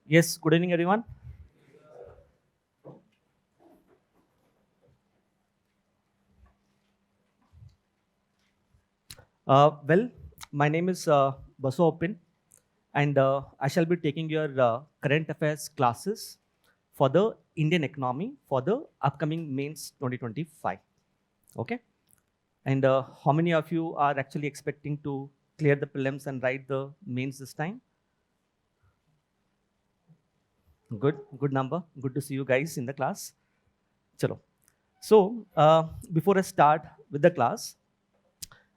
Yes, good evening, everyone. Well, my name is Basu Opin, and I shall be taking your current affairs classes for the Indian economy for the upcoming Mains 2025. Okay, and how many of you are actually expecting to clear the prelims and write the Mains this time? Good number. Good to see you guys in the class. Chalo. So, before I start with the class,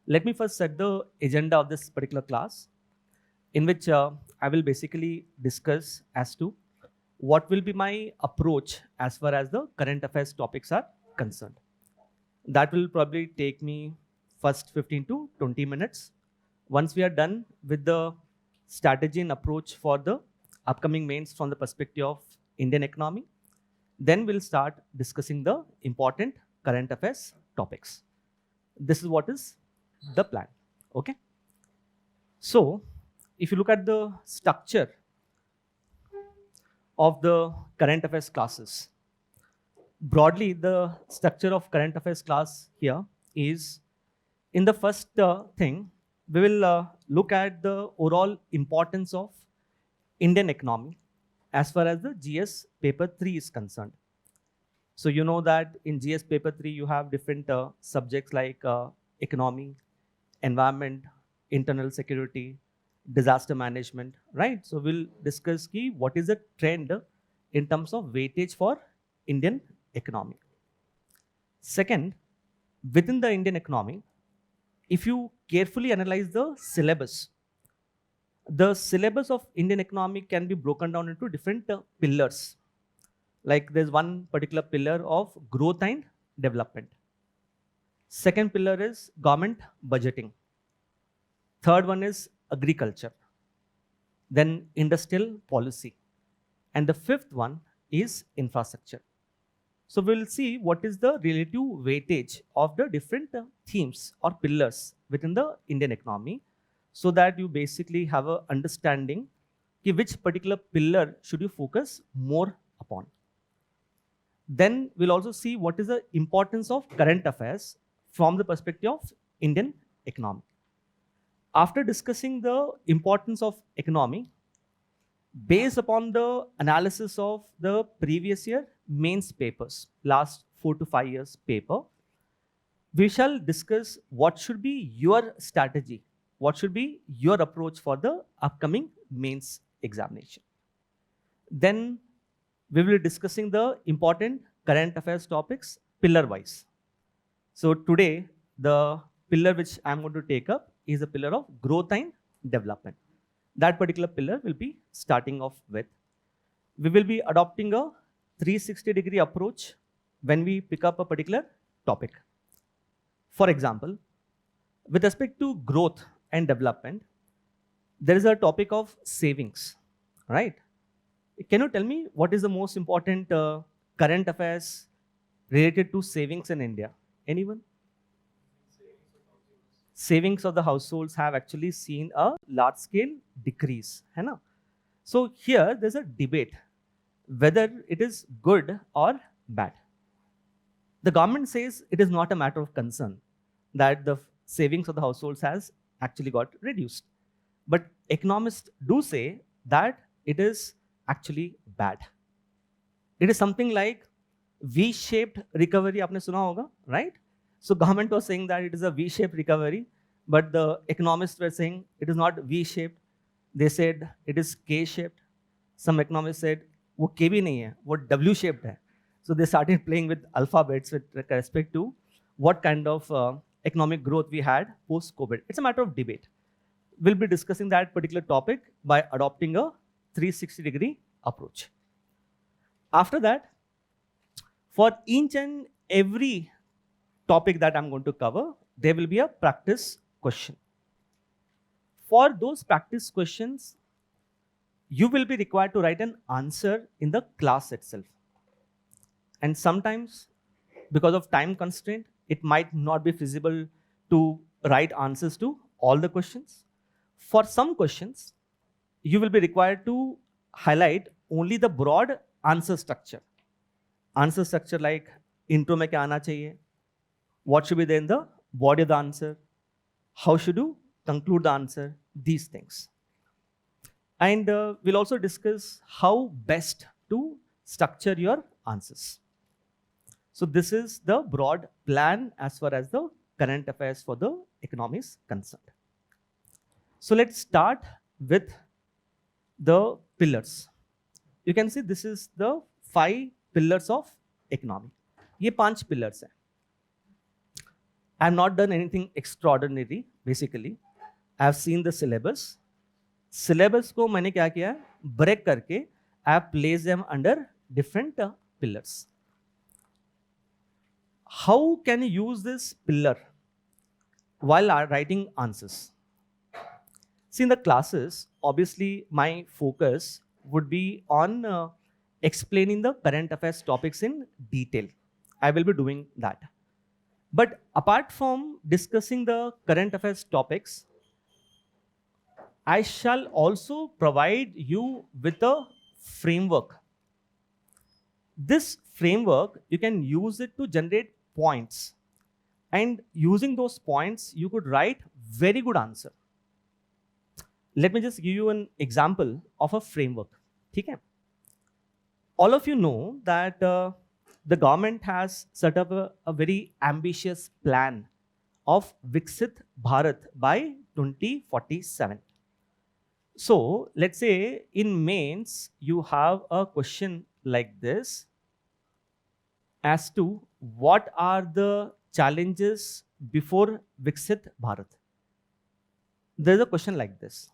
let me first set the agenda of this particular class, in which I will basically discuss as to what will be my approach as far as the current affairs topics are concerned. That will probably take me first 15 to 20 minutes. Once we are done with the strategy and approach for the upcoming mains from the perspective of Indian economy, then we'll start discussing the important current affairs topics. This is what is the plan. Okay. So, if you look at the structure of the current affairs classes, broadly the structure of current affairs class here is, in the first thing, we will look at the overall importance of Indian economy as far as the GS paper 3 is concerned. So you know that in GS paper 3 you have different subjects like economy, environment, internal security, disaster management, right? So we'll discuss what is the trend in terms of weightage for Indian economy. Second, within the Indian economy, if you carefully analyze the syllabus of Indian economy can be broken down into different pillars. Like there's one particular pillar of growth and development. Second pillar is government budgeting. Third one is agriculture. Then industrial policy. And the fifth one is infrastructure. So we'll see what is the relative weightage of the different themes or pillars within the Indian economy, so that you basically have an understanding which particular pillar should you focus more upon. Then we'll also see what is the importance of current affairs from the perspective of Indian economy. After discussing the importance of economy, based upon the analysis of the previous year mains papers, last 4 to 5 years paper, we shall discuss what should be your strategy, what should be your approach for the upcoming mains examination. Then we will be discussing the important current affairs topics pillar wise. So today, the pillar which I'm going to take up is the pillar of growth and development. That particular pillar will be starting off with. We will be adopting a 360-degree approach when we pick up a particular topic. For example, with respect to growth and development, there is a topic of savings, right? Can you tell me what is the most important current affairs related to savings in India? Anyone? Savings of the households have actually seen a large scale decrease. Hai na? So here there's a debate whether it is good or bad. The government says it is not a matter of concern that the savings of the households has actually got reduced. But economists do say that it is actually bad. It is something like V-shaped recovery, aapne suna hoga, right? So government was saying that it is a V-shaped recovery, but the economists were saying it is not V-shaped. They said it is K-shaped. Some economists said, wo K bhi nahi hai, wo W-shaped hai. So they started playing with alphabets with respect to what kind of economic growth we had post-COVID. It's a matter of debate. We'll be discussing that particular topic by adopting a 360-degree approach. After that, for each and every topic that I'm going to cover, there will be a practice question. For those practice questions, you will be required to write an answer in the class itself. And sometimes, because of time constraint, it might not be feasible to write answers to all the questions. For some questions, you will be required to highlight only the broad answer structure. Answer structure like intro में क्या आना चाहिए, what should be there in the body of the answer, how should you conclude the answer, these things. And we'll also discuss how best to structure your answers. So this is the broad plan as far as the current affairs for the economy is concerned. So let's start with the pillars. You can see this is the 5 pillars of economy. ये 5 pillars हैं. I have not done anything extraordinary basically. I have seen the syllabus. Syllabus को मैंने क्या किया है, break करके I have placed them under different pillars. How can you use this pillar while writing answers? See, in the classes, obviously my focus would be on explaining the current affairs topics in detail. I will be doing that. But apart from discussing the current affairs topics, I shall also provide you with a framework. This framework, you can use it to generate points. And using those points, you could write very good answer. Let me just give you an example of a framework. Okay? All of you know that the government has set up a very ambitious plan of Viksit Bharat by 2047. So let's say in mains, you have a question like this as to what are the challenges before Viksit Bharat. There's a question like this.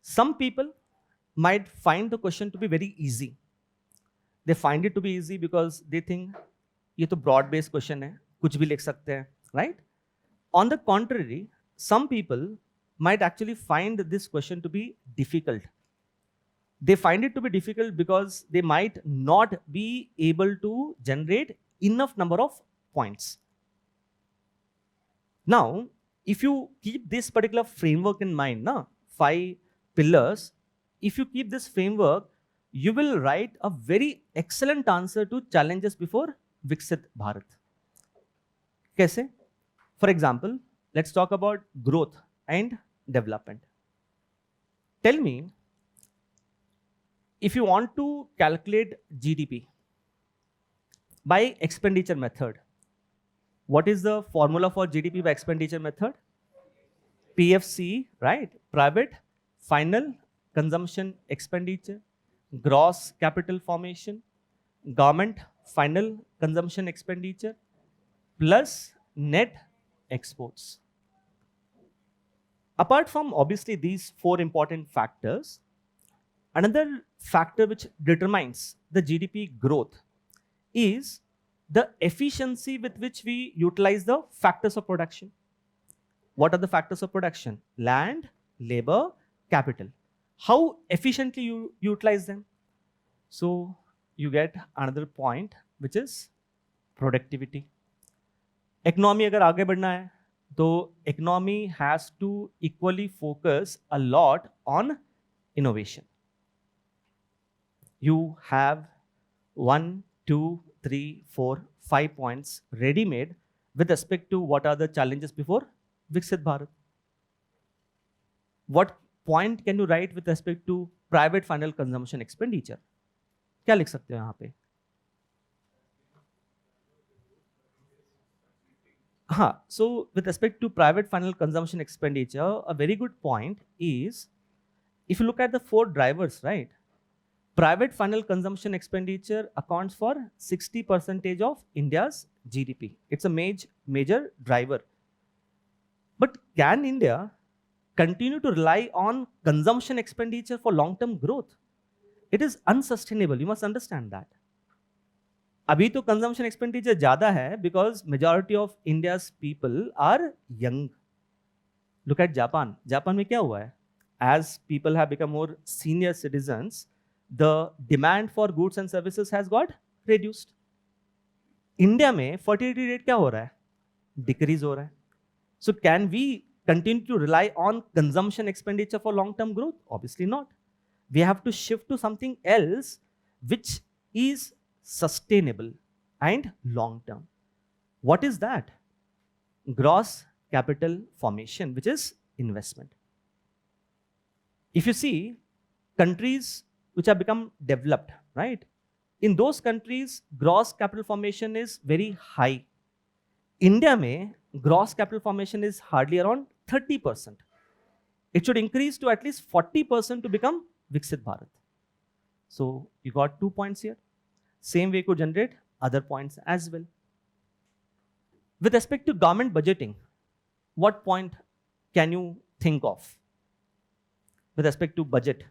Some people might find the question to be very easy. They find it to be easy because they think ये तो broad based question है, कुछ भी लिख सकते हैं, right? On the contrary, some people might actually find this question to be difficult. They find it to be difficult because they might not be able to generate enough number of points. Now, if you keep this particular framework in mind, 5 pillars, if you keep this framework, you will write a very excellent answer to challenges before Viksit Bharat. Kaise? For example, let's talk about growth and development. Tell me, if you want to calculate GDP by expenditure method, what is the formula for GDP by expenditure method? PFC, right? Private final consumption expenditure, gross capital formation, government final consumption expenditure, plus net exports. Apart from obviously these 4 important factors, another factor which determines the GDP growth is the efficiency with which we utilize the factors of production. What are the factors of production? Land, labor, capital. How efficiently you utilize them? So you get another point which is productivity. Economy अगर आगे बढ़ना है तो economy has to equally focus a lot on innovation. You have 1, 2, 3, 4, 5 points ready-made with respect to what are the challenges before Viksit Bharat. What point can you write with respect to private final consumption expenditure? क्या लिख सकते हो यहाँ पे? हाँ, so with respect to private final consumption expenditure, a very good point is, if you look at the 4 drivers, right? Private final consumption expenditure accounts for 60% of India's GDP. It's a major driver. But can India continue to rely on consumption expenditure for long-term growth? It is unsustainable. You must understand that. अभी तो consumption expenditure ज़्यादा है because majority of India's people are young. Look at Japan. Japan में क्या हुआ है? As people have become more senior citizens, the demand for goods and services has got reduced. India में fertility rate क्या हो रहा है? Decrease हो रहा है. So can we continue to rely on consumption expenditure for long-term growth? Obviously not. We have to shift to something else which is sustainable and long-term. What is that? Gross capital formation, which is investment. If you see countries which have become developed, right? In those countries, gross capital formation is very high. India mein gross capital formation is hardly around 30%. It should increase to at least 40% to become Viksit Bharat. So you got 2 points here. Same way you could generate other points as well. With respect to government budgeting, what point can you think of with respect to budget?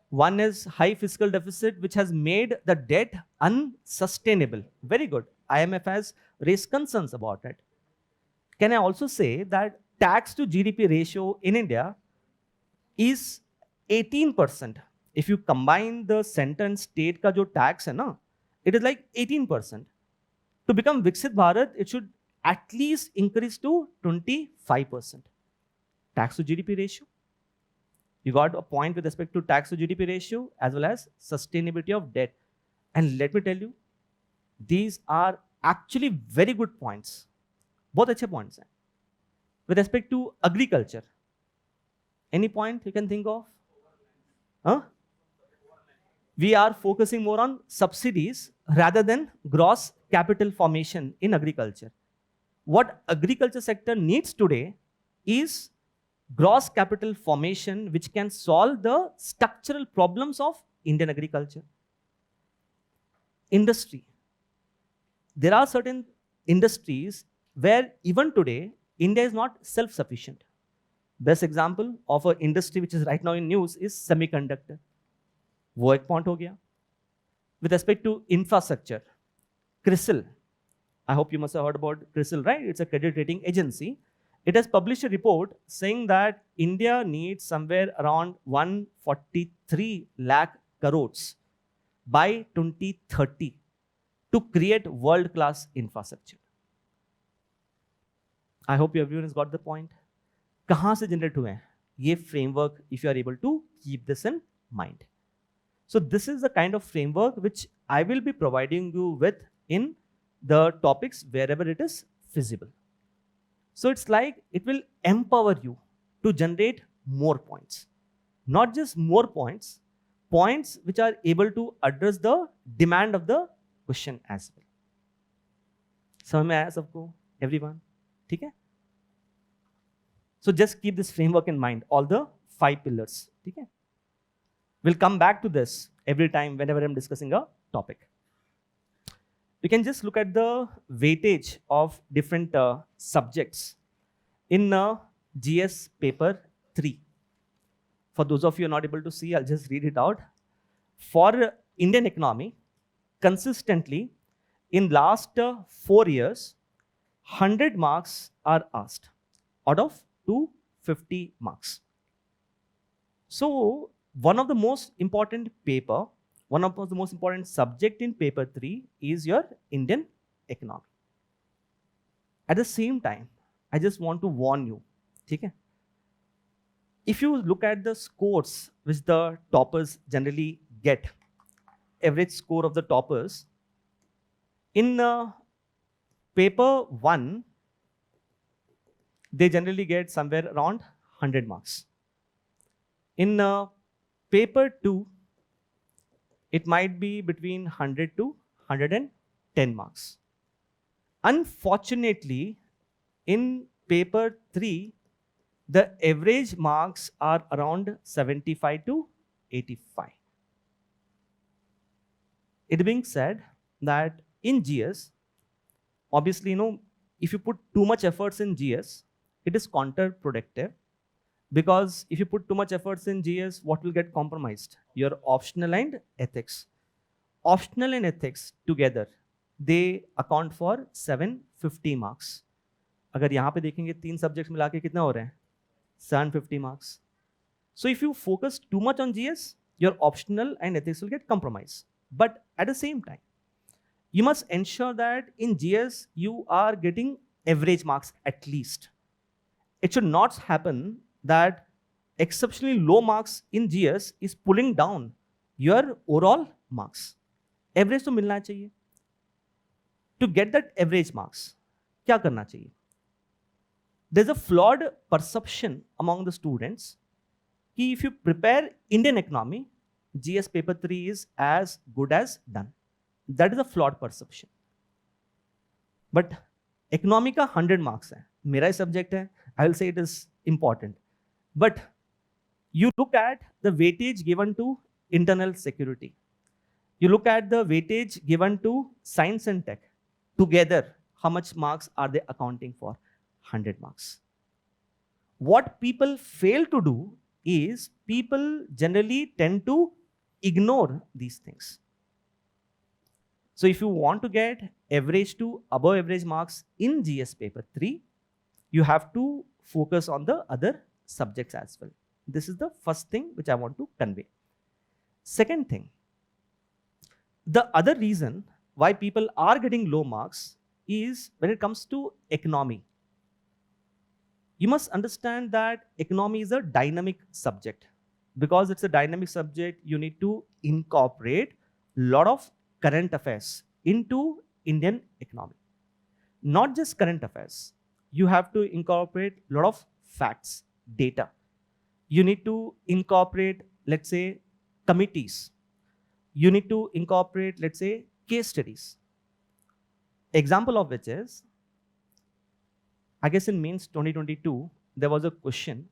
One is high fiscal deficit, which has made the debt unsustainable. Very good. IMF has raised concerns about it. Can I also say that tax to GDP ratio in India is 18%. If you combine the center and state ka jo tax hai na, it is like 18%. To become Viksit Bharat, it should at least increase to 25%. Tax to GDP ratio. You got a point with respect to tax to GDP ratio as well as sustainability of debt. And let me tell you, these are actually very good points. Both अच्छे points हैं. With respect to agriculture, any point you can think of? Huh? We are focusing more on subsidies rather than gross capital formation in agriculture. What agriculture sector needs today is gross capital formation which can solve the structural problems of Indian agriculture. Industry. There are certain industries where even today, India is not self-sufficient. Best example of an industry which is right now in news is semiconductor. वो एक point हो गया. With respect to infrastructure, CRISIL. I hope you must have heard about CRISIL, right? It's a credit rating agency. It has published a report saying that India needs somewhere around 143 lakh crores by 2030 to create world-class infrastructure. I hope everyone has got the point. कहाँ से generate हुए हैं? ये framework, if you are able to keep this in mind. So this is the kind of framework which I will be providing you with in the topics wherever it is feasible. So it's like it will empower you to generate more points. Not just more points, points which are able to address the demand of the question as well. समझ में आया सबको? Everyone? ठीक है? So just keep this framework in mind, all the 5 pillars. ठीक है? We'll come back to this every time whenever I'm discussing a topic. We can just look at the weightage of different subjects in GS paper 3. For those of you who are not able to see, I'll just read it out. For Indian economy, consistently in last 4 years, 100 marks are asked out of 250 marks. So one of the most important paper, one of the most important subject in paper 3 is your Indian economy. At the same time, I just want to warn you, okay? If you look at the scores which the toppers generally get, average score of the toppers, in paper 1, they generally get somewhere around 100 marks. In paper 2, it might be between 100 to 110 marks. Unfortunately, in paper 3, the average marks are around 75 to 85. It being said that in GS, obviously, if you put too much efforts in GS, it is counterproductive. Because if you put too much efforts in GS, what will get compromised? Your optional and ethics. Optional and ethics together, they account for 750 marks. अगर यहाँ पे देखेंगे 3 subjects मिला के कितना हो रहे हैं? 750 marks. So if you focus too much on GS, your optional and ethics will get compromised. But at the same time, you must ensure that in GS, you are getting average marks at least. It should not happen that exceptionally low marks in GS is pulling down your overall marks. Average तो मिलना चाहिए. To get that average marks, क्या करना चाहिए? There's a flawed perception among the students कि if you prepare Indian economy, GS paper 3 is as good as done. That is a flawed perception. But economy का 100 marks है. मेरा ही subject है. I will say it is important. But you look at the weightage given to internal security. You look at the weightage given to science and tech. Together, how much marks are they accounting for? 100 marks. What people fail to do is people generally tend to ignore these things. So if you want to get average to above average marks in GS paper 3, you have to focus on the other subjects as well. This is the first thing which I want to convey. Second thing, the other reason why people are getting low marks is when it comes to economy. You must understand that economy is a dynamic subject. Because it's a dynamic subject, you need to incorporate a lot of current affairs into Indian economy. Not just current affairs. You have to incorporate a lot of facts, data. You need to incorporate, let's say, committees. You need to incorporate, let's say, case studies. Example of which is, I guess in Mains 2022, there was a question,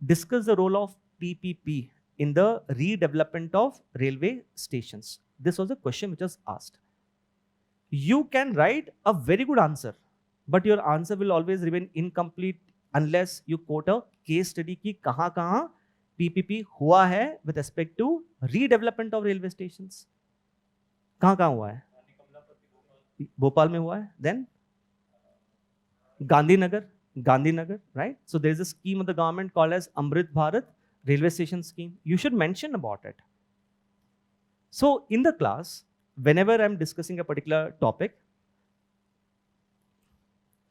discuss the role of PPP in the redevelopment of railway stations. This was a question which was asked. You can write a very good answer, but your answer will always remain incomplete unless you quote a case study की कहाँ PPP हुआ है with respect to redevelopment of railway stations. कहाँ हुआ है? भोपाल में हुआ है. Then Gandhinagar, right? So there is a scheme of the government called as Amrit Bharat Railway Station Scheme. You should mention about it. So in the class, whenever I'm discussing a particular topic,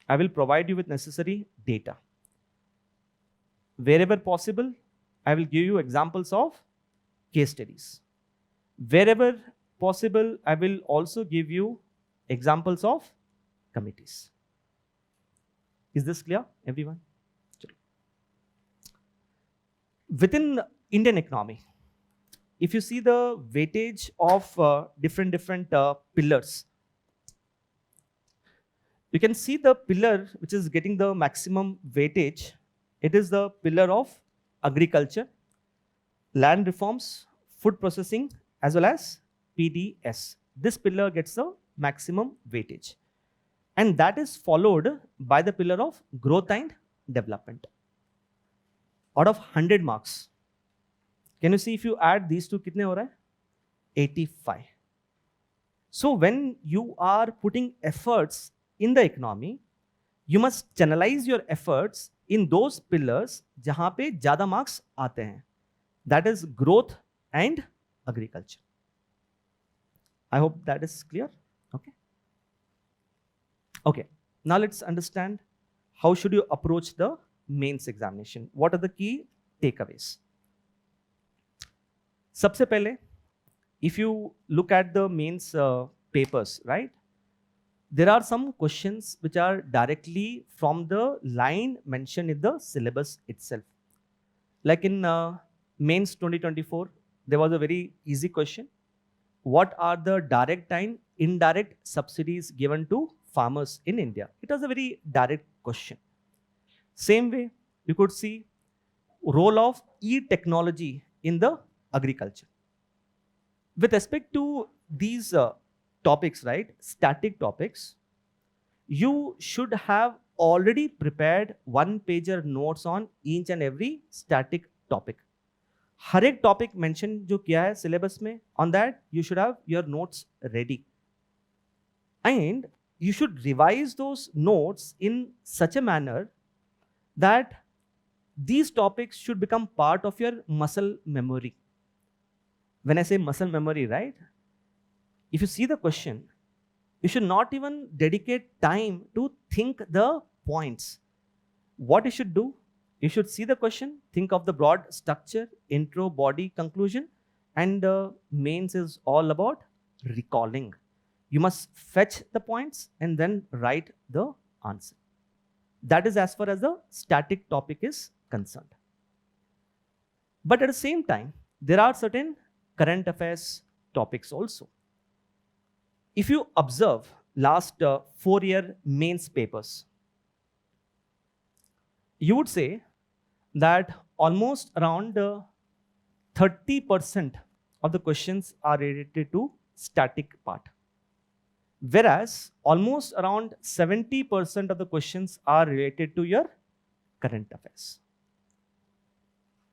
I will provide you with necessary data. Wherever possible, I will give you examples of case studies. Wherever possible, I will also give you examples of committees. Is this clear, everyone? Within Indian economy, if you see the weightage of different pillars, you can see the pillar which is getting the maximum weightage. It is the pillar of agriculture, land reforms, food processing, as well as PDS. This pillar gets the maximum weightage. And that is followed by the pillar of growth and development. Out of 100 marks, can you see if you add these two, kitne ho raha hai? 85. So when you are putting efforts in the economy, you must channelize your efforts in those pillars जहां पे ज़्यादा marks आते हैं. That is growth and agriculture. I hope that is clear. Okay. Okay. Now let's understand how should you approach the mains examination. What are the key takeaways? सबसे पहले, if you look at the mains papers, right? There are some questions which are directly from the line mentioned in the syllabus itself. Like in Mains 2024, there was a very easy question. What are the direct and indirect subsidies given to farmers in India? It was a very direct question. Same way, you could see role of e-technology in the agriculture. With respect to these topics, right, static topics, you should have already prepared one-pager notes on each and every static topic. हर एक topic mention जो किया है syllabus में, on that you should have your notes ready. And you should revise those notes in such a manner that these topics should become part of your muscle memory. When I say muscle memory, right? If you see the question, You should not even dedicate time to think the points. What you should do, you should see the question, think of the broad structure, intro, body, conclusion, and mains is all about recalling. You must fetch the points and then write the answer. That is as far as the static topic is concerned. But at the same time, there are certain current affairs topics also. If you observe last 4-year mains papers, you would say that almost around 30% of the questions are related to static part. Whereas almost around 70% of the questions are related to your current affairs.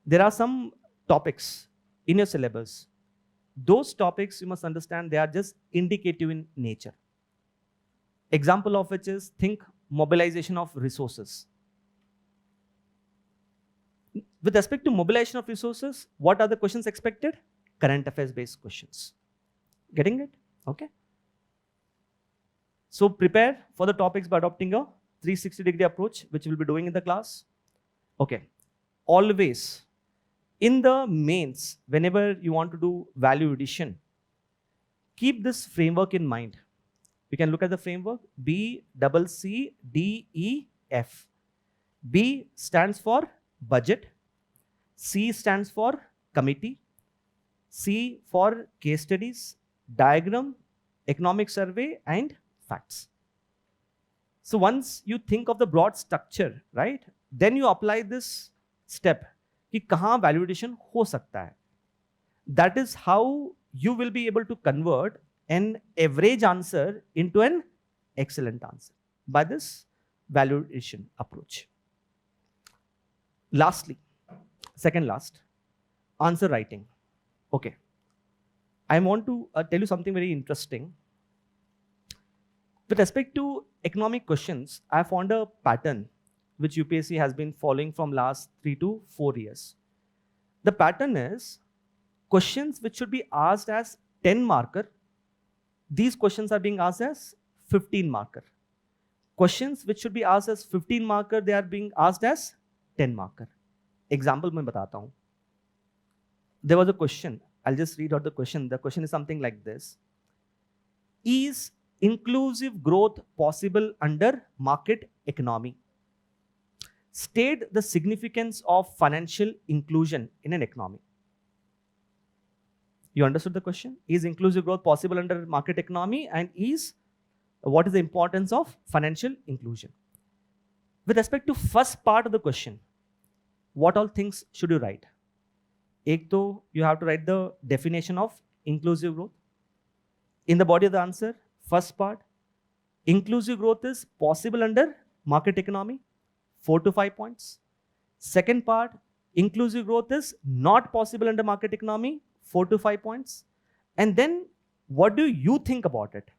There are some topics in your syllabus. Those topics, you must understand, they are just indicative in nature. Example of which is, think mobilization of resources. With respect to mobilization of resources, what are the questions expected? Current affairs based questions. Getting it? Okay. So prepare for the topics by adopting a 360-degree approach, which we'll be doing in the class. Okay. Always, in the mains, whenever you want to do value addition, keep this framework in mind. We can look at the framework, BCCDEF. B stands for budget, C stands for committee, C for case studies, diagram, economic survey, and facts. So once you think of the broad structure, right, then you apply this step कि कहाँ validation हो सकता है. That is how you will be able to convert an average answer into an excellent answer by this validation approach. Lastly, second last, answer writing. Okay. I want to tell you something very interesting. With respect to economic questions, I found a pattern which UPSC has been following from last 3 to 4 years. The pattern is questions which should be asked as 10 marker. These questions are being asked as 15 marker. Questions which should be asked as 15 marker, they are being asked as 10 marker. Example मैं बताता हूँ. There was a question. I'll just read out the question. The question is something like this. Is inclusive growth possible under market economy? State the significance of financial inclusion in an economy. You understood the question? Is inclusive growth possible under market economy, and what is the importance of financial inclusion? With respect to first part of the question, what all things should you write? एक तो you have to write the definition of inclusive growth. In the body of the answer, first part, inclusive growth is possible under market economy, 4 to 5 points. Second part, inclusive growth is not possible under market economy, 4 to 5 points. And then what do you think about it?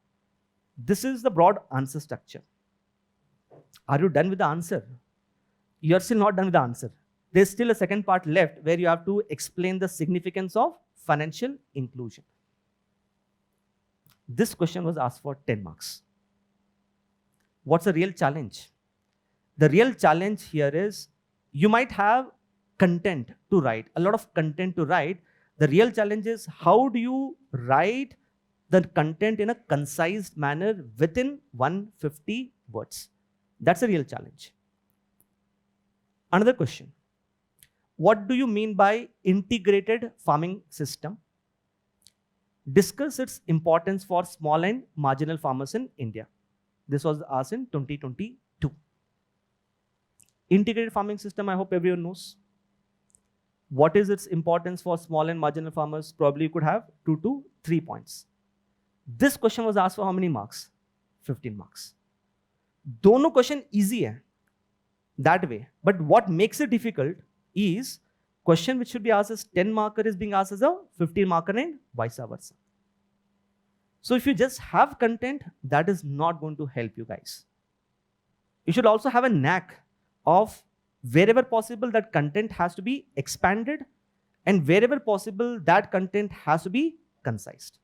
This is the broad answer structure. Are you done with the answer? You are still not done with the answer. There's still a second part left where you have to explain the significance of financial inclusion. This question was asked for 10 marks. What's the real challenge? The real challenge here is you might have content to write, a lot of content to write. The real challenge is how do you write the content in a concise manner within 150 words. That's a real challenge. Another question. What do you mean by integrated farming system? Discuss its importance for small and marginal farmers in India. This was asked in 2022. Integrated farming system, I hope everyone knows. What is its importance for small and marginal farmers? Probably you could have 2 to 3 points. This question was asked for how many marks? 15 marks. दोनों question easy है that way. But what makes it difficult is question which should be asked as 10 marker is being asked as a 15 marker and vice versa. So if you just have content, that is not going to help you guys. You should also have a knack of wherever possible that content has to be expanded, and wherever possible that content has to be concised.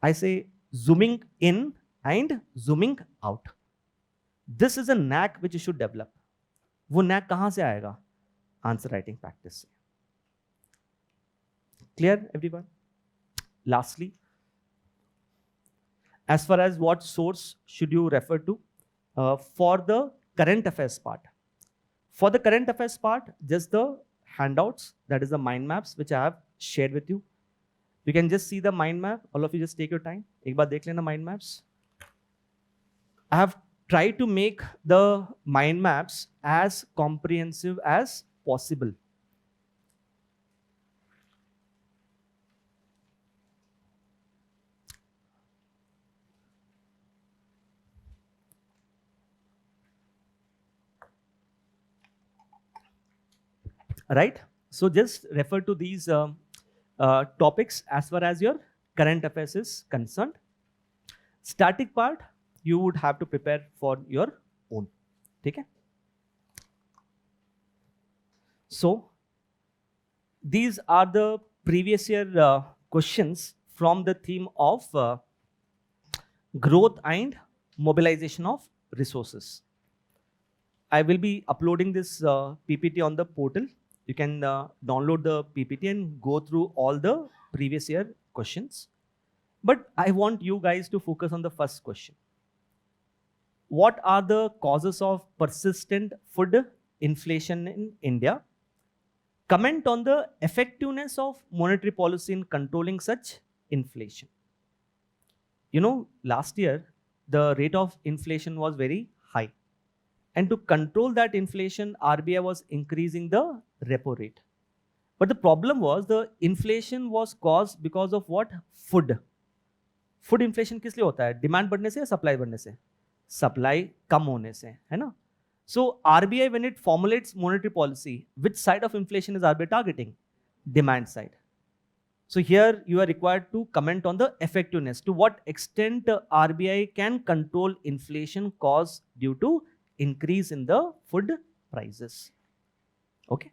I say zooming in and zooming out. This is a knack which you should develop. वो knack कहाँ से आएगा? Answer writing practice से. Clear, everyone? Lastly, as far as what source should you refer to for the current affairs part. For the current affairs part, just the handouts, that is the mind maps which I have shared with you. You can just see the mind map. All of you just take your time. एक बार देख लेना mind maps. I have tried to make the mind maps as comprehensive as possible. Right? So just refer to these topics as far as your current affairs is concerned. Static part, you would have to prepare for your own. Okay? So these are the previous year questions from the theme of growth and mobilization of resources. I will be uploading this PPT on the portal. You can download the PPT and go through all the previous year questions. But I want you guys to focus on the first question. What are the causes of persistent food inflation in India? Comment on the effectiveness of monetary policy in controlling such inflation. You know, last year, the rate of inflation was very high. And to control that inflation, RBI was increasing the repo rate. But the problem was the inflation was caused because of what? Food. Food inflation किस लिए होता है? Demand बढ़ने से या supply बढ़ने से? Supply कम होने से, है ना? So RBI, when it formulates monetary policy, which side of inflation is RBI targeting? Demand side. So here you are required to comment on the effectiveness. To what extent RBI can control inflation caused due to increase in the food prices. Okay.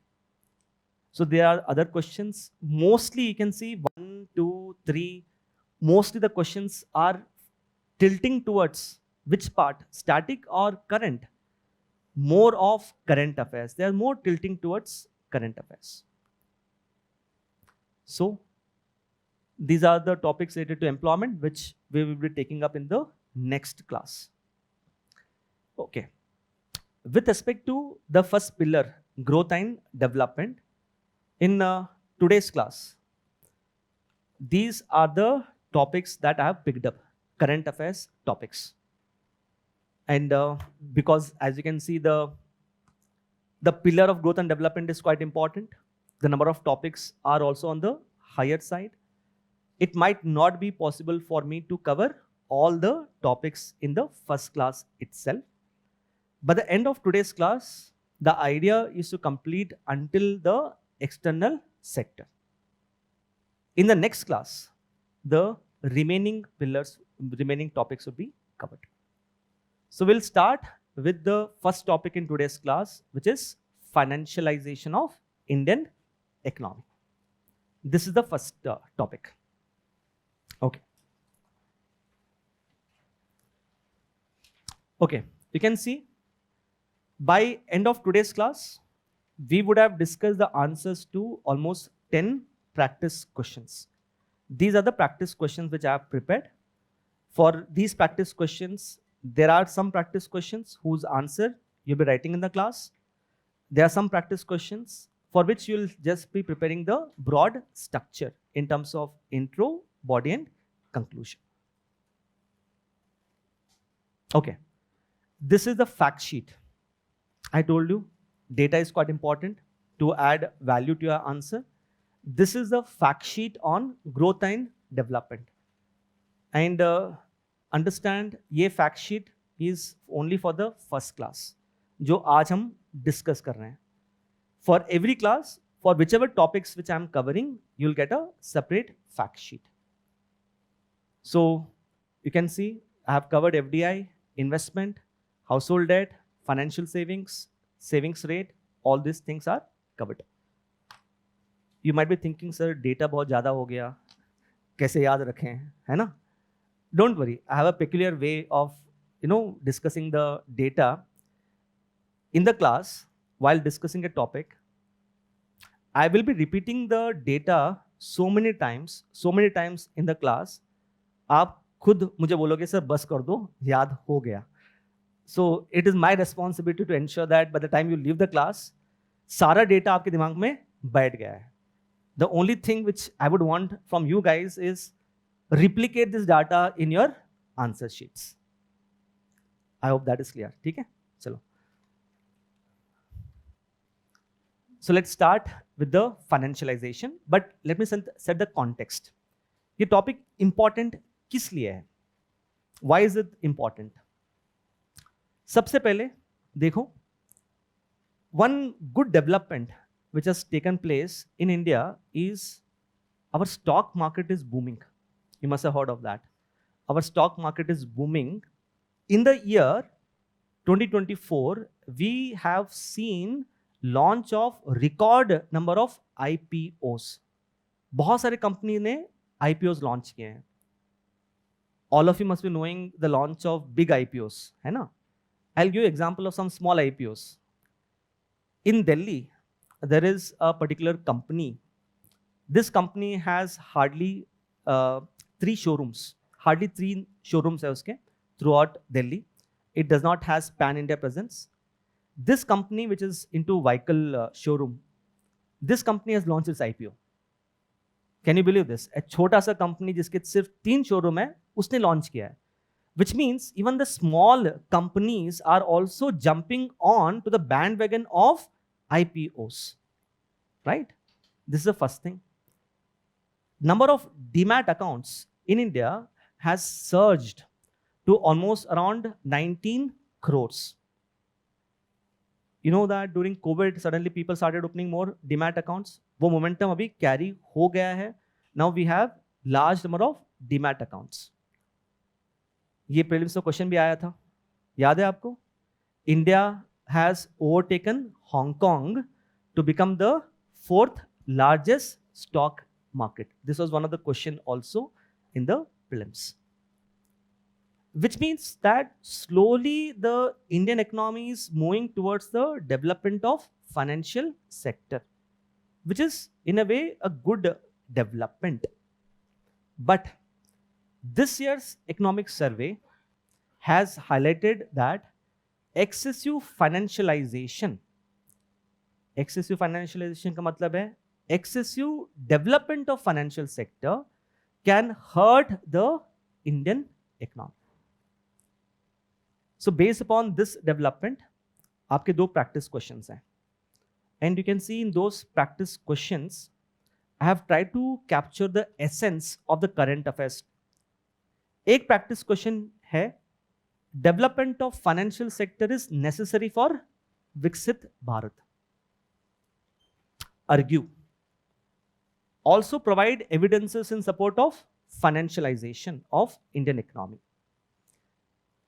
So there are other questions. Mostly you can see 1, 2, 3. Mostly the questions are tilting towards which part? Static or current? More of current affairs. They are more tilting towards current affairs. So these are the topics related to employment which we will be taking up in the next class. Okay. With respect to the first pillar, growth and development, in today's class, these are the topics that I have picked up, current affairs topics. And because as you can see, the pillar of growth and development is quite important. The number of topics are also on the higher side. It might not be possible for me to cover all the topics in the first class itself. By the end of today's class, the idea is to complete until the external sector. In the next class, the remaining pillars, remaining topics will be covered. So we'll start with the first topic in today's class, which is financialization of Indian economy. This is the first topic. Okay. Okay, you can see by end of today's class, we would have discussed the answers to almost 10 practice questions. These are the practice questions which I have prepared. For these practice questions, there are some practice questions whose answer you'll be writing in the class. There are some practice questions for which you'll just be preparing the broad structure in terms of intro, body, and conclusion. Okay. This is the fact sheet. I told you data is quite important to add value to your answer. This is the fact sheet on growth and development. And understand, ये fact sheet is only for the first class, जो आज हम discuss कर रहे हैं. For every class, for whichever topics which I am covering, you'll get a separate fact sheet. So you can see I have covered FDI, investment, household debt, financial savings, savings rate, all these things are covered. You might be thinking, sir, data बहुत ज़्यादा हो गया, कैसे याद रखें, है ना? Don't worry, I have a peculiar way of, discussing the data in the class. While discussing a topic, I will be repeating the data so many times in the class. आप खुद मुझे बोलोगे सर बस कर दो, याद हो गया. So it is my responsibility to ensure that by the time you leave the class, सारा data आपके दिमाग में बैठ गया है. The only thing which I would want from you guys is replicate this data in your answer sheets. I hope that is clear. ठीक है, चलो. So let's start with the financialization, but let me set the context. ये topic important किस लिए है? Why is it important? सबसे पहले देखो, one good development which has taken place in India is our stock market is booming. You must have heard of that. Our stock market is booming. In the year 2024, we have seen launch of record number of IPOs. बहुत सारे company ने IPOs launch किए हैं. All of you must be knowing the launch of big IPOs, है ना? I'll give you example of some small IPOs. In Delhi, there is a particular company. This company has hardly 3 showrooms. Hardly 3 showrooms है उसके throughout Delhi. It does not has pan-India presence. This company, which is into vehicle showroom, this company has launched its IPO. Can you believe this? A छोटा सा company जिसके सिर्फ 3 showroom है, उसने launch किया है. Which means even the small companies are also jumping on to the bandwagon of IPOs, right? This is the first thing. Number of demat accounts in India has surged to almost around 19 crores. You know that during COVID, suddenly people started opening more demat accounts. वो momentum अभी carry हो गया है. Now we have large number of demat accounts. ये prelims में question भी आया था, याद है आपको? India has overtaken Hong Kong to become the 4th largest stock market. This was one of the question also in the prelims. Which means that slowly the Indian economy is moving towards the development of financial sector, which is in a way a good development. But this year's economic survey has highlighted that excessive financialization का मतलब है excessive development of financial sector can hurt the Indian economy. So based upon this development, आपके 2 practice questions हैं. And you can see in those practice questions, I have tried to capture the essence of the current affairs. एक practice question है, development of financial sector is necessary for Viksit Bharat. Argue. Also provide evidences in support of financialization of Indian economy.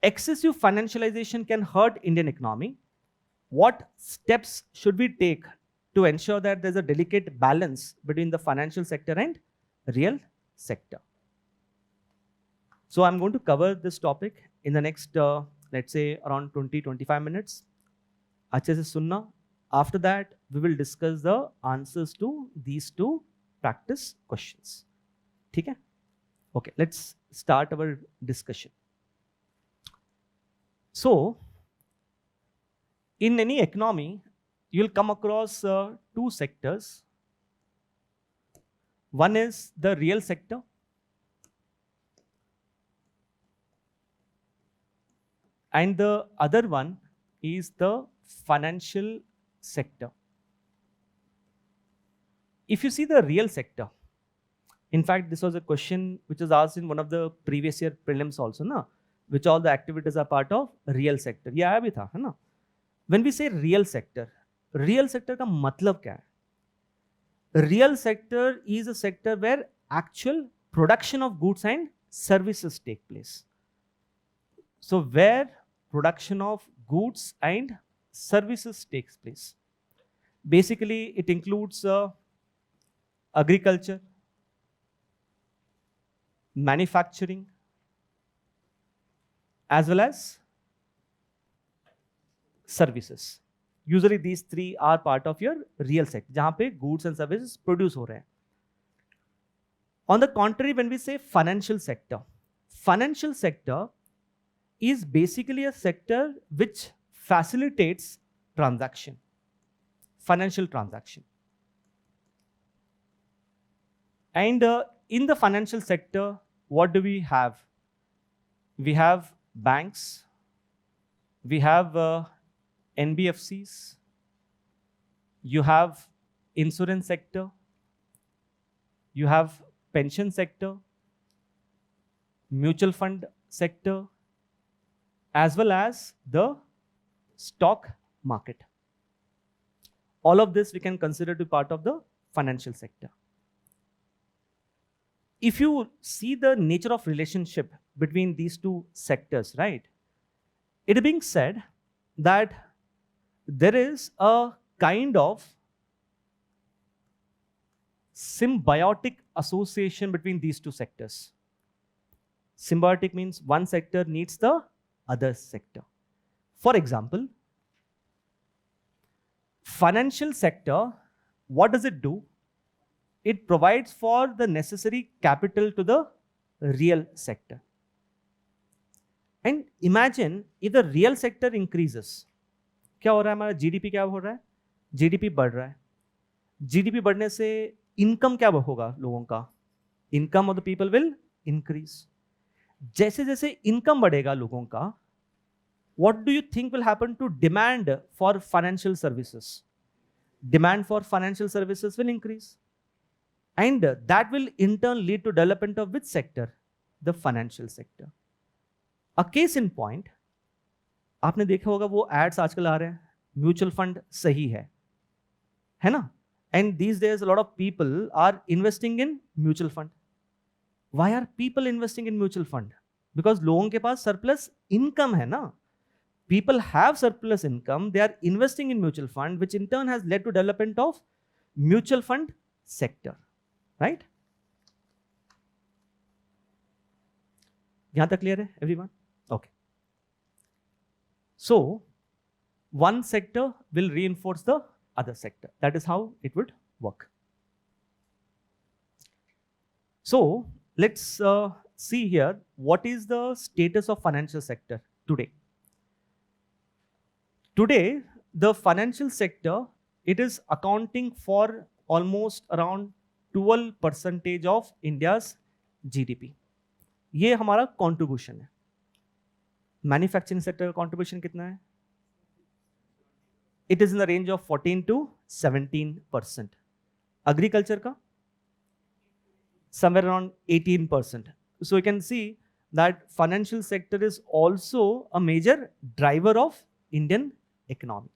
Excessive financialization can hurt Indian economy. What steps should we take to ensure that there's a delicate balance between the financial sector and real sector? So I'm going to cover this topic in the next, let's say around 20-25 minutes. अच्छे से सुनना. After that, we will discuss the answers to these 2 practice questions. ठीक है? Okay, let's start our discussion. So, in any economy, you'll come across 2 sectors. One is the real sector. And the other one is the financial sector. If you see the real sector, in fact, this was a question which was asked in one of the previous year prelims also, na? Which all the activities are part of real sector. ये आया भी था, है ना? When we say real sector का मतलब क्या है? Real sector is a sector where actual production of goods and services take place. So where production of goods and services takes place. Basically, it includes agriculture, manufacturing, as well as services. Usually these three are part of your real sector, जहां पे goods and services produce हो रहे हैं. On the contrary, when we say financial sector is basically a sector which facilitates transaction, financial transaction. And in the financial sector, what do we have? We have banks, we have NBFCs, you have insurance sector, you have pension sector, mutual fund sector, as well as the stock market. All of this we can consider to be part of the financial sector. If you see the nature of relationship between these two sectors, right? It being said that there is a kind of symbiotic association between these two sectors. Symbiotic means one sector needs the other sector. For example, financial sector, what does it do? It provides for the necessary capital to the real sector. And imagine if the real sector increases, क्या हो रहा है हमारा GDP क्या हो रहा है? GDP बढ़ रहा है. जीडीपी बढ़ने से इनकम क्या होगा लोगों का? Income of the people will increase. जैसे जैसे इनकम बढ़ेगा लोगों का, what do you think will happen to demand for financial services? Demand for financial services will increase. And that will in turn lead to development of which sector? The financial sector. A case in point, आपने देखा होगा वो ads आजकल आ रहे हैं, mutual fund सही है ना? And these days a lot of people are investing in mutual fund. Why are people investing in mutual fund? Because लोगों के पास surplus income है ना? People have surplus income, they are investing in mutual fund, which in turn has led to development of mutual fund sector. Right? यहाँ तक clear है everyone? Okay. So one sector will reinforce the other sector. That is how it would work. So let's see here what is the status of financial sector today. Today, the financial sector, it is accounting for almost around 12% of India's GDP. ये हमारा contribution है. Manufacturing sector का contribution कितना है? It is in the range of 14 to 17%. Agriculture का? Somewhere around 18%. So you can see that financial sector is also a major driver of Indian economy.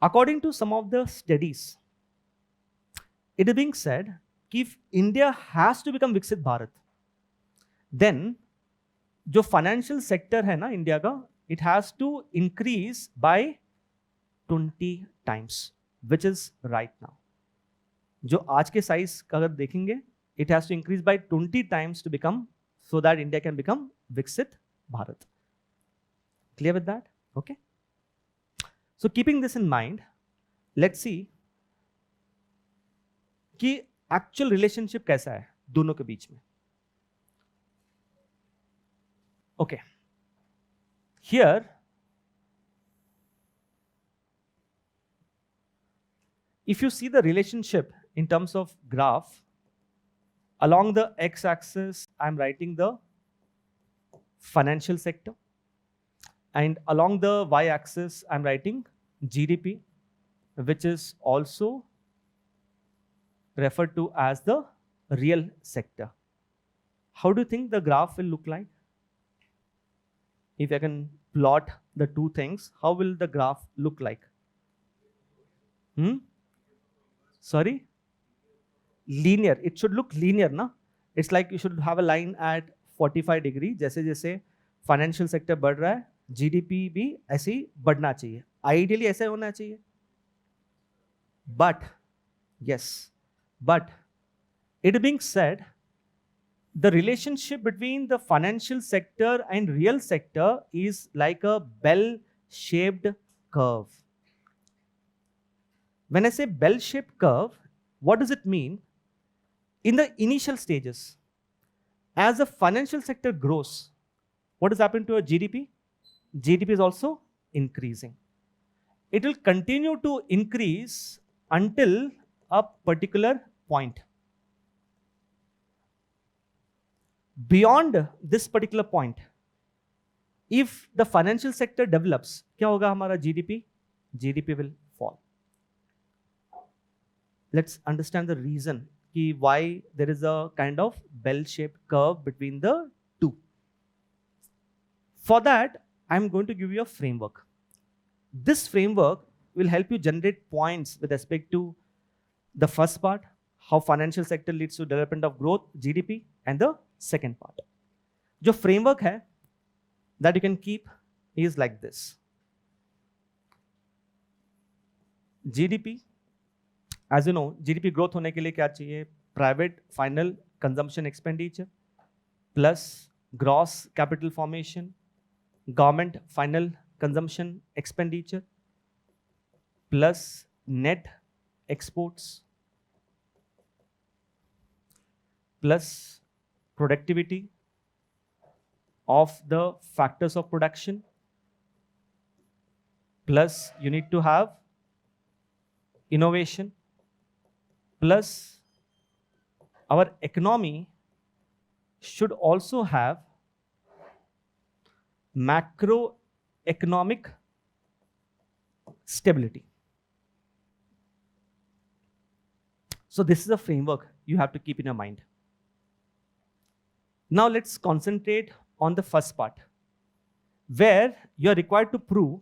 According to some of the studies, it is being said that if India has to become Viksit Bharat, then जो financial sector है ना India का, it has to increase by 20 times, which is right now. जो आज के size का अगर देखेंगे, it has to increase by 20 times to become, so that India can become Viksit Bharat. Clear with that? Okay. So keeping this in mind, let's see कि actual relationship कैसा है दोनों के बीच में. Okay. Here, if you see the relationship in terms of graph, along the x-axis, I'm writing the financial sector, and along the y-axis, I'm writing GDP, which is also referred to as the real sector. How do you think the graph will look like? If I can plot the two things, how will the graph look like? Sorry? Linear. It should look linear, na? It's like you should have a line at 45 degree. जैसे जैसे financial sector बढ़ रहा है, GDP भी ऐसे ही बढ़ना चाहिए. Ideally ऐसे होना चाहिए. But, yes, but it being said, The relationship between the financial sector and real sector is like a bell-shaped curve. When I say bell-shaped curve, what does it mean? In the initial stages, as the financial sector grows, what has happened to a GDP? GDP is also increasing. It will continue to increase until a particular point. Beyond this particular point, if the financial sector develops, क्या होगा हमारा GDP? GDP will fall. Let's understand the reason why there is a kind of bell-shaped curve between the two. For that, I'm going to give you a framework. This framework will help you generate points with respect to the first part, how financial sector leads to development of growth, GDP, and the second part. जो framework है that you can keep is like this. GDP, as you know, GDP growth होने के लिए क्या चाहिए? Private final consumption expenditure plus gross capital formation, government final consumption expenditure plus net exports plus productivity of the factors of production plus you need to have innovation plus our economy should also have macroeconomic stability. So this is a framework you have to keep in your mind. Now let's concentrate on the first part, where you are required to prove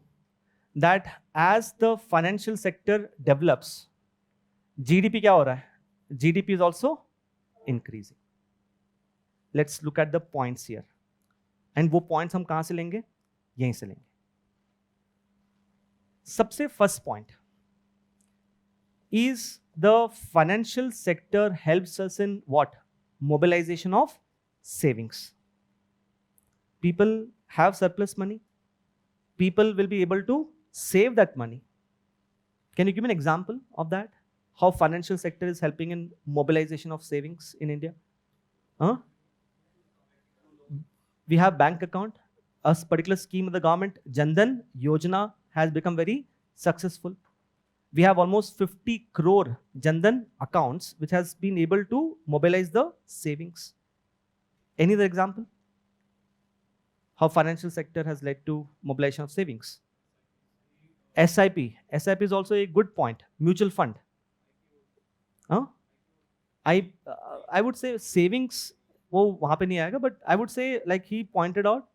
that as the financial sector develops, GDP क्या हो रहा है? GDP is also increasing. Let's look at the points here. And वो points हम कहाँ से लेंगे? यहीं से लेंगे. सबसे first point is the financial sector helps us in what? Mobilization of savings. People have surplus money. People will be able to save that money. Can you give me an example of that? How financial sector is helping in mobilization of savings in India? We have bank account, a particular scheme of the government, Jan Dhan Yojana has become very successful. We have almost 50 crore Jan Dhan accounts which has been able to mobilize the savings. Any other example? How financial sector has led to mobilization of savings? SIP. SIP is also a good point. Mutual fund. I would say savings, वो वहाँ पे नहीं आएगा, but I would say, like he pointed out,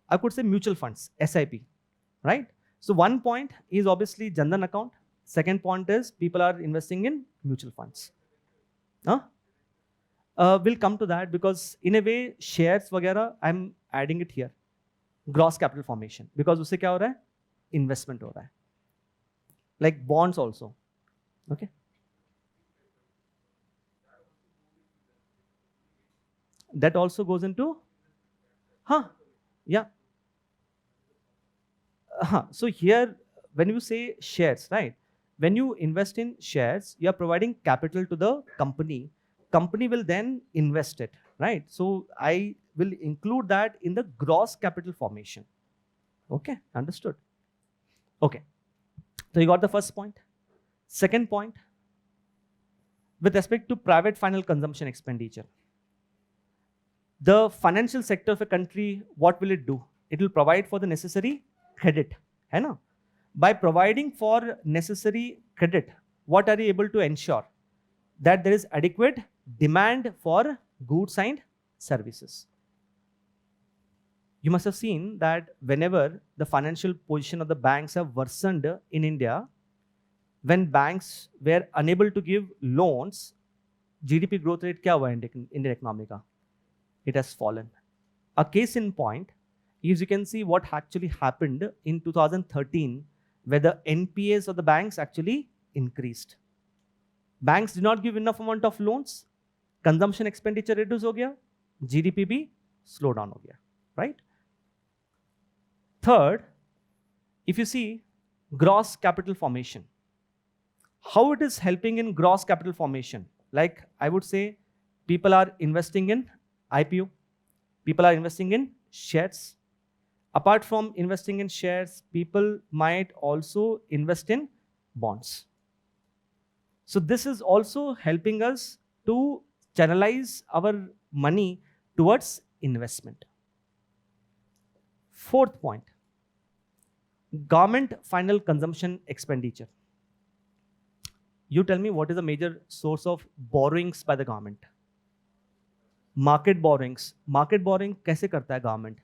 I could say mutual funds, SIP, right? So one point is obviously Jan Dhan account. Second point is people are investing in mutual funds. We'll come to that because in a way shares वगैरह I'm adding it here. Gross capital formation, because उससे क्या हो रहा है? Investment हो रहा है. Like bonds also. Okay. That also goes into, yeah. So here, when you say shares, right? When you invest in shares, you are providing capital to the company. Company will then invest it, right? So I will include that in the gross capital formation. Okay, understood? Okay. So you got the first point. Second point, with respect to private final consumption expenditure. The financial sector of a country, what will it do? It will provide for the necessary credit. है ना? By providing for necessary credit, what are you able to ensure? That there is adequate demand for goods and services. You must have seen that whenever the financial position of the banks have worsened in India, when banks were unable to give loans, GDP growth rate क्या हुआ Indian economy का? It has fallen. A case in point is you can see what actually happened in 2013, where the NPAs of the banks actually increased. Banks did not give enough amount of loans, consumption expenditure reduce हो गया, GDP भी slow down हो गया, right? Third, if you see gross capital formation, how it is helping in gross capital formation? Like I would say, people are investing in IPO, people are investing in shares. Apart from investing in shares, people might also invest in bonds. So this is also helping us to channelize our money towards investment. Fourth point, government final consumption expenditure. You tell me, what is the major source of borrowings by the government? Market borrowings. Market borrowing कैसे करता है government?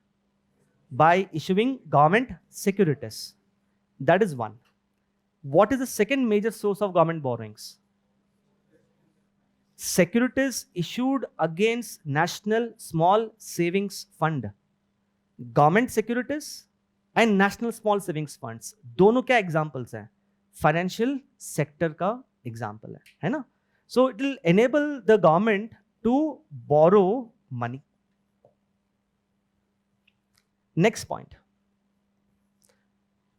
By issuing government securities. That is one. What is the second major source of government borrowings? Securities issued against National Small Savings Fund. Government securities and National Small Savings Funds, दोनों क्या examples हैं? Financial sector का example है ना? So it will enable the government to borrow money. Next point,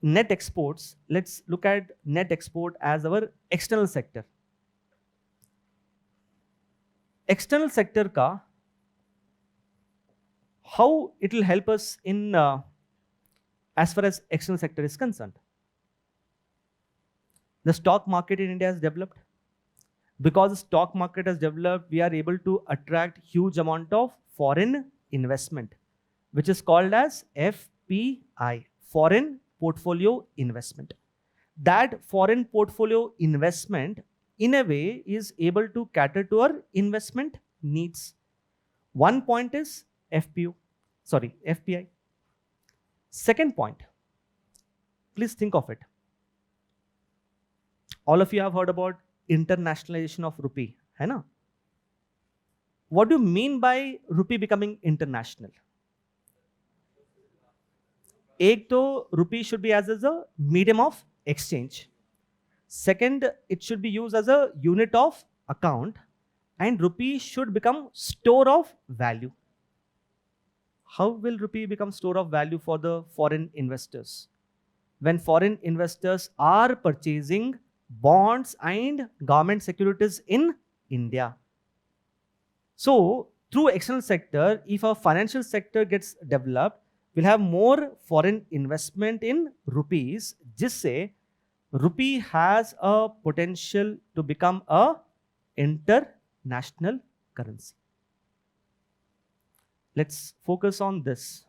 net exports. Let's look at net export as our external sector. External sector ka, how it will help us in as far as external sector is concerned. The stock market in India has developed. Because the stock market has developed, we are able to attract huge amount of foreign investment, which is called as FPI, foreign portfolio investment. That foreign portfolio investment in a way is able to cater to our investment needs. One point is FPI. Second point, please think of it. All of you have heard about internationalization of rupee, है ना? What do you mean by rupee becoming international? एक तो rupee should be as a medium of exchange. Second, it should be used as a unit of account, and rupee should become store of value. How will rupee become store of value for the foreign investors? When foreign investors are purchasing bonds and government securities in India. So through external sector, if our financial sector gets developed, we'll have more foreign investment in rupees, जिससे rupee has a potential to become a international currency. Let's focus on this.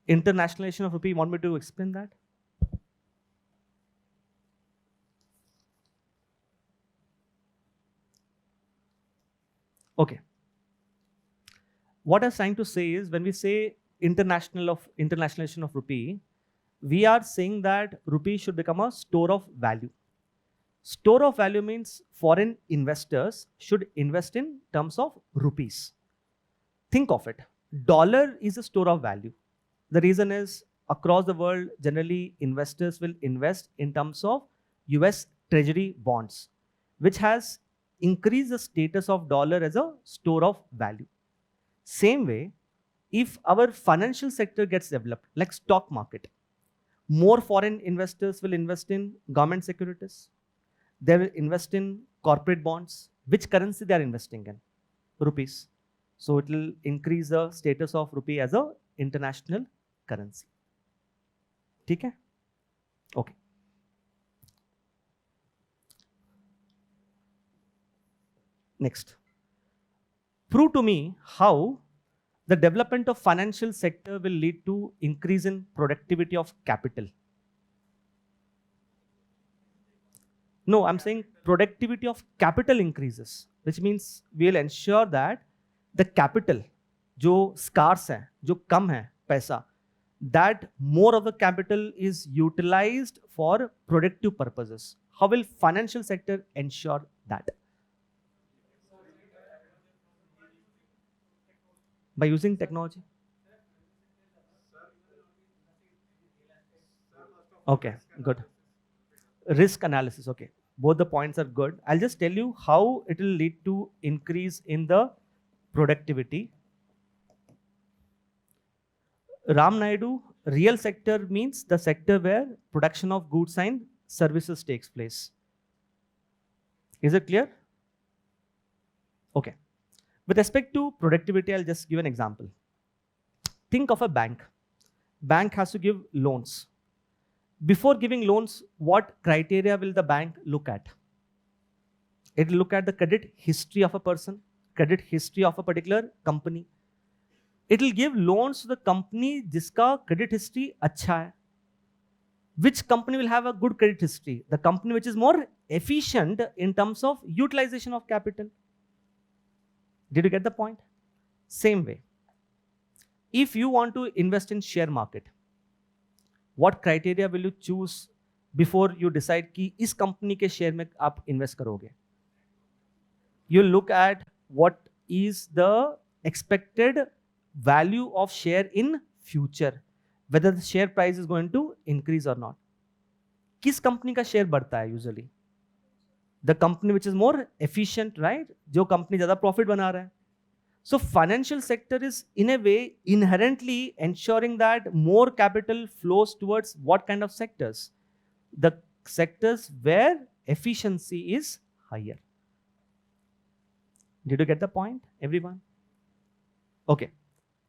Internationalization of rupee, you want me to explain that? Okay. What I'm trying to say is, when we say internationalization of rupee, we are saying that rupee should become a store of value. Store of value means foreign investors should invest in terms of rupees. Think of it. Dollar is a store of value. The reason is, across the world, generally investors will invest in terms of US Treasury bonds, which has increased the status of dollar as a store of value. Same way, if our financial sector gets developed, like stock market, more foreign investors will invest in government securities. They will invest in corporate bonds. Which currency they are investing in? Rupees. So it will increase the status of rupee as a international currency. ठीक है? Okay. Next. Prove to me how the development of financial sector will lead to increase in productivity of capital. No, I'm saying productivity of capital increases, which means we'll ensure that the capital, जो scarce है, जो कम है पैसा, that more of the capital is utilized for productive purposes. How will financial sector ensure that? By using technology. Okay, good. Risk analysis, okay. Both the points are good. I'll just tell you how it will lead to increase in the productivity. Ram Naidu, real sector means the sector where production of goods and services takes place. Is it clear? Okay. With respect to productivity, I'll just give an example. Think of a bank. Bank has to give loans. Before giving loans, what criteria will the bank look at? It will look at the credit history of a person, credit history of a particular company. It will give loans to the company jiska credit history अच्छा है. Which company will have a good credit history? The company which is more efficient in terms of utilization of capital. Did you get the point? Same way. If you want to invest in share market, what criteria will you choose before you decide कि इस company के share में आप invest करोगे? You look at what is the expected value of share in future, whether the share price is going to increase or not. किस company का share बढ़ता है usually? The company which is more efficient, right? जो company ज़्यादा profit बना रहा है. So financial sector is in a way inherently ensuring that more capital flows towards what kind of sectors? The sectors where efficiency is higher. Did you get the point, everyone? Okay.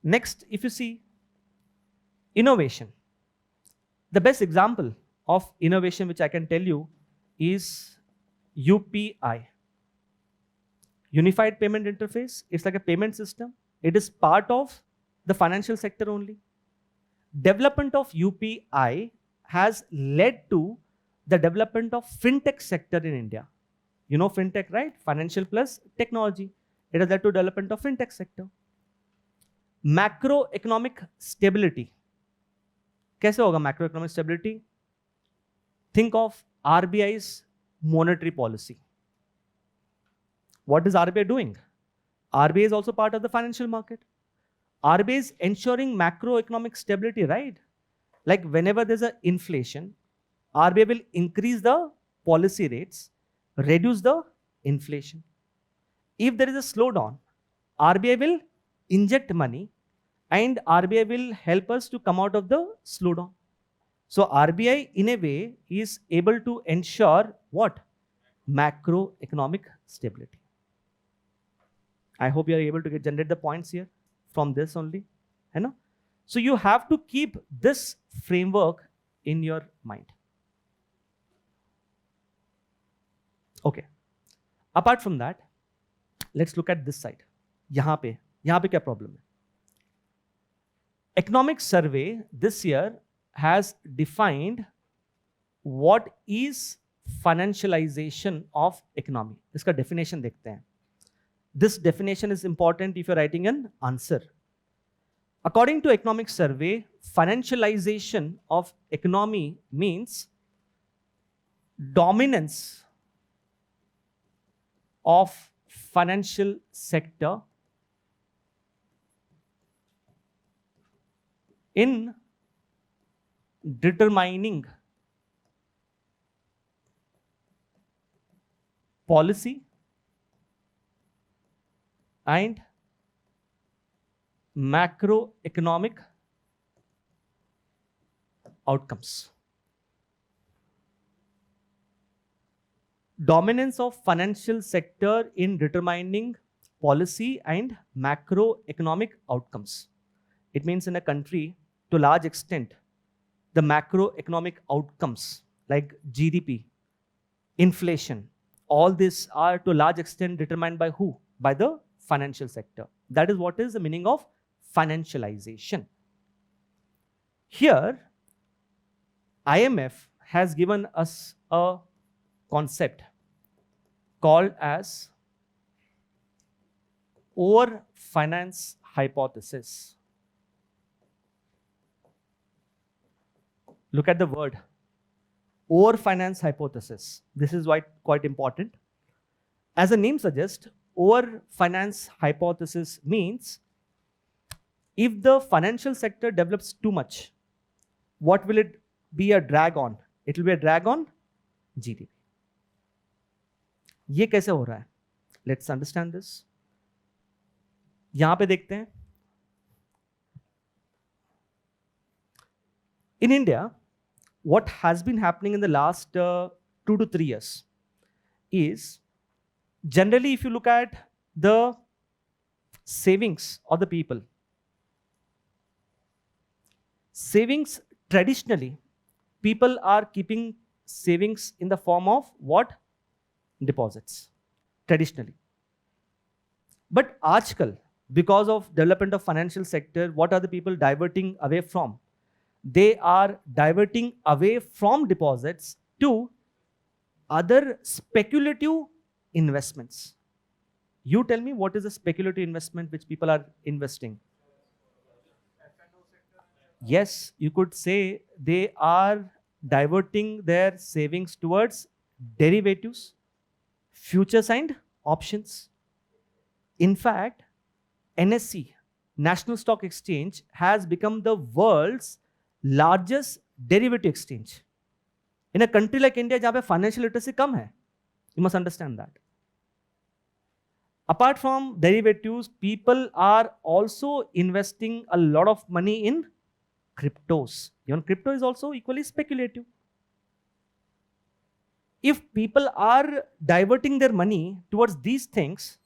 Next, if you see innovation, the best example of innovation which I can tell you is UPI. Unified Payment Interface. It's like a payment system. It is part of the financial sector only. Development of UPI has led to the development of fintech sector in India. You know fintech, right? Financial plus technology. It has led to development of fintech sector. Macroeconomic stability. कैसे होगा macroeconomic stability? Think of RBI's monetary policy. What is RBI doing? RBI is also part of the financial market. RBI is ensuring macroeconomic stability, right? Like whenever there's an inflation, RBI will increase the policy rates, reduce the inflation. If there is a slowdown, RBI will inject money and RBI will help us to come out of the slowdown. So RBI in a way is able to ensure what? Macroeconomic stability. I hope you are able to generate the points here from this only. You know? So you have to keep this framework in your mind. Okay. Apart from that, let's look at this side. यहाँ पे क्या problem है? Economic survey this year has defined what is financialization of economy. इसका definition देखते हैं. This definition is important if you're writing an answer. According to economic survey, financialization of economy means dominance of financial sector in determining policy and macroeconomic outcomes. Dominance of financial sector in determining policy and macroeconomic outcomes. It means in a country, to a large extent, the macroeconomic outcomes like GDP, inflation, all these are to a large extent determined by who? By the financial sector. That is what is the meaning of financialization. Here, IMF has given us a concept called as over-finance hypothesis. Look at the word, over-finance hypothesis. This is quite important. As the name suggests, over-finance hypothesis means if the financial sector develops too much, what will it be a drag on? It will be a drag on GDP. ये कैसे हो रहा है? Let's understand this. यहां पे देखते हैं. In India, what has been happening in the last 2 to 3 years is, generally if you look at the savings of the people, savings traditionally, people are keeping savings in the form of what? Deposits, traditionally. But aajkal, because of development of financial sector, what are the people diverting away from? They are diverting away from deposits to other speculative investments. You tell me, what is a speculative investment which people are investing? Yes, you could say they are diverting their savings towards derivatives, futures and options. In fact, NSE, National Stock Exchange, has become the world's largest derivative exchange. In a country like India, जहाँ पे financial literacy कम है, you must understand that. Apart from derivatives, people are also investing a lot of money in cryptos. Even crypto is also equally speculative. If people are diverting their money towards these things,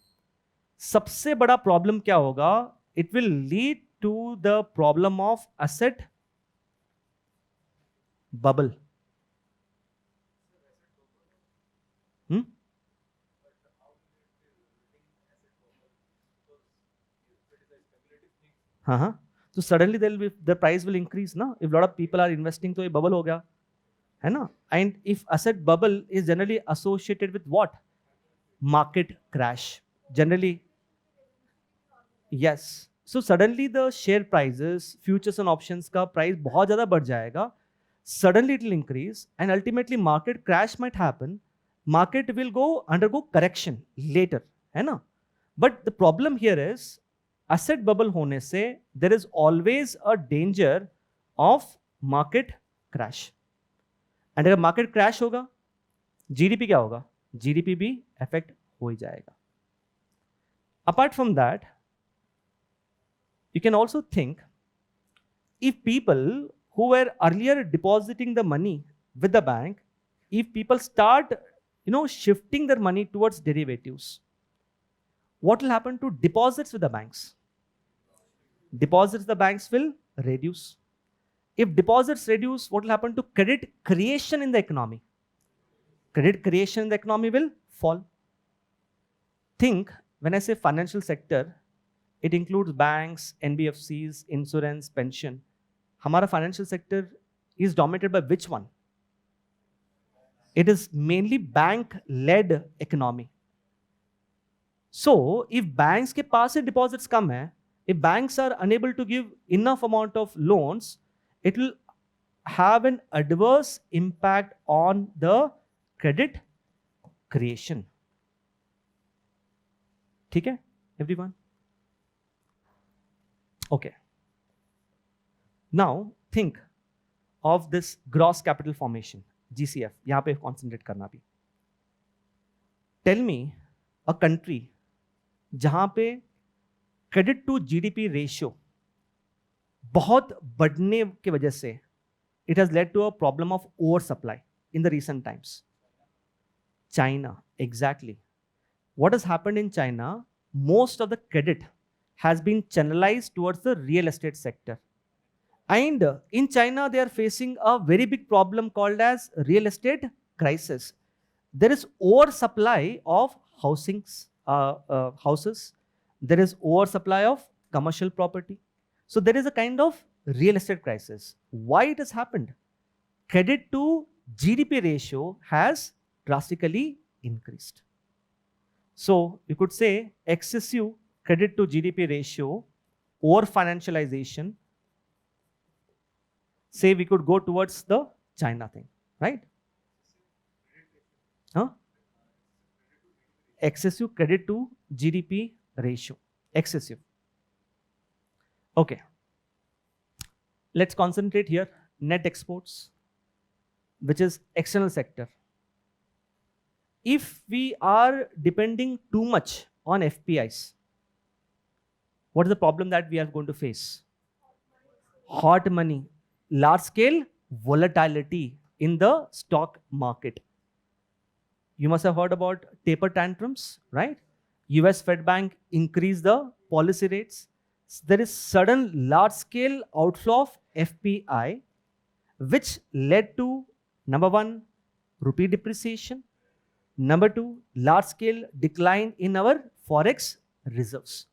सबसे बड़ा problem क्या होगा? It will lead to the problem of asset bubble. हाँ. So suddenly the price will increase ना. If a lot of people are investing, तो ये bubble हो गया, है ना? And if asset bubble is generally associated with what? Market crash. Generally, yes. So suddenly the share prices, futures and options का price बहुत ज़्यादा बढ़ जाएगा. Suddenly it will increase and ultimately market crash might happen. Market will undergo correction later, है ना? But the problem here is, asset bubble होने से there is always a danger of market crash. And अगर market crash होगा, GDP क्या होगा? GDP भी affect हो ही जाएगा. Apart from that, you can also think, if people who were earlier depositing the money with the bank, if people start, shifting their money towards derivatives, what will happen to deposits with the banks? Deposits the banks will reduce. If deposits reduce, what will happen to credit creation in the economy? Credit creation in the economy will fall. Think, when I say financial sector, it includes banks, NBFCs, insurance, pension. Hamara financial sector is dominated by which one? It is mainly bank-led economy. So, if banks के पास से deposits कम है, if banks are unable to give enough amount of loans, it will have an adverse impact on the credit creation. ठीक है, everyone? Okay. Now think of this gross capital formation, GCF. यहाँ पे concentrate करना भी. Tell me a country जहाँ पे credit to GDP ratio बहुत बढ़ने की वजह से it has led to a problem of oversupply in the recent times. China, exactly. What has happened in China? Most of the credit has been channelized towards the real estate sector. And in China, they are facing a very big problem called as real estate crisis. There is oversupply of houses. There is oversupply of commercial property. So there is a kind of real estate crisis. Why it has happened? Credit to GDP ratio has drastically increased. So you could say excessive credit to GDP ratio or financialization. Say we could go towards the China thing, right? Huh? Excessive credit to GDP ratio. Excessive. Okay. Let's concentrate here. Net exports, which is external sector. if we are depending too much on FPIs, what is the problem that we are going to face? Hot money, large scale volatility in the stock market. You must have heard about taper tantrums, right? US Fed Bank increased the policy rates. There is sudden large scale outflow of FPI, which led to number one, rupee depreciation. Number two, large scale decline in our forex reserves.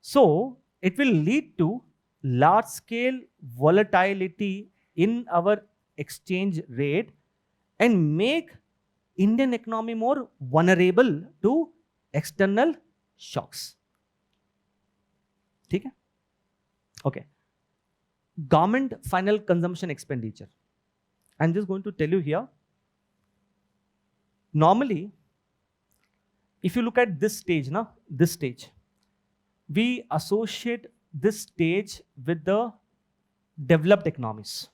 So it will lead to large scale volatility in our exchange rate and make Indian economy more vulnerable to external shocks. ठीक है? Okay. Government final consumption expenditure. I'm just going to tell you here. Normally, if you look at this stage, we associate this stage with the developed economies.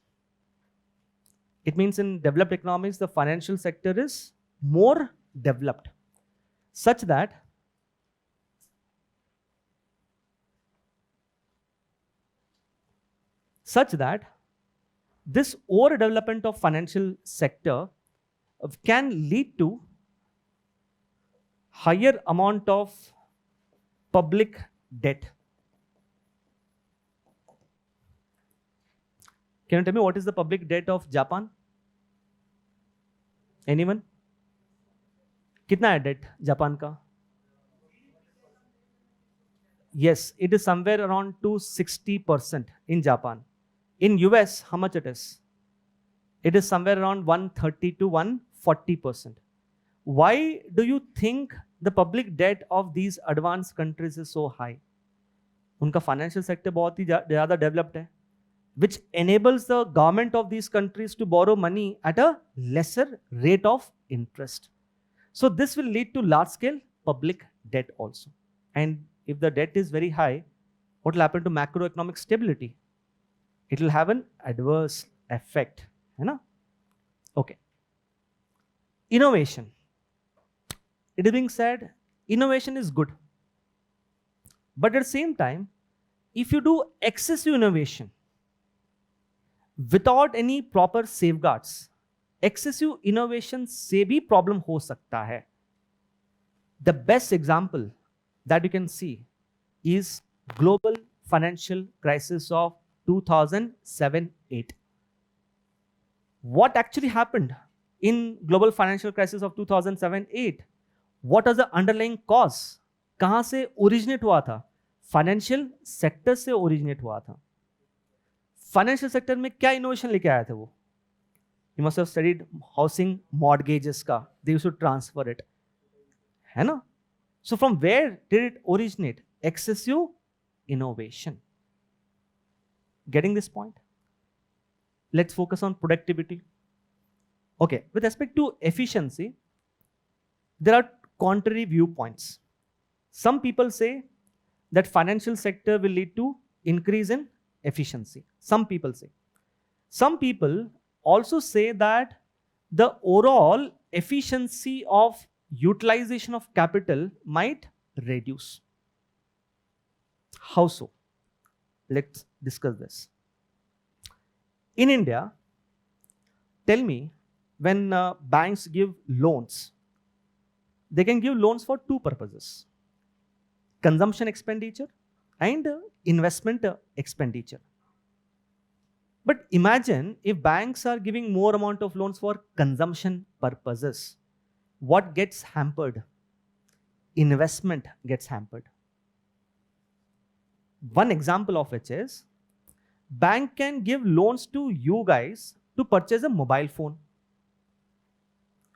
It means in developed economies, the financial sector is more developed, such that this overdevelopment of financial sector can lead to higher amount of public debt. Can you tell me what is the public debt of Japan? Anyone? कितना है debt Japan का? Yes, it is somewhere around 260% in Japan. In US, how much it is? It is somewhere around 130 to 140%. Why do you think the public debt of these advanced countries is so high? उनका financial sector बहुत ही ज़्यादा developed है, which enables the government of these countries to borrow money at a lesser rate of interest. So this will lead to large-scale public debt also. And if the debt is very high, what will happen to macroeconomic stability? It will have an adverse effect. है ना? Okay. Innovation. It is being said, innovation is good. But at the same time, if you do excessive innovation without any proper safeguards, excessive innovation से भी problem हो सकता है. The best example that you can see is global financial crisis of 2007-8. What actually happened in global financial crisis of 2007-8? What was the underlying cause? कहाँ से originate हुआ था? Financial sector से originate हुआ था. Financial sector में क्या innovation लेके आया था वो? You must have studied housing mortgages का. They used to transfer it. है ना? So from where did it originate? Excessive innovation. Getting this point? Let's focus on productivity. Okay, with respect to efficiency, there are contrary viewpoints. Some people say that financial sector will lead to increase in efficiency. Some people say. Some people also say that the overall efficiency of utilization of capital might reduce. How so? Let's discuss this. In India, tell me, when banks give loans, they can give loans for two purposes: consumption expenditure and investment expenditure. But imagine if banks are giving more amount of loans for consumption purposes, what gets hampered? Investment gets hampered. One example of which is, bank can give loans to you guys to purchase a mobile phone.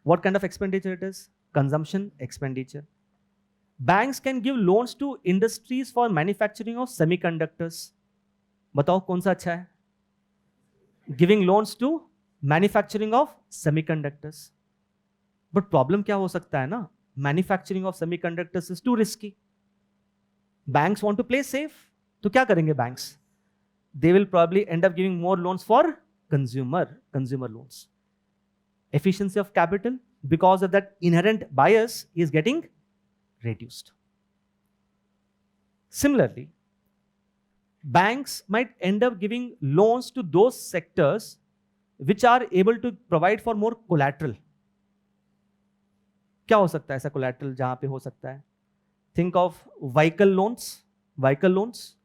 What kind of expenditure it is? Consumption expenditure. Banks can give loans to industries for manufacturing of semiconductors. बताओ कौन सा अच्छा है? Giving loans to manufacturing of semiconductors. But problem क्या हो सकता है ना? Manufacturing of semiconductors is too risky. Banks want to play safe. तो क्या करेंगे banks? They will probably end up giving more loans for consumer loans. Efficiency of capital, because of that inherent bias is getting reduced. Similarly, banks might end up giving loans to those sectors which are able to provide for more collateral. क्या हो सकता है ऐसा collateral जहां पे हो सकता है? Think of vehicle loans,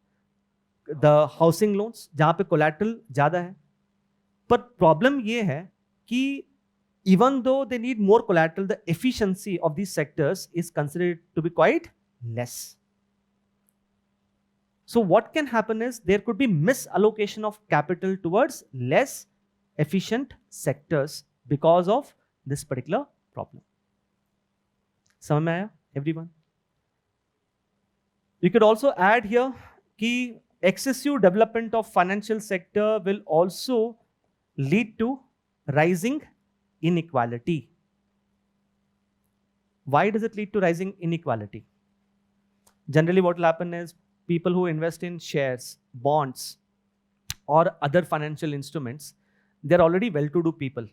the housing loans, जहां पे collateral ज्यादा है. पर प्रॉब्लम ये है कि even though they need more collateral, the efficiency of these sectors is considered to be quite less. So what can happen is there could be misallocation of capital towards less efficient sectors because of this particular problem. समझ में आया everyone? You could also add here कि excessive development of financial sector will also lead to rising inequality. Why does it lead to rising inequality? Generally what will happen is people who invest in shares, bonds, or other financial instruments, they're already well-to-do people.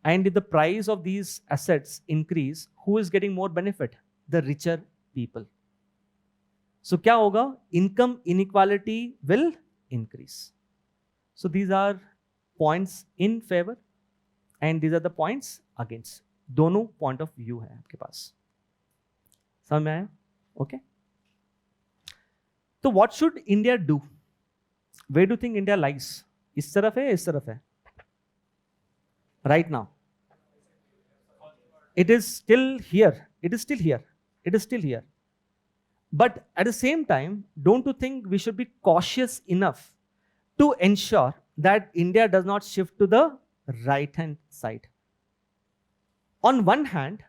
And if the price of these assets increase, who is getting more benefit? The richer people. So क्या होगा? Income inequality will increase. So these are points in favor and these are the points against. दोनों point of view है आपके पास. समझ में आया? Okay. So what should India do? Where do you think India lies? इस तरफ है, इस तरफ है? Right now. It is still here. It is still here. It is still here. But at the same time, don't you think we should be cautious enough to ensure that India does not shift to the right-hand side? On one hand,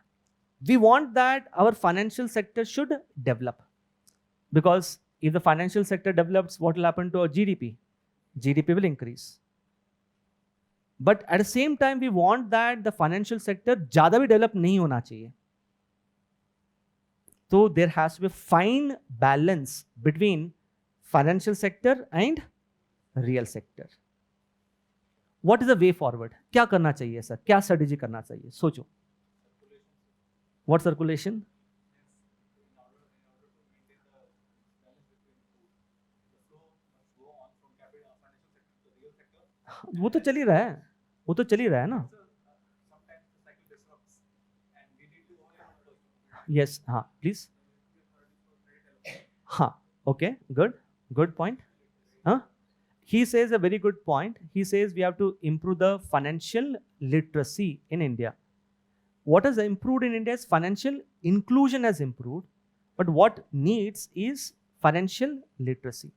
we want that our financial sector should develop. Because if the financial sector develops, what will happen to our GDP? GDP will increase. But at the same time, we want that the financial sector ज़्यादा भी develop नहीं होना चाहिए. So there has to be a fine balance between financial sector and real sector. What is the way forward? क्या करना चाहिए sir? क्या strategy करना चाहिए? सोचो. What circulation? वो तो चल ही रहा है. वो तो चल ही रहा है ना. Yes, हाँ, please. हाँ, okay, good point. Huh? He says a very good point. He says we have to improve the financial literacy in India. What has improved in India is financial inclusion has improved, but what needs is financial literacy.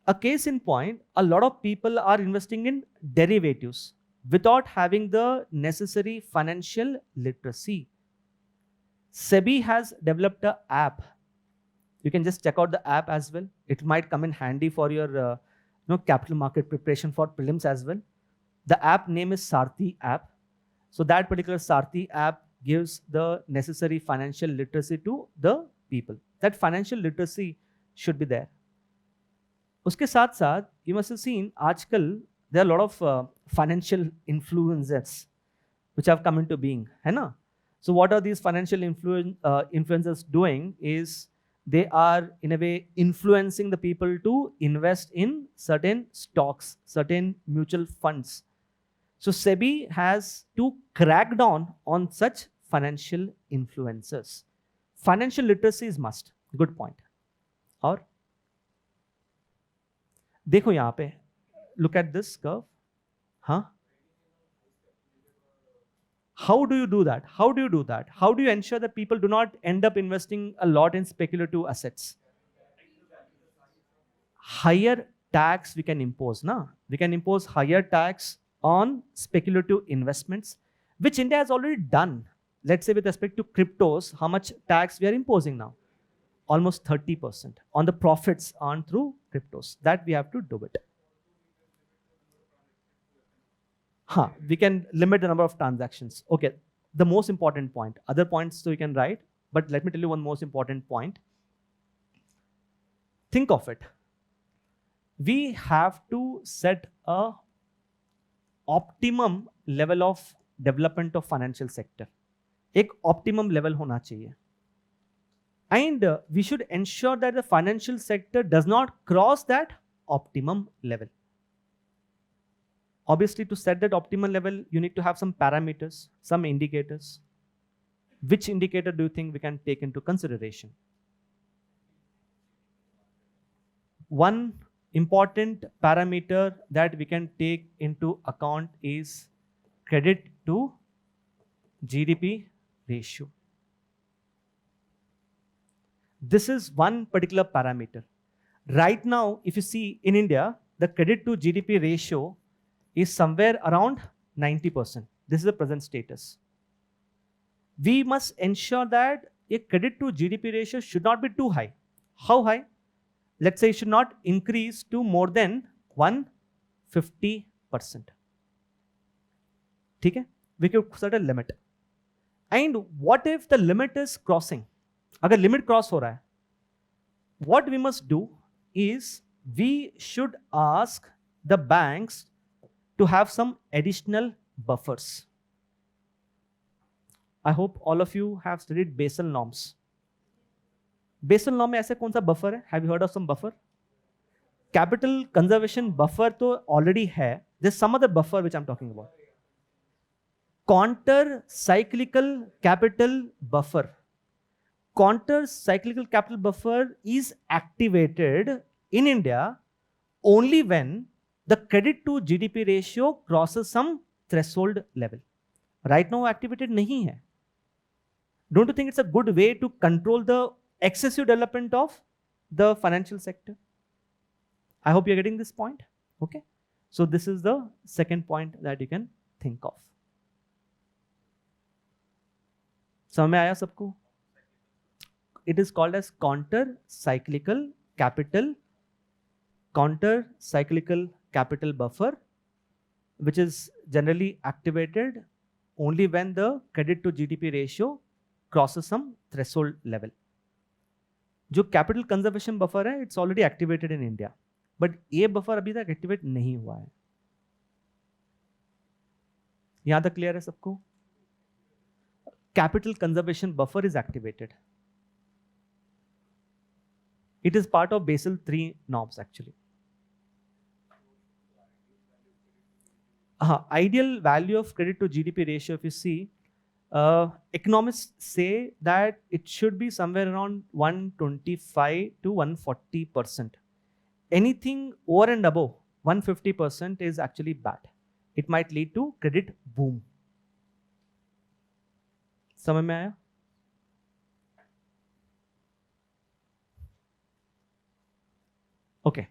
A case in point, a lot of people are investing in derivatives without having the necessary financial literacy. SEBI has developed an app. You can just check out the app as well. It might come in handy for your capital market preparation for prelims as well. The app name is Sarthi app. So that particular Sarthi app gives the necessary financial literacy to the people. That financial literacy should be there. उसके साथ साथ you must have seen आजकल there are a lot of financial influencers which have come into being, है ना? So what are these financial influencers doing is they are in a way influencing the people to invest in certain stocks, certain mutual funds. So SEBI has to crack down on such financial influencers. Financial literacy is must. Good point. और देखो यहाँ पे, look at this curve. हाँ? How do you do that? How do you do that? How do you ensure that people do not end up investing a lot in speculative assets? Higher tax we can impose, na? We can impose higher tax on speculative investments, which India has already done. Let's say with respect to cryptos, how much tax we are imposing now? Almost 30% on the profits earned through cryptos. That we have to do it. We can limit the number of transactions. Okay, the most important point. Other points so you can write, but let me tell you one most important point. Think of it. We have to set a optimum level of development of financial sector. एक optimum level होना चाहिए. And we should ensure that the financial sector does not cross that optimum level. Obviously, to set that optimal level, you need to have some parameters, some indicators. Which indicator do you think we can take into consideration? One important parameter that we can take into account is credit to GDP ratio. This is one particular parameter. Right now, if you see in India, the credit to GDP ratio is somewhere around 90%. This is the present status. We must ensure that a credit to GDP ratio should not be too high. How high? Let's say it should not increase to more than 150%. Okay? We could set a limit. And what if the limit is crossing? अगर limit cross हो रहा है, what we must do is we should ask the banks to have some additional buffers. I hope all of you have studied Basel norms. Basel norm में ऐसे कौन सा buffer है? Have you heard of some buffer? Capital conservation buffer तो already है. There's some other buffer which I'm talking about. Counter cyclical capital buffer. Counter cyclical capital buffer is activated in India only when the credit to GDP ratio crosses some threshold level. Right now activated nahi hai. Don't you think it's a good way to control the excessive development of the financial sector? I hope you're getting this point. Okay. So this is the second point that you can think of. समझ में आया सबको? It is called as counter cyclical capital buffer, which is generally activated only when the credit to GDP ratio crosses some threshold level. जो capital conservation buffer है, it's already activated in India, but ये buffer अभी तक activate नहीं हुआ है. यहाँ तक clear है सबको? Capital conservation buffer is activated. It is part of Basel III norms actually. Ideal value of credit to GDP ratio, if you see, economists say that it should be somewhere around 125 to 140%. Anything over and above 150% is actually bad. It might lead to credit boom. समझ में आया? Okay.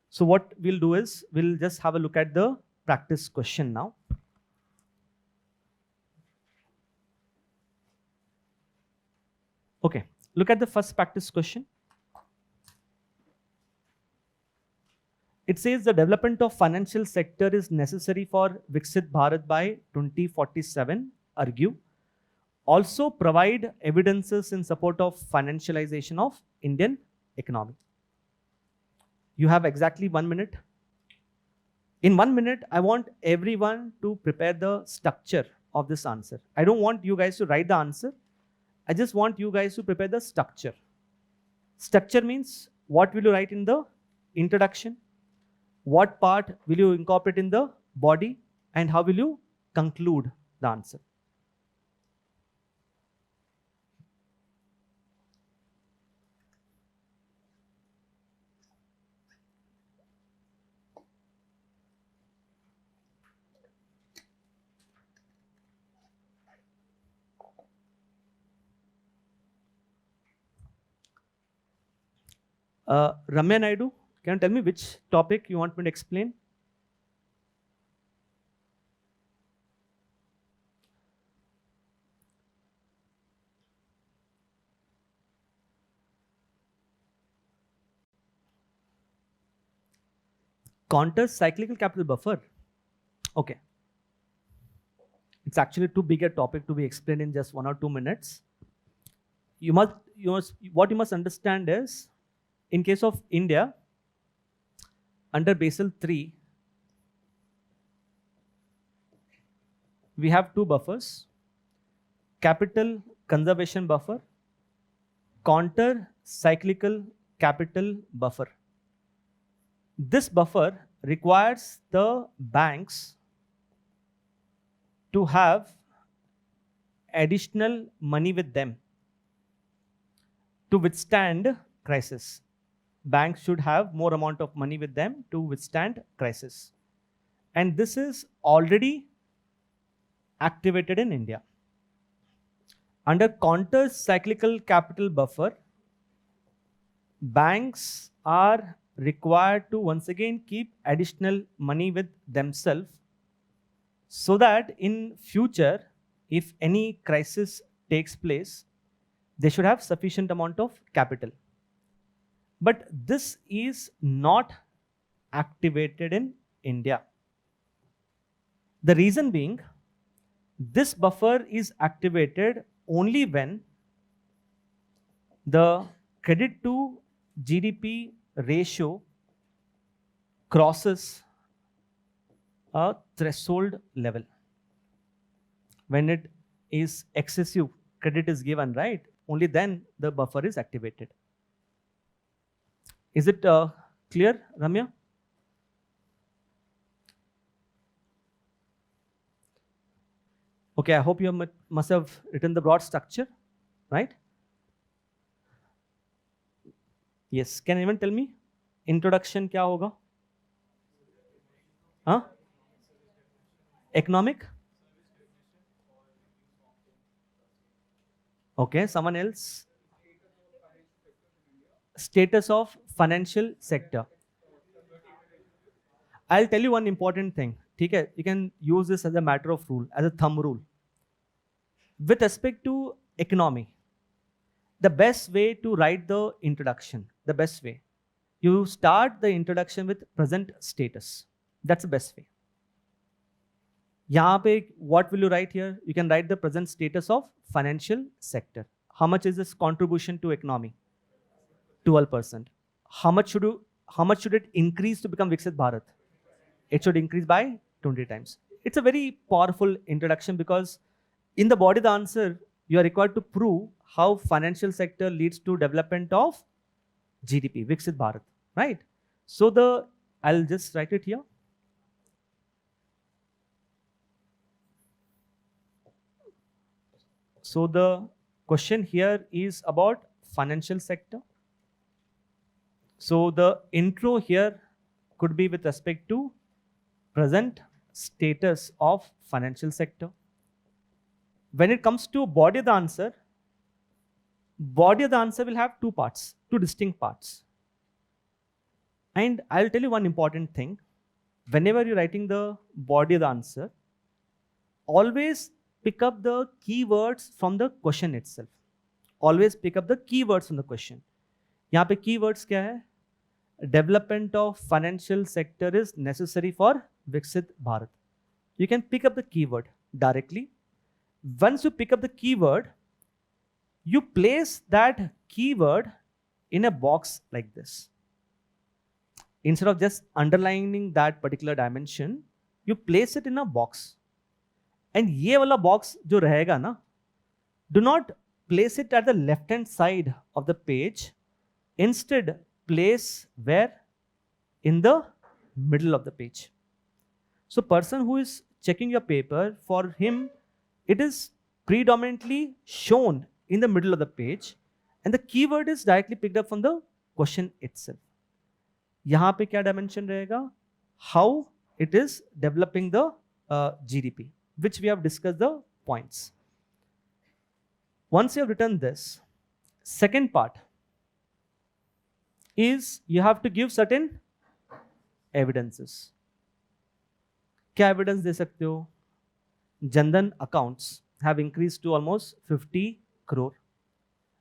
So what we'll do is we'll just have a look at the practice question now. Okay, look at the first practice question. It says the development of financial sector is necessary for Viksit Bharat by 2047, argue. Also provide evidences in support of financialization of Indian economy. You have exactly 1 minute. In 1 minute, I want everyone to prepare the structure of this answer. I don't want you guys to write the answer. I just want you guys to prepare the structure. Structure means what will you write in the introduction? What part will you incorporate in the body? And how will you conclude the answer? Ramya Naidu, can you tell me which topic you want me to explain? Counter cyclical capital buffer. Okay. It's actually too big a topic to be explained in just 1 or 2 minutes. What you must understand is, in case of India, under Basel III, we have two buffers: capital conservation buffer, counter cyclical capital buffer. This buffer requires the banks to have additional money with them to withstand crisis. Banks should have more amount of money with them to withstand crisis. And this is already activated in India. Under counter cyclical capital buffer, banks are required to once again keep additional money with themselves so that in future, if any crisis takes place, they should have sufficient amount of capital. But this is not activated in India. The reason being, this buffer is activated only when the credit to GDP ratio crosses a threshold level. When it is excessive, credit is given, right? Only then the buffer is activated. Is it clear, Ramya? Okay, I hope you must have written the broad structure, right? Yes, can anyone tell me? Introduction क्या होगा? Huh? Economic? Okay, someone else? Status of financial sector. I'll tell you one important thing. Okay, you can use this as a matter of rule, as a thumb rule. With respect to economy, the best way to write the introduction, the best way, you start the introduction with present status. That's the best way. Yahan pe, what will you write here? You can write the present status of financial sector. How much is this contribution to economy? 12%. How much should it increase to become Viksit Bharat? It should increase by 20 times. It's a very powerful introduction because in the body of the answer, you are required to prove how financial sector leads to development of GDP, Viksit Bharat, right? So I'll just write it here. So the question here is about financial sector. So the intro here could be with respect to present status of financial sector. When it comes to body of the answer will have two parts, two distinct parts. And I'll tell you one important thing. Whenever you're writing the body of the answer, always pick up the keywords from the question itself. Always pick up the keywords from the question. यहाँ पे keywords क्या है? Development of financial sector is necessary for Viksit Bharat. You can pick up the keyword directly. Once you pick up the keyword, you place that keyword in a box like this. Instead of just underlining that particular dimension, you place it in a box. And ये वाला box जो रहेगा ना, do not place it at the left-hand side of the page. Instead, place where? In the middle of the page. So person who is checking your paper, for him, it is predominantly shown in the middle of the page and the keyword is directly picked up from the question itself. यहाँ पे क्या dimension रहेगा? How it is developing the GDP, which we have discussed the points. Once you have written this, second part is you have to give certain evidences. क्या evidence दे सकते हो? Jandan accounts have increased to almost 50 crore.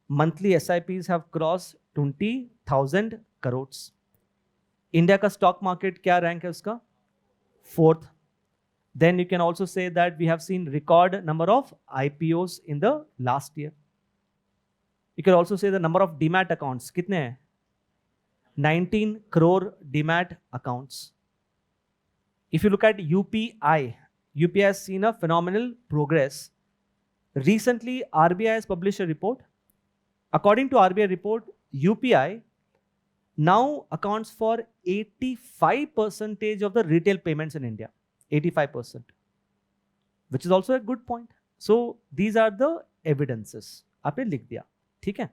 Monthly SIPs have crossed 20,000 crores. India का stock market क्या rank है उसका? 4th. Then you can also say that we have seen record number of IPOs in the last year. You can also say the number of demat accounts. कितने हैं? 19 crore demat accounts. If you look at UPI, UPI has seen a phenomenal progress. Recently, RBI has published a report. According to RBI report, UPI now accounts for 85% of the retail payments in India. 85%, which is also a good point. So these are the evidences. आपने लिख दिया, ठीक है?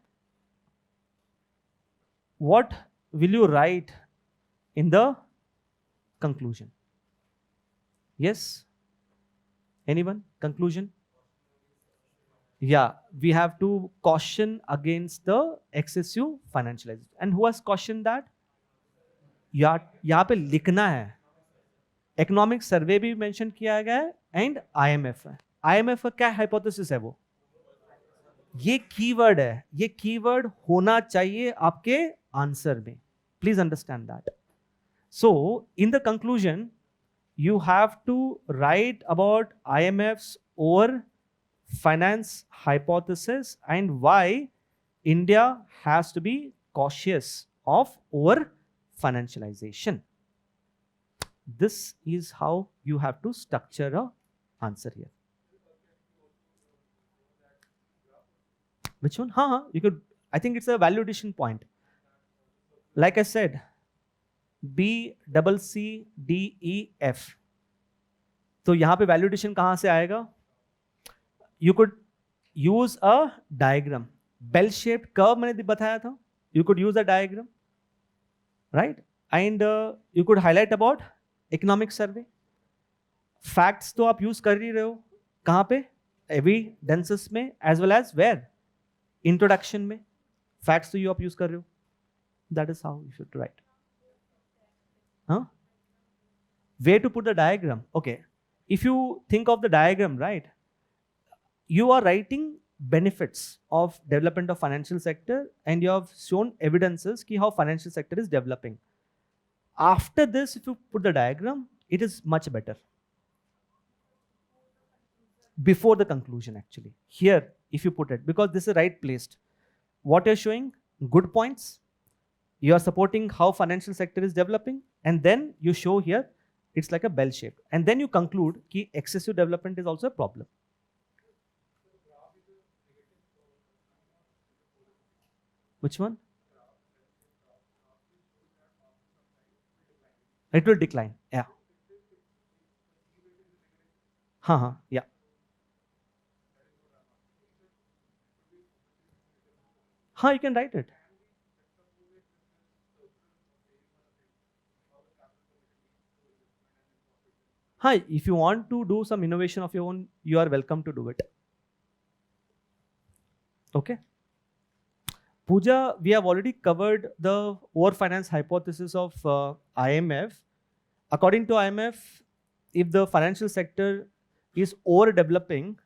What will you write in the conclusion? Yes? Anyone? Conclusion? Yeah, we have to caution against the excessive financialization. And who has cautioned that? यहाँ पे लिखना है. Economic survey भी मेंशन किया गया है एंड IMF है. IMF का क्या हाइपोथेसिस है? वो ये कीवर्ड है. ये कीवर्ड होना चाहिए आपके आंसर में. Please understand that. So in the conclusion you have to write about IMF's over finance hypothesis and why India has to be cautious of over financialization. This is how you have to structure a answer here. Which one? You could, I think it's a value addition point. Like I said, BCCDEF. तो यहां पे value addition कहां से आएगा? You could use a diagram. Bell shaped curve मैंने बताया था. You could use a diagram, right? And you could highlight about economic survey. Facts तो आप यूज कर ही रहे हो. कहां पे? एविडेंसेस में as well as where? Introduction में. फैक्ट्स तो आप यूज कर रहे हो. That is how you should write. Where to put the diagram? Okay, if you think of the diagram, right, you are writing benefits of development of financial sector and you have shown evidences ki how financial sector is developing. After this, if you put the diagram, it is much better. Before the conclusion, actually. Here, if you put it, because this is right placed. What you're showing, good points. You are supporting how financial sector is developing, and then you show here it's like a bell shape, and then you conclude कि excessive development is also a problem. Which one? It will decline. Yeah. Yeah. You can write it. If you want to do some innovation of your own, you are welcome to do it. Okay. Pooja, we have already covered the over-finance hypothesis of IMF. According to IMF, if the financial sector is overdevelopment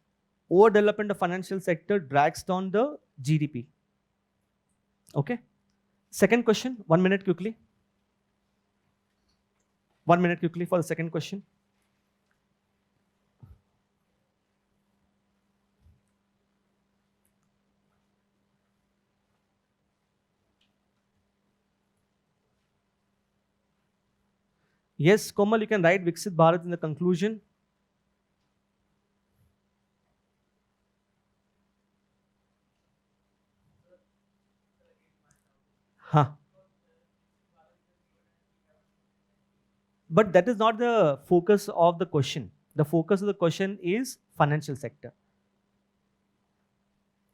of financial sector drags down the GDP. Okay. Second question, 1 minute quickly. 1 minute quickly for the second question. Yes, Komal, you can write Viksit Bharat in the conclusion. But that is not the focus of the question. The focus of the question is financial sector.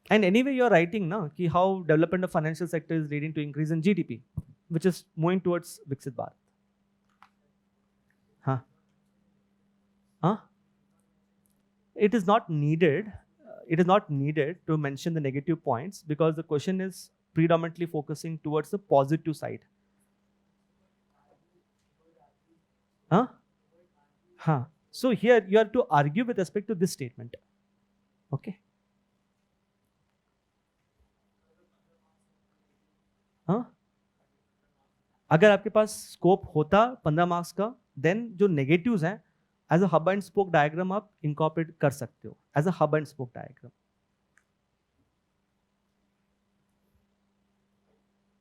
And anyway, you are writing now ki how development of financial sector is leading to increase in GDP, which is moving towards Viksit Bharat. It is not needed. It is not needed to mention the negative points because the question is predominantly focusing towards the positive side. So here you have to argue with respect to this statement. Okay. अगर आपके पास scope होता 15 marks का, then जो negatives हैं as a hub and spoke diagram आप incorporate कर सकते हो as a hub and spoke diagram,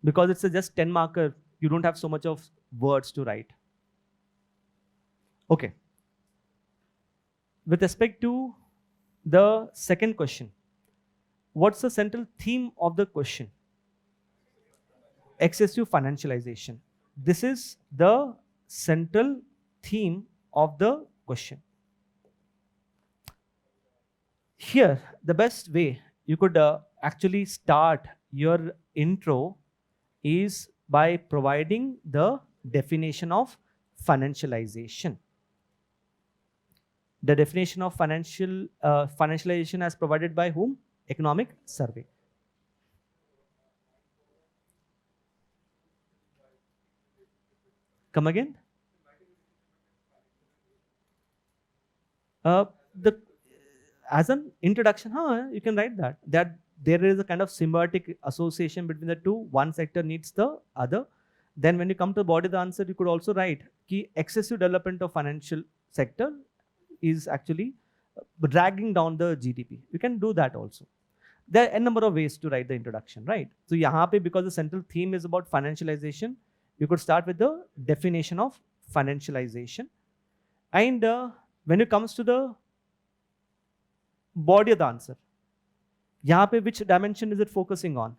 because it's a just 10 marker, you don't have so much of words to write. Okay. With respect to the second question, what's the central theme of the question? Excessive financialization. This is the central theme of the question. Here, the best way you could actually start your intro is by providing the definition of financialization. The definition of financialization as provided by whom? Economic Survey. Come again? As an introduction, you can write that there is a kind of symbiotic association between the two. One sector needs the other. Then when you come to the body of the answer, you could also write कि excessive development of financial sector is actually dragging down the GDP. You can do that also. There are a number of ways to write the introduction, right? So यहाँ पे, because the central theme is about financialization, you could start with the definition of financialization. And when it comes to the body of the answer, यहाँ पे which dimension is it focusing on?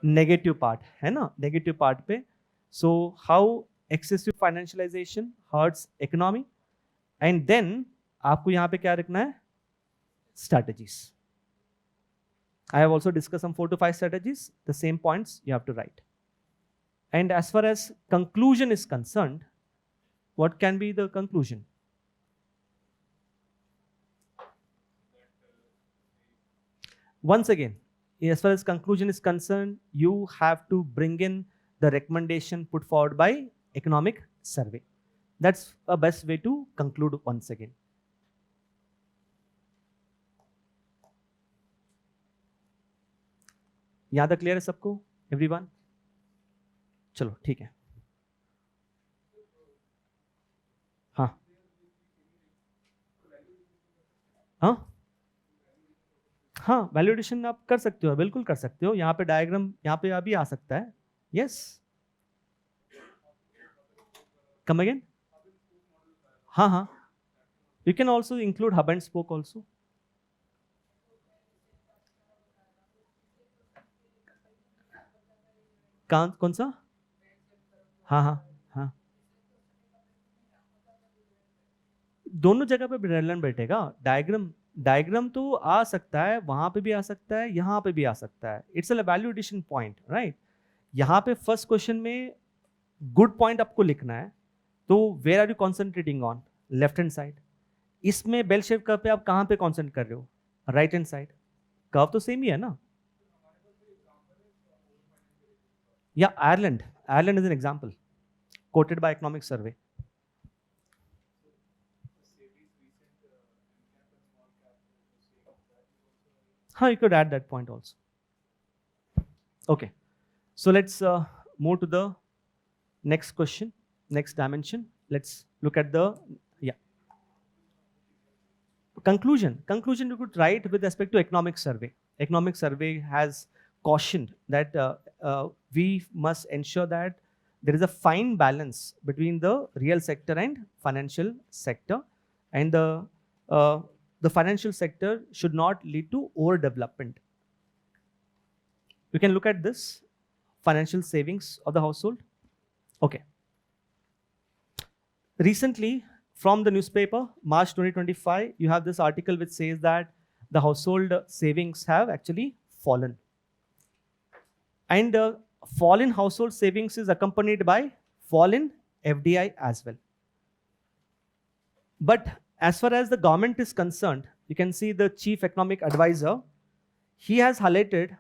Negative part, है ना? Negative part पे. So how excessive financialization hurts economy, and then आपको यहाँ पे क्या रखना है? Strategies. I have also discussed some 4 to 5 strategies. The same points you have to write. And as far as conclusion is concerned, what can be the conclusion? Once again, as far as conclusion is concerned, you have to bring in the recommendation put forward by Economic Survey. That's a best way to conclude once again. यहाँ तक clear है सबको, everyone? चलो ठीक है. हाँ हाँ, valuation आप कर सकते हो, बिल्कुल कर सकते हो. यहाँ पे डायग्राम यहाँ पे अभी आ सकता है. Yes, come again. हाँ, you can also include hub and spoke also. कौन सा? हाँ, दोनों जगह पे रेलेवेंट बैठेगा. डायग्राम तो आ सकता है, वहां पे भी आ सकता है, यहाँ पे भी आ सकता है. It's a valuation point, right? यहाँ पे फर्स्ट क्वेश्चन में गुड पॉइंट आपको लिखना है, तो where are you concentrating on? Left hand side. इसमें बेल शेप कर्व पे आप कहाँ पे कॉन्सेंट्रेट कर रहे हो? Right hand side. कर्व तो सेम ही है ना. या Ireland is an example quoted by Economic Survey. You could add that point also. Okay, so let's move to the next question, next dimension. Let's look at the conclusion. You could write with respect to Economic Survey. Economic Survey has cautioned that we must ensure that there is a fine balance between the real sector and financial sector, and the financial sector should not lead to overdevelopment. You can look at this financial savings of the household. Okay. Recently, from the newspaper, March 2025, you have this article which says that the household savings have actually fallen. And fall in household savings is accompanied by fall in FDI as well. But as far as the government is concerned, you can see the chief economic advisor, he has highlighted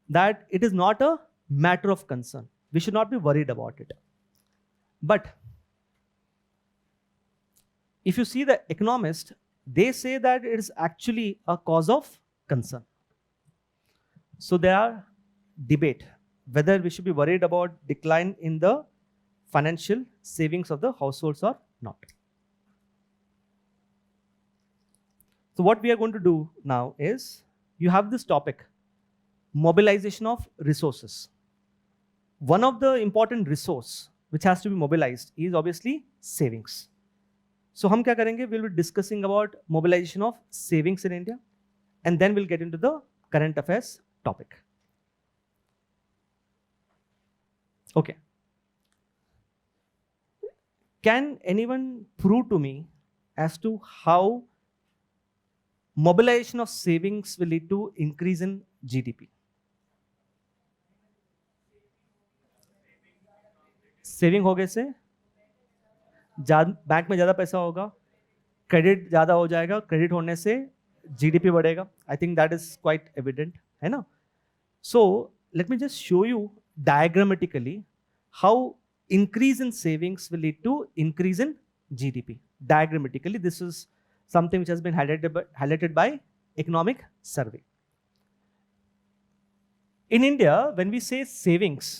that it is not a matter of concern. We should not be worried about it. But if you see the economist, they say that it is actually a cause of concern. So there are debate whether we should be worried about decline in the financial savings of the households or not. So what we are going to do now is, you have this topic, mobilization of resources. One of the important resource which has to be mobilized is obviously savings. So हम क्या करेंगे? We'll be discussing about mobilization of savings in India, and then we'll get into the current affairs topic. Okay. Can anyone prove to me as to how mobilization of savings will lead to increase in GDP? Saving होने से bank में ज़्यादा पैसा होगा, credit ज़्यादा हो जाएगा, credit होने से जीडीपी बढ़ेगा. I think that is quite evident, है ना? So let me just show you diagrammatically how increase in savings will lead to increase in GDP. Diagrammatically, this is something which has been highlighted by economic survey. In India, when we say savings,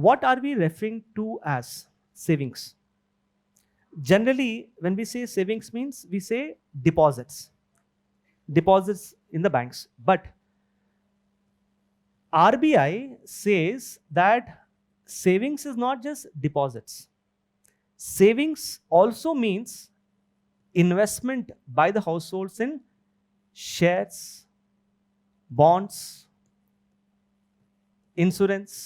what are we referring to as savings? Generally, when we say savings means we say deposits in the banks. But RBI says that savings is not just deposits. Savings also means investment by the households in shares, bonds, insurance,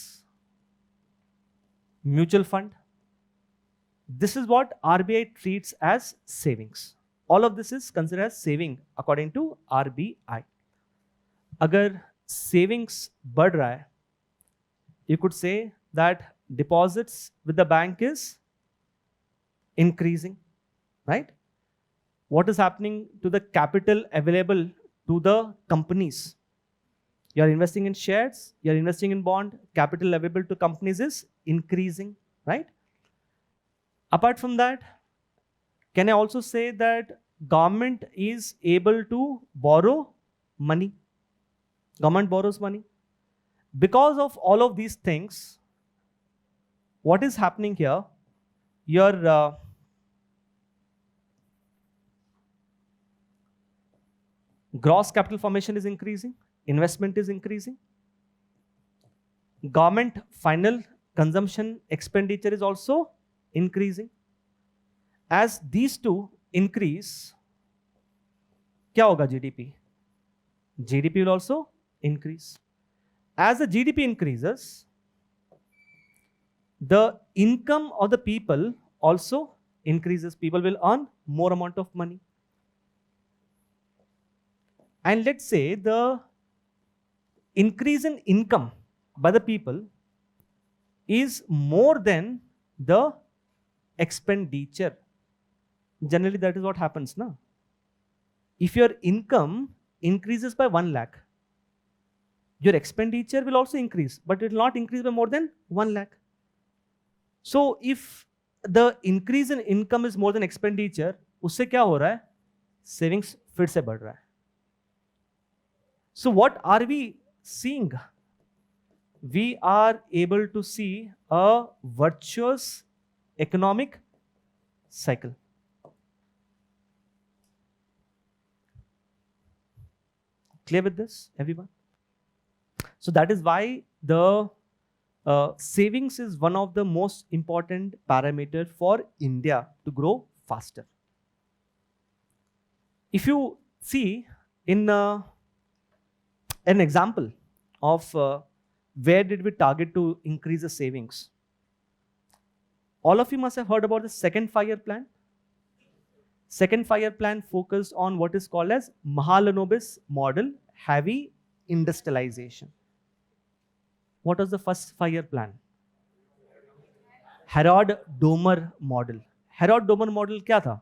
mutual fund. This is what RBI treats as savings. All of this is considered as saving according to RBI. अगर savings बढ़ रहा है, you could say that deposits with the bank is increasing, right? What is happening to the capital available to the companies? You are investing in shares, you are investing in bond, capital available to companies is increasing, right? Apart from that, can I also say that government is able to borrow money? Government borrows money. Because of all of these things, what is happening here? Your gross capital formation is increasing, investment is increasing, government final consumption expenditure is also increasing. As these two increase, क्या होगा? GDP. GDP will also increase. As the GDP increases, the income of the people also increases. People will earn more amount of money. And let's say the increase in income by the people is more than the expenditure. Generally, that is what happens, na? If your income increases by 1 lakh, your expenditure will also increase, but it will not increase by more than 1 lakh. So if the increase in income is more than expenditure, उससे क्या हो रहा है? Savings फिर से बढ़ रहा है. So what are we seeing? We are able to see a virtuous economic cycle. Clear with this, everyone? So that is why the savings is one of the most important parameters for India to grow faster. If you see in an example of where did we target to increase the savings, all of you must have heard about the second 5-year plan. Second 5-year plan focused on what is called as Mahalanobis model, heavy industrialization. What was the first 5-year plan? Herod-Domer model. Herod-Domer model क्या था?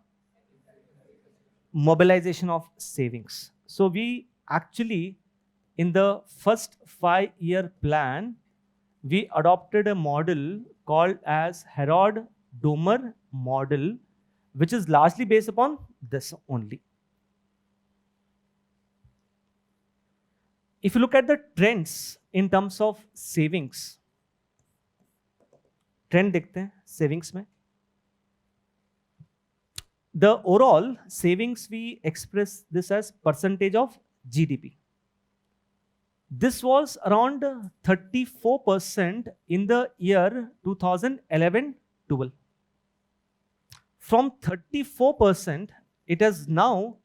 Mobilization of savings. So we actually, in the first 5-year plan, we adopted a model called as Herod-Domer model, which is largely based upon this only. If you look at the trends in terms of savings, trend देखते हैं savings में. The overall savings, we express this as percentage of GDP. This was around 34% in the year 2011-12. From 34%, it has now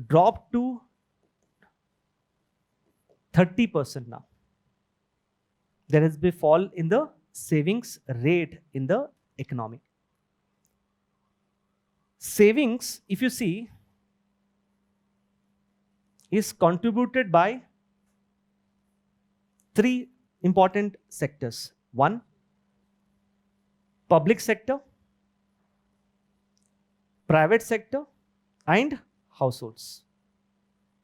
dropped to 30% now. There has been a fall in the savings rate in the economy. Savings, if you see, is contributed by three important sectors. One, public sector, private sector and households.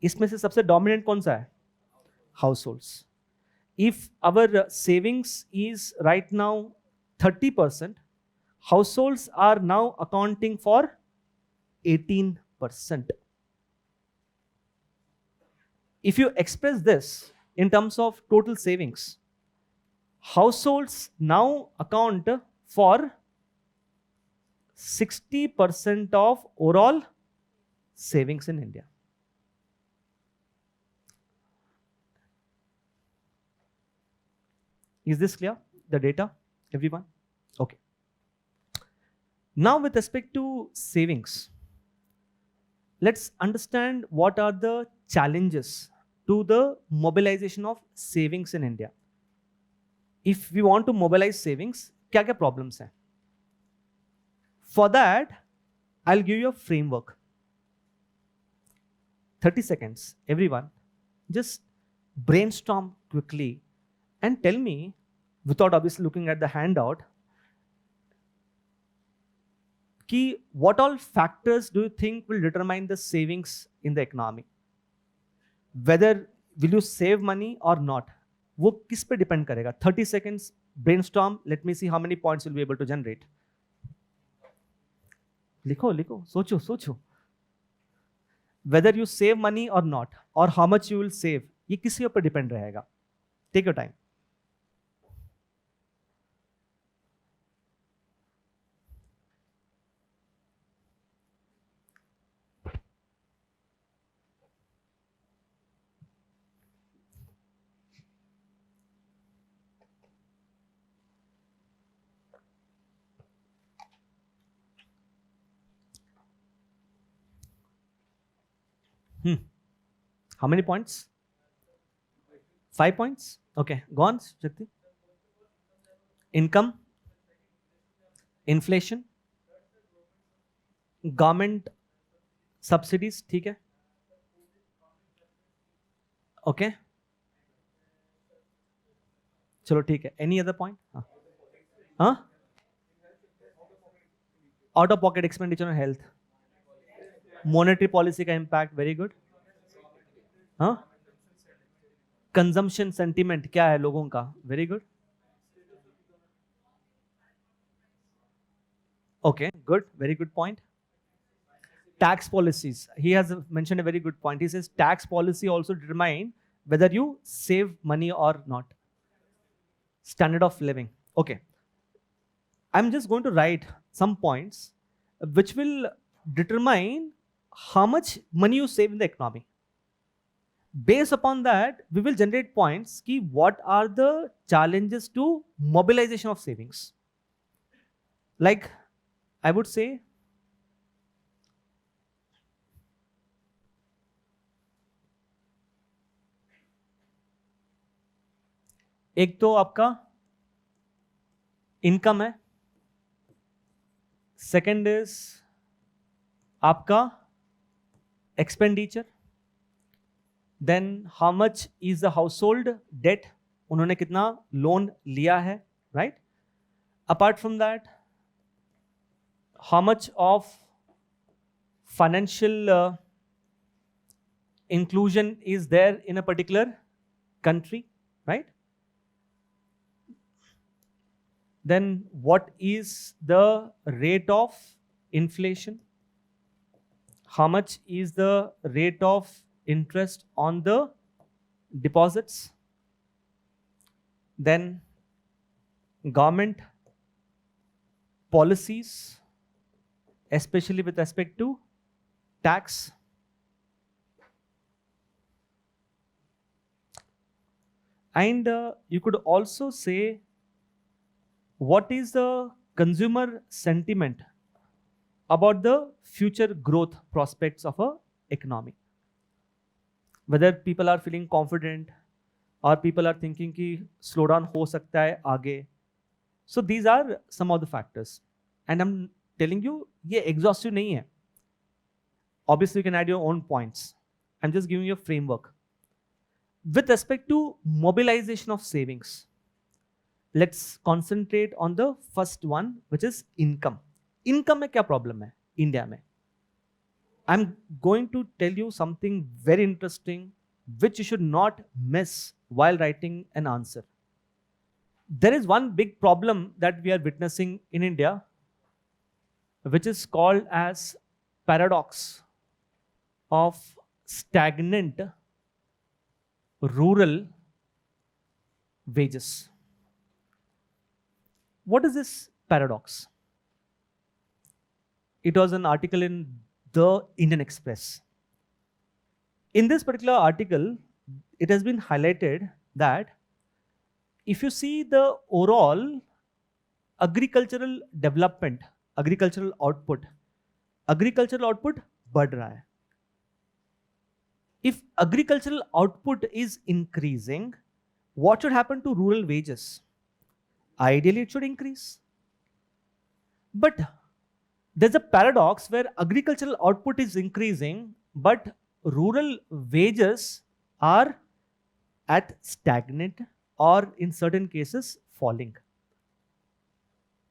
इसमें से सबसे dominant कौन सा है? Households. If our savings is right now 30%, households are now accounting for 18%. If you express this in terms of total savings, households now account for 60% of overall savings in India. Is this clear? The data, everyone? Okay. Now with respect to savings, let's understand what are the challenges to the mobilization of savings in India. If we want to mobilize savings, क्या क्या problems हैं? For that, I'll give you a framework. 30 seconds, everyone. Just brainstorm quickly and tell me, without obviously looking at the handout, कि what all factors do you think will determine the savings in the economy? Whether will you save money or not? वो किस पे depend करेगा? 30 seconds, brainstorm. Let me see how many points you'll be able to generate. लिखो लिखो, सोचो सोचो. Whether you save money or not, or how much you will save, ये किसी ऊपर depend रहेगा. Take your time. How many points? 5 points? Okay, go on, Shakti. Income, inflation, government subsidies, ठीक है? Okay. चलो ठीक है. Any other point? हाँ? Out of pocket expenditure on health. Monetary policy का impact, very good. हाँ? Consumption sentiment क्या है लोगों का? Very good. Okay, good, very good point. Tax policies. He has mentioned a very good point. He says tax policy also determine whether you save money or not. Standard of living. Okay. I'm just going to write some points which will determine how much money you save in the economy. Based upon that, we will generate points ki what are the challenges to mobilization of savings. Like, I would say, एक तो आपका income है, second is आपका expenditure, then how much is the household debt, उन्होंने कितना loan लिया है, right? Apart from that, how much of financial inclusion is there in a particular country, right? Then what is the rate of inflation? How much is the rate of interest on the deposits? Then government policies, especially with respect to tax. And you could also say, what is the consumer sentiment about the future growth prospects of a economy. Whether people are feeling confident or people are thinking कि slowdown हो सकता है आगे. So these are some of the factors. And I'm telling you, ये exhaustive नहीं है. Obviously, you can add your own points. I'm just giving you a framework. With respect to mobilization of savings, let's concentrate on the first one, which is income. Income में क्या problem है India में? I'm going to tell you something very interesting, which you should not miss while writing an answer. There is one big problem that we are witnessing in India, which is called as paradox of stagnant rural wages. What is this paradox? It was an article in the Indian Express. In this particular article, it has been highlighted that if you see the overall agricultural development, agricultural output बढ़ रहा है. If agricultural output is increasing, what should happen to rural wages? Ideally, it should increase. But there's a paradox where agricultural output is increasing, but rural wages are at stagnant or in certain cases falling.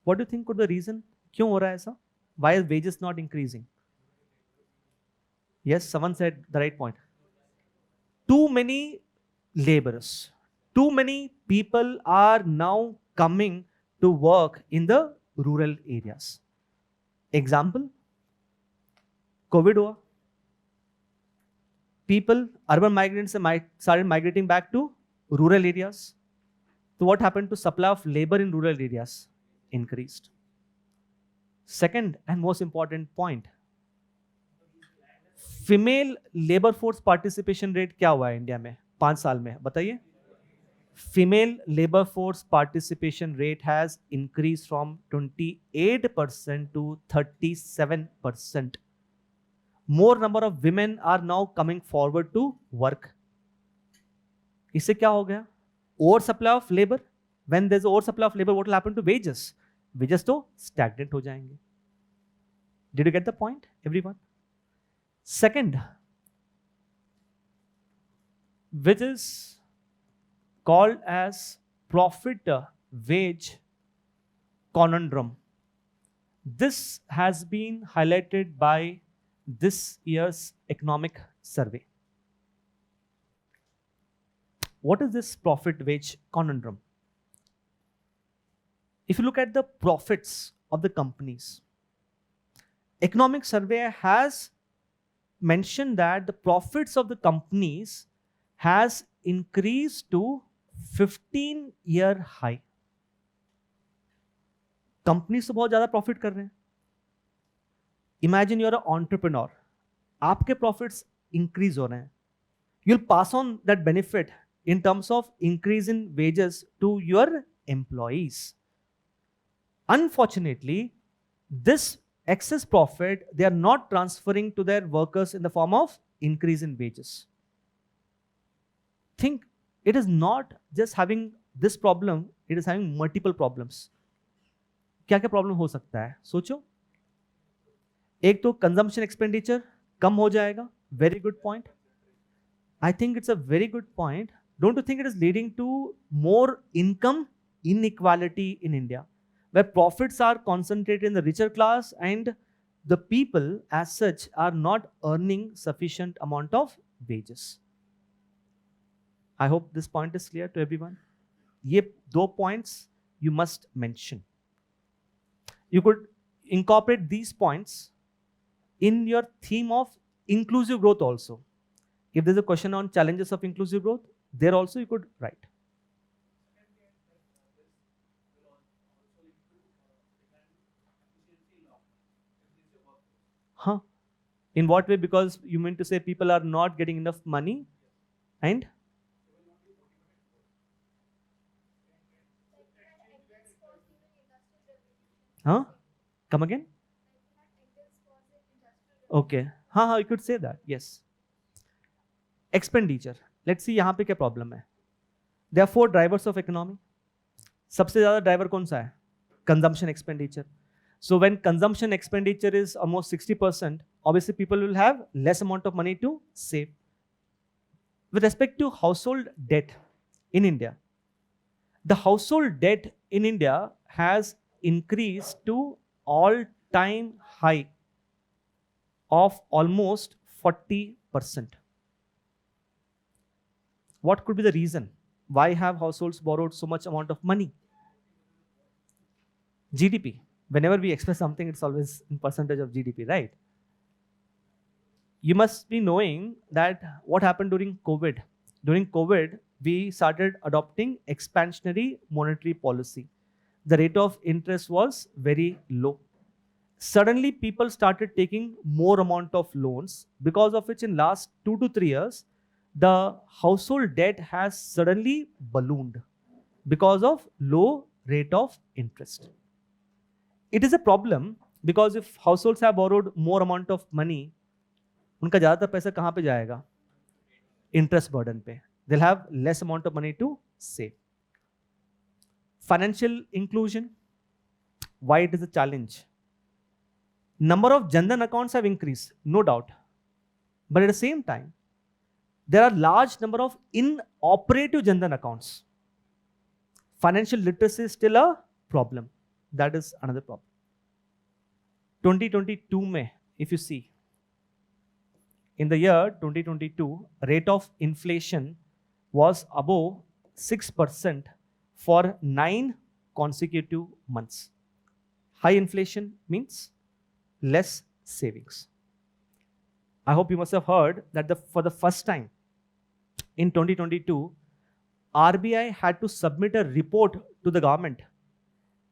What do you think could be the reason? क्यों हो रहा है ऐसा? Why is wages not increasing? Yes, someone said the right point. Too many laborers, too many people are now coming to work in the rural areas. Example, COVID हुआ. People, urban migrants started migrating back to rural areas. So what happened to supply of labor in rural areas? Increased. Second and most important point, female labour force participation rate क्या हुआ है India में 5 साल में? बताइए. Female labour force participation rate has increase from 28% to 37%. More number of women are now coming forward to work. इससे क्या हो गया? Over supply of labour. When there is over supply of labour, what will happen to wages? Wages तो stagnant हो जाएंगे. Did you get the point everyone? Second, which is called as profit wage conundrum. This has been highlighted by this year's economic survey. What is this profit wage conundrum? If you look at the profits of the companies, economic survey has mentioned that the profits of the companies has increased to 15-year high. Companies तो बहुत ज्यादा profit कर रहे हैं. Imagine you're an entrepreneur. आपके profits increase हो रहे हैं. You'll pass on that benefit in terms of increase in wages to your employees. Unfortunately, this excess profit, they are not transferring to their workers in the form of increase in wages. Think, it is not just having this problem, it is having multiple problems. क्या क्या problem हो सकता है? सोचो. एक तो consumption expenditure कम हो जाएगा. Very good point. I think it's a very good point. Don't you think it is leading to more income inequality in India, where profits are concentrated in the richer class and the people as such are not earning sufficient amount of wages? I hope this point is clear to everyone. ये 2 points you must mention. You could incorporate these points in your theme of inclusive growth also. If there's a question on challenges of inclusive growth, there also you could write. Huh? In what way? Because you mean to say people are not getting enough money and huh? Come again? Okay, हाँ हाँ, you could say that, yes. Expenditure, let's see यहाँ पे क्या problem है. There are 4 drivers of economy. सबसे ज्यादा driver कौन सा है? Consumption expenditure. So when consumption expenditure is almost 60%, obviously people will have less amount of money to save. With respect to household debt in India, the household debt in India has increased to all-time high of almost 40%. What could be the reason? Why have households borrowed so much amount of money? GDP. Whenever we express something, it's always in percentage of GDP, right? You must be knowing that what happened during COVID. During COVID, we started adopting expansionary monetary policy. The rate of interest was very low. Suddenly, people started taking more amount of loans, because of which in last 2 to 3 years, the household debt has suddenly ballooned because of low rate of interest. It is a problem because if households have borrowed more amount of money, उनका ज़्यादातर पैसा कहाँ पे जाएगा? Interest burden पे. They'll have less amount of money to save. Financial inclusion. Why it is a challenge? Number of Jan Dhan accounts have increased, no doubt. But at the same time, there are large number of inoperative Jan Dhan accounts. Financial literacy is still a problem. That is another problem. 2022 में, if you see, in the year 2022, rate of inflation was above 6% for 9 consecutive months. High inflation means less savings. I hope you must have heard that for the first time in 2022, RBI had to submit a report to the government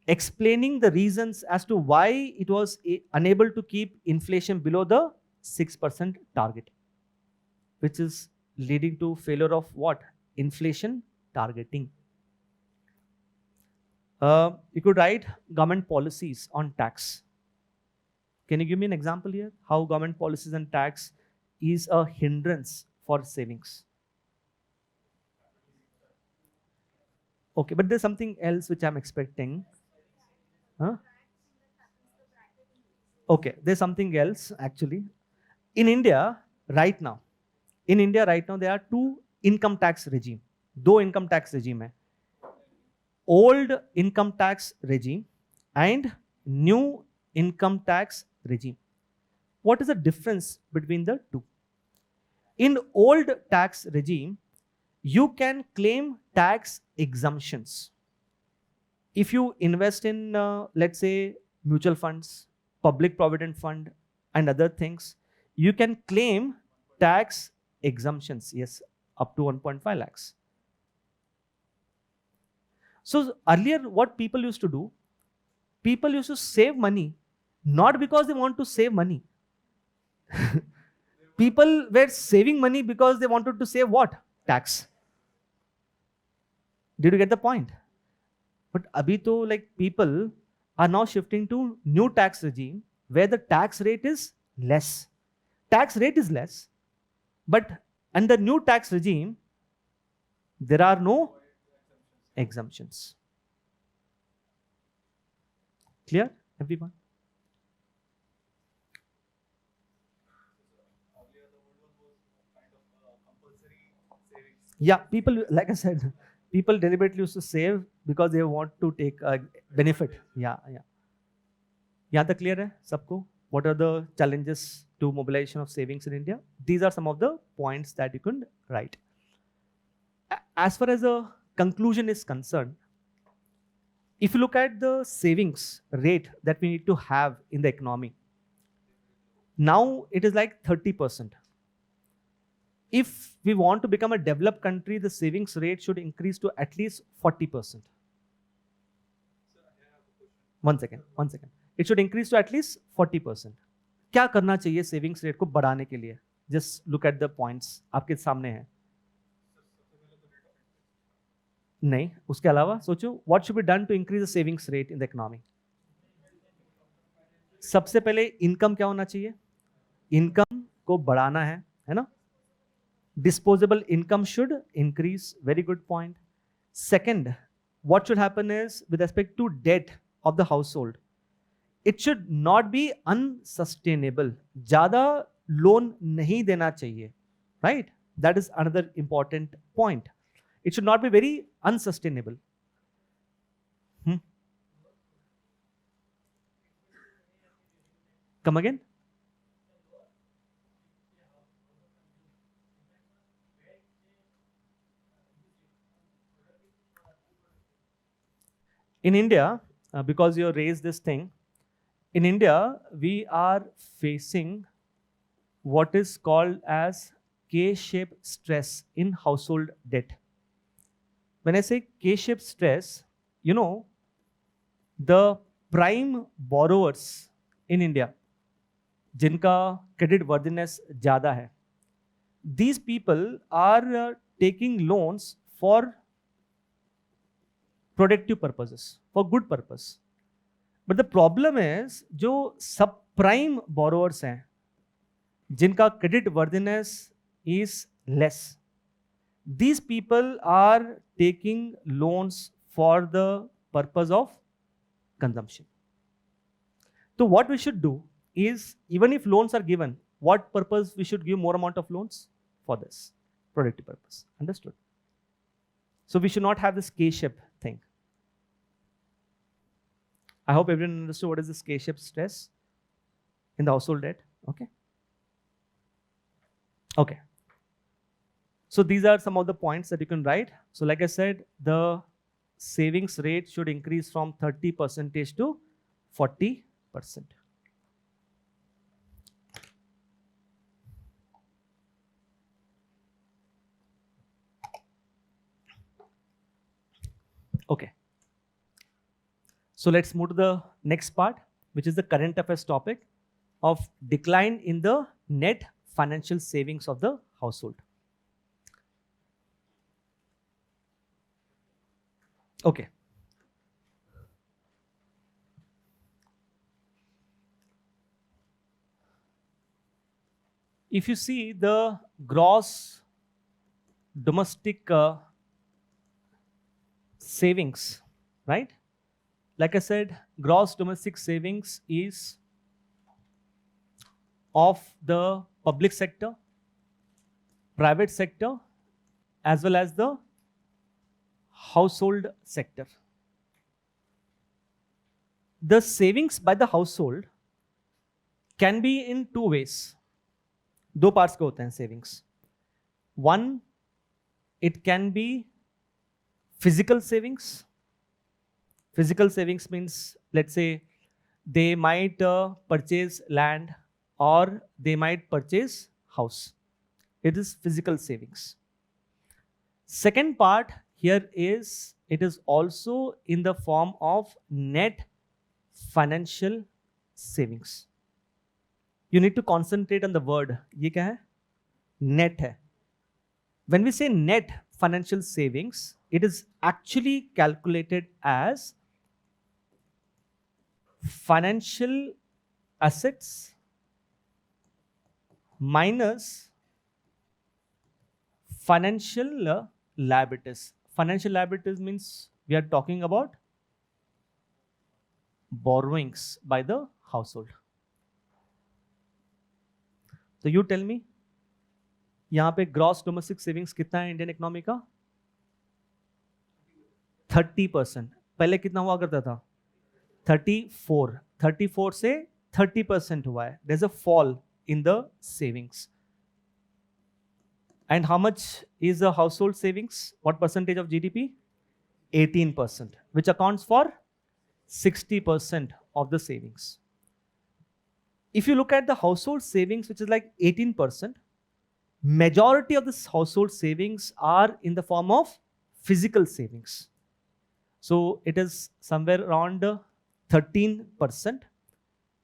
explaining the reasons as to why it was unable to keep inflation below the 6% target, which is leading to failure of what? Inflation targeting. You could write government policies on tax. Can you give me an example here? How government policies and tax is a hindrance for savings? Okay, but there's something else which I'm expecting. Huh? Okay, there's something else actually. In India right now, there are 2 income tax regime. 2 income tax regime hai. Old income tax regime and new income tax regime. What is the difference between the two? In old tax regime, you can claim tax exemptions. If you invest in, let's say, mutual funds, public provident fund, and other things, you can claim tax exemptions, yes, up to 1.5 lakhs. So earlier, what people used to do, people used to save money, not because they want to save money. People were saving money because they wanted to save what? Tax. Did you get the point? But abhi to, like, people are now shifting to new tax regime where the tax rate is less. Tax rate is less, but under new tax regime, there are no exemptions. Clear, everyone? Yeah, people, like I said, people deliberately used to save because they want to take a benefit. Yeah. यहाँ तक clear है सबको? What are the challenges to mobilization of savings in India? These are some of the points that you can write. As far as the conclusion is concerned, if you look at the savings rate that we need to have in the economy, now it is like 30%. If we want to become a developed country, the savings rate should increase to at least 40%. One second. It should increase to at least 40%. क्या करना चाहिए savings rate को बढ़ाने के लिए? Just look at the points आपके सामने हैं. नहीं, उसके अलावा सोचो what should be done to increase the savings rate in the economy? सबसे पहले इनकम क्या होना चाहिए? इनकम को बढ़ाना है ना. Disposable income should increase. Very good point. Second, what should happen is with respect to debt of the household, it should not be unsustainable. ज़्यादा loan नहीं देना चाहिए, right? That is another important point. It should not be very unsustainable. Come again? In India, because you raised this thing, in India, we are facing what is called as K-shaped stress in household debt. When I say K-shaped stress, you know, the prime borrowers in India, जिनका credit worthiness ज़्यादा है, these people are taking loans for productive purposes, for good purpose. But the problem is, जो subprime borrowers हैं, जिनका credit worthiness is less, these people are taking loans for the purpose of consumption. So what we should do is, even if loans are given, what purpose we should give more amount of loans? For this productive purpose. Understood? So we should not have this K-shaped thing. I hope everyone understood what is this K-shaped stress in the household debt. Okay. Okay. So these are some of the points that you can write. So like I said, the savings rate should increase from 30% to 40%. Okay. So let's move to the next part, which is the current affairs topic of decline in the net financial savings of the household. Okay. If you see the gross domestic savings, right? Like I said, gross domestic savings is of the public sector, private sector, as well as the household sector. The savings by the household can be in two ways. दो parts के होते हैं savings. One, it can be physical savings. Physical savings means, let's say, they might purchase land or they might purchase house. It is physical savings. Second part here is, it is also in the form of net financial savings. You need to concentrate on the word. ये क्या है? Net है. When we say net financial savings, it is actually calculated as financial assets minus financial liabilities. Financial liabilities means we are talking about borrowings by the household. So you tell me, यहाँ पे gross domestic savings कितना है Indian economy का? 30%. पहले कितना हुआ करता था? 34 से 30% हुआ है. There's a fall in the savings. And how much is the household savings? What percentage of GDP? 18%, which accounts for 60% of the savings. If you look at the household savings, which is like 18%, majority of this household savings are in the form of physical savings. So it is somewhere around 13%,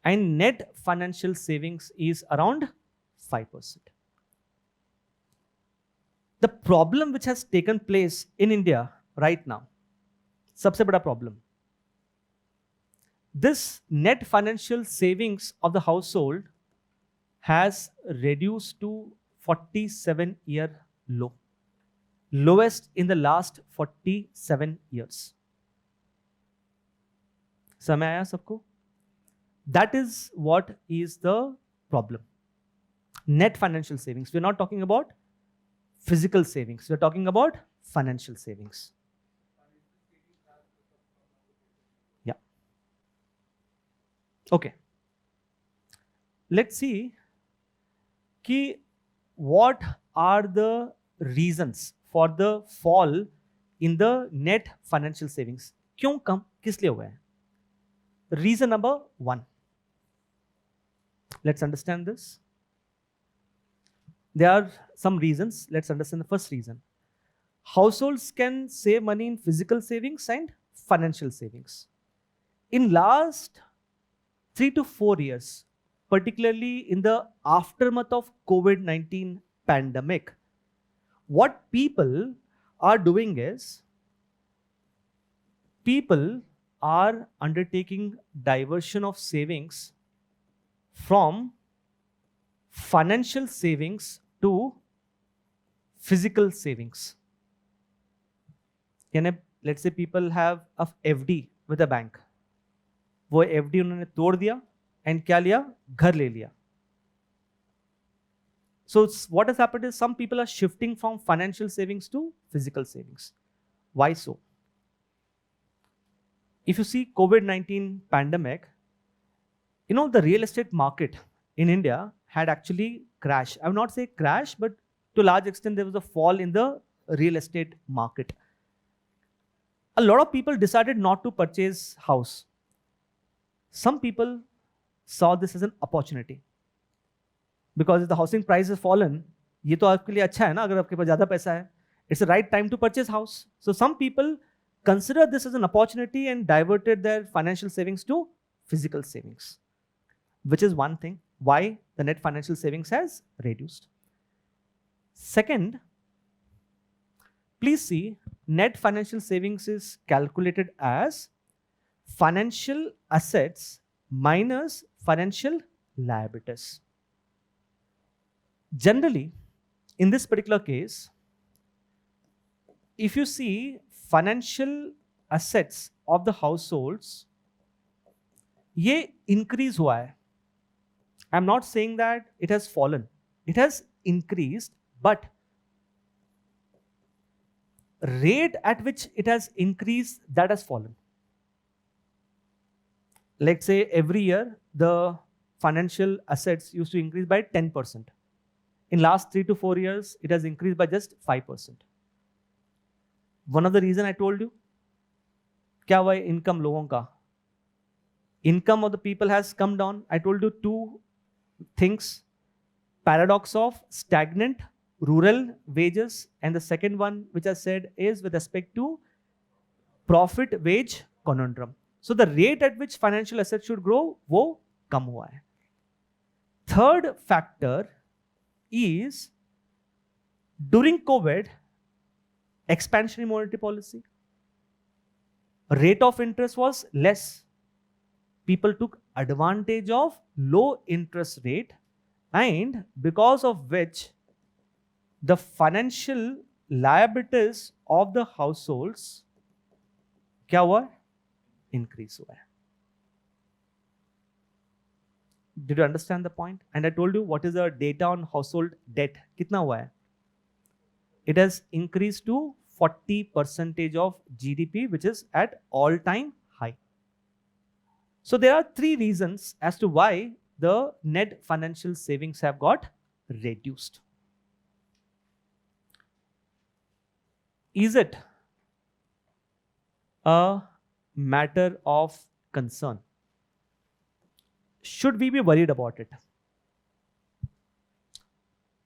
and net financial savings is around 5%. The problem which has taken place in India right now, सबसे बड़ा problem, this net financial savings of the household has reduced to 47-year low, lowest in the last 47 years. समय आया सबको? That is what is the problem. Net financial savings. We're not talking about physical savings. We're talking about financial savings. Yeah. Okay. Let's see what are the reasons for the fall in the net financial savings. क्यों कम किस लिए हुआ है? Reason number 1. Let's understand this. There are some reasons. Let's understand the first reason. Households can save money in physical savings and financial savings. In last 3 to 4 years, particularly in the aftermath of COVID-19 pandemic, what people are doing is people are undertaking diversion of savings from financial savings to physical savings. Let's say people have a FD with a bank. वो FD उन्होंने तोड़ दिया and क्या लिया? घर ले लिया. So what has happened is some people are shifting from financial savings to physical savings. Why so? If you see COVID-19 pandemic, the real estate market in India had actually crashed. I would not say crash, but to a large extent there was a fall in the real estate market. A lot of people decided not to purchase house. Some people saw this as an opportunity. Because if the housing price has fallen, ये तो आपके लिए अच्छा है ना, अगर आपके पास ज़्यादा पैसा है. It's the right time to purchase house. So some people consider this as an opportunity and diverted their financial savings to physical savings, which is one thing why the net financial savings has reduced. Second, please see, net financial savings is calculated as financial assets minus financial liabilities. Generally, in this particular case, if you see financial assets of the households, ये increase हुआ है. I'm not saying that it has fallen. It has increased, but rate at which it has increased, that has fallen. Let's say every year, the financial assets used to increase by 10%. In last 3 to 4 years, it has increased by just 5%. One of the reason I told you, क्या हुआ है income लोगों का? Income of the people has come down. I told you 2 things. Paradox of stagnant rural wages, and the second one which I said is with respect to profit wage conundrum. So the rate at which financial assets should grow, वो कम हुआ है. Third factor is during COVID, expansionary monetary policy. Rate of interest was less. People took advantage of low interest rate, and because of which the financial liabilities of the households क्या हुआ? Increase हुआ है. Did you understand the point? And I told you what is the data on household debt. कितना हुआ है? It has increased to 40% of GDP, which is at all-time high. So there are 3 reasons as to why the net financial savings have got reduced. Is it a matter of concern? Should we be worried about it?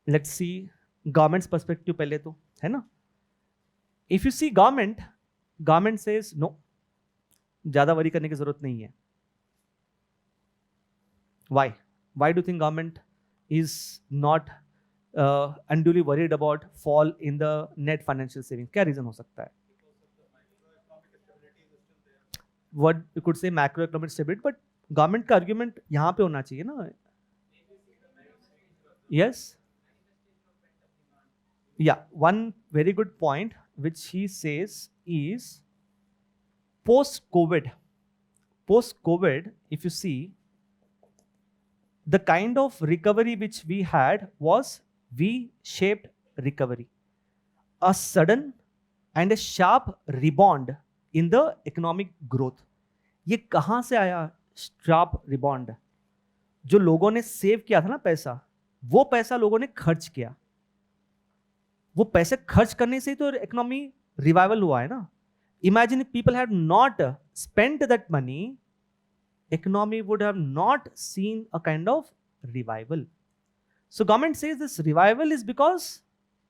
Let's see government's perspective पहले तो है ना. If you see government says no, ज़्यादा worry करने की ज़रूरत नहीं है. Why? Why do you think government is not unduly worried about fall in the net financial savings? क्या reason हो सकता है? What you could say macroeconomic stability, but government का argument यहाँ पे होना चाहिए ना. Yes. Yeah, one very good point which he says is post-COVID. Post-COVID, if you see, the kind of recovery which we had was V-shaped recovery. A sudden and a sharp rebound in the economic growth. ये कहां से आया sharp rebound? जो लोगों ने save किया था ना पैसा, वो पैसा लोगों ने खर्च किया. वो पैसे खर्च करने से ही तो इकोनॉमी रिवाइवल हुआ है ना. Imagine if people have not spent that money, economy would have not seen a kind of revival. So government says this revival is because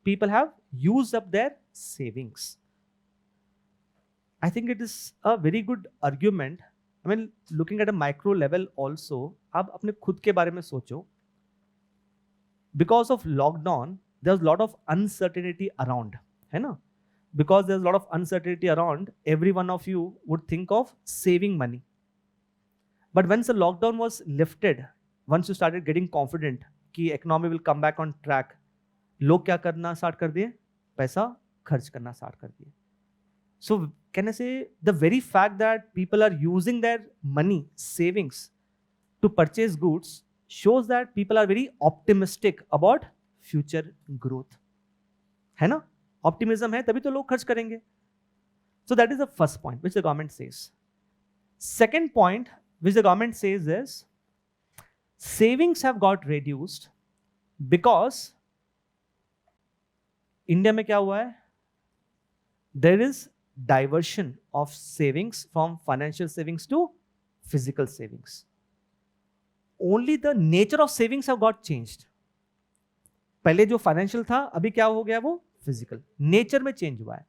people have used up their savings. I think it is a very good argument. I mean, looking at a micro level also, आप अपने खुद के बारे में सोचो. Because of lockdown, there's a lot of uncertainty around, है ना? Because there's a lot of uncertainty around, every one of you would think of saving money. But once the lockdown was lifted, once you started getting confident कि economy will come back on track, लोग क्या करना start कर दिए? पैसा खर्च करना start कर दिए. So can I say the very fact that people are using their money, savings to purchase goods shows that people are very optimistic about future growth. है ना? Optimism है तभी तो लोग खर्च करेंगे. So that is the first point which the government says. Second point which the government says is savings have got reduced because India में क्या हुआ है? There is diversion of savings from financial savings to physical savings. Only the nature of savings have got changed. पहले जो financial था अभी क्या हो गया? वो फिजिकल नेचर में चेंज हुआ है.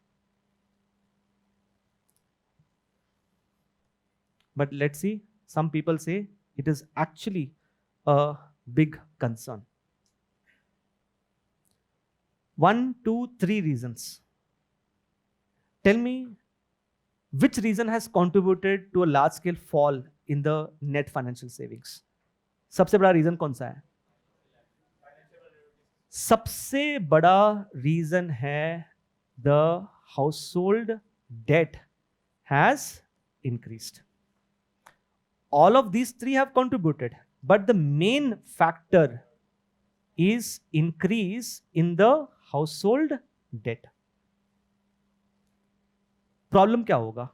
But let's see. Some people say it is actually a big concern. 1, 2, 3 reasons. Tell me which reason has contributed to a large scale fall in the net financial savings. सबसे बड़ा reason कौन सा है? सबसे बड़ा reason है the household debt has increased. All of these three have contributed, but the main factor is increase in the household debt. Problem क्या होगा?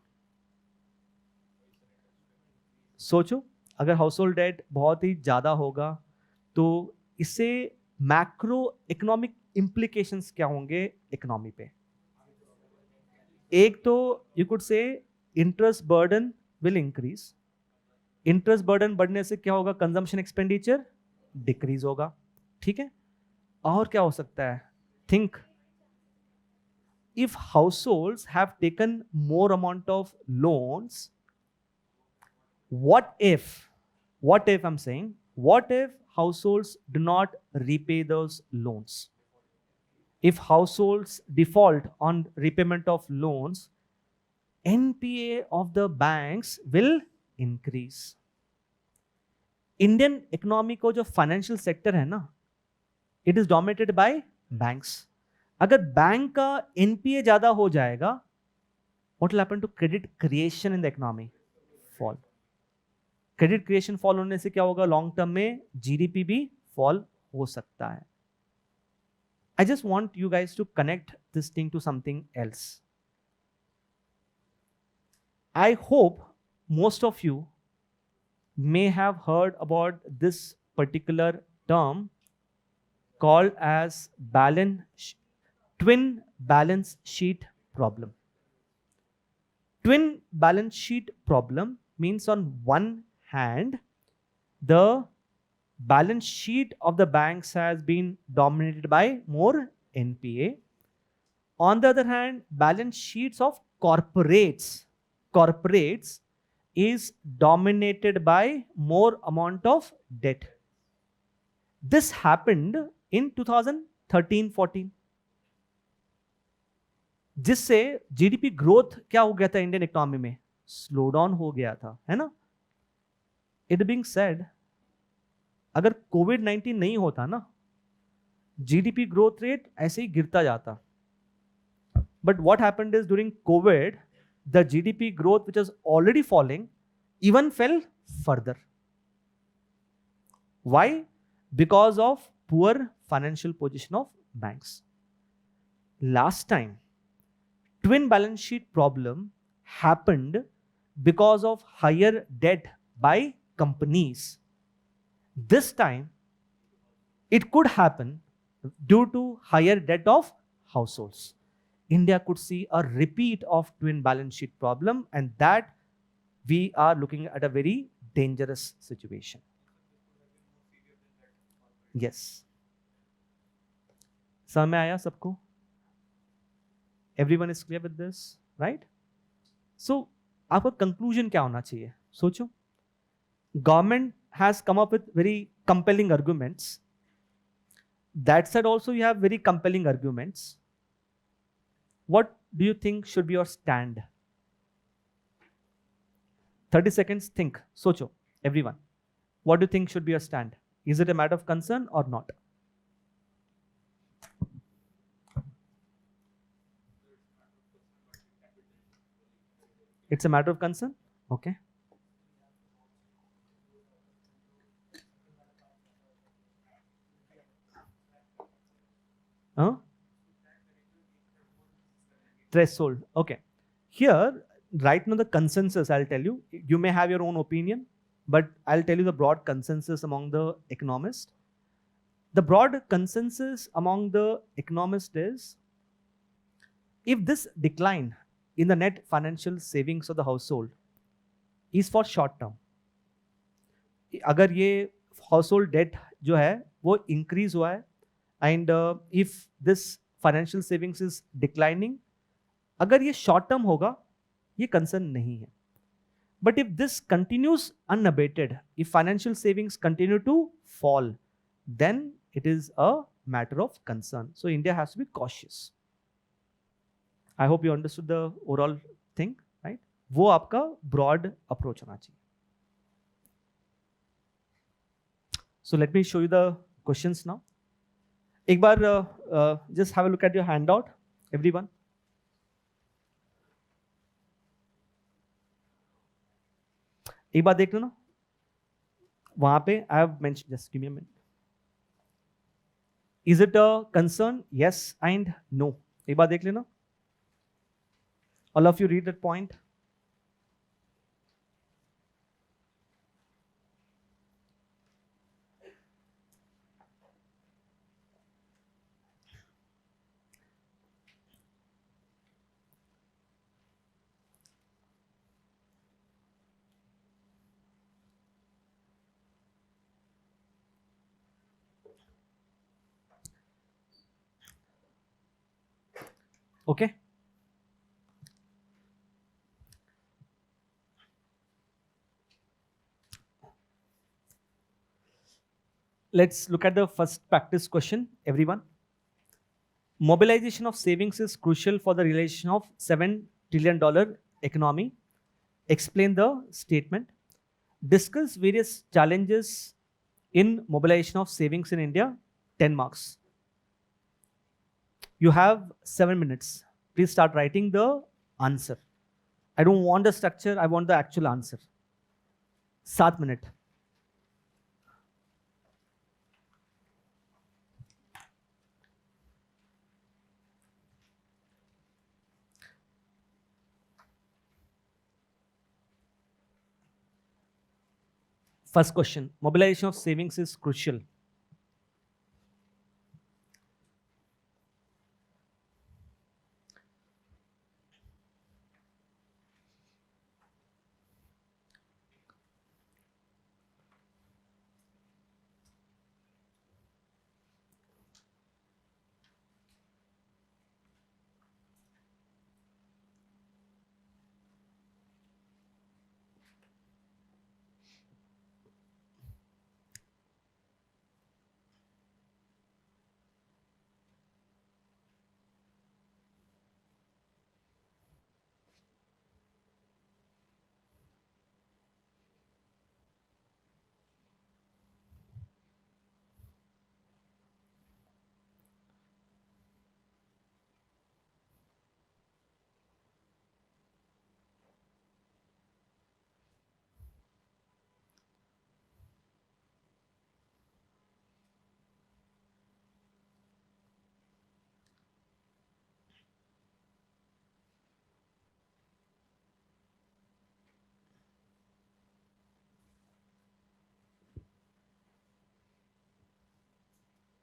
सोचो, अगर हाउसहोल्ड डेट बहुत ही ज्यादा होगा तो इससे मैक्रो इकोनॉमिक इंप्लीकेशंस क्या होंगे इकोनॉमी पे? एक तो यू कुड से interest burden will increase. Interest burden बढ़ने से क्या होगा? कंजम्पशन एक्सपेंडिचर डिक्रीज होगा. ठीक है. और क्या हो सकता है? Think if households have taken more amount of loans, what if I'm saying, what if households do not repay those loans? If households default on repayment of loans, NPA of the banks will increase. Indian economy को जो financial sector है ना, it is dominated by banks. अगर bank का NPA ज्यादा हो जाएगा, what will happen to credit creation in the economy? Fall. Credit creation fall होने से क्या होगा? लॉन्ग टर्म में जीडीपी भी फॉल हो सकता है. I just want you guys to connect this thing to something else. I hope most of you may have heard about this particular term called as twin balance sheet problem. Twin balance sheet problem means on one hand, the balance sheet of the banks has been dominated by more NPA. On the other hand, balance sheets of corporates is dominated by more amount of debt. This happened in 2013-14. जिससे GDP growth क्या हो गया था Indian economy में? Slow down हो गया था, है ना? इट बीइंग सेड, अगर कोविड-19 नहीं होता ना, GDP growth rate ऐसे ही गिरता जाता. But what happened is during COVID, the GDP growth, which was already falling, even fell further. Why? Because of poor financial position of banks. Last time, twin balance sheet problem happened because of higher debt by companies. This time, it could happen due to higher debt of households. India could see a repeat of twin balance sheet problem, and that we are looking at a very dangerous situation. Yes. समझ में आया सबको? Everyone is clear with this, right? So, आपका conclusion क्या होना चाहिए? सोचो. Government has come up with very compelling arguments. That said, also you have very compelling arguments. What do you think should be your stand? 30 seconds, think. Socho, everyone. What do you think should be your stand? Is it a matter of concern or not? It's a matter of concern? Okay. Threshold. Okay. Here, right now the consensus, I'll tell you, you may have your own opinion, but I'll tell you the broad consensus among the economists. The broad consensus among the economists is, if this decline in the net financial savings of the household is for short term, अगर ये household debt जो है वो increase हुआ है, and if this financial savings is declining, अगर ये short term होगा, ये concern नहीं है. But if this continues unabated, if financial savings continue to fall, then it is a matter of concern. So India has to be cautious. I hope you understood the overall thing, right? वो आपका broad approach होना चाहिए. So let me show you the questions now. एक बार just have a look at your handout, everyone. एक बार देख लो ना, वहां पे I have mentioned, just give me a minute. Is it a concern? Yes and no. एक बार देख लेना. All of you read that point. Okay. Let's look at the first practice question, everyone. Mobilization of savings is crucial for the realization of $7 trillion economy. Explain the statement. Discuss various challenges in mobilization of savings in India. 10 marks. You have 7 minutes. Please start writing the answer. I don't want the structure, I want the actual answer. 7 minutes. First question, mobilization of savings is crucial.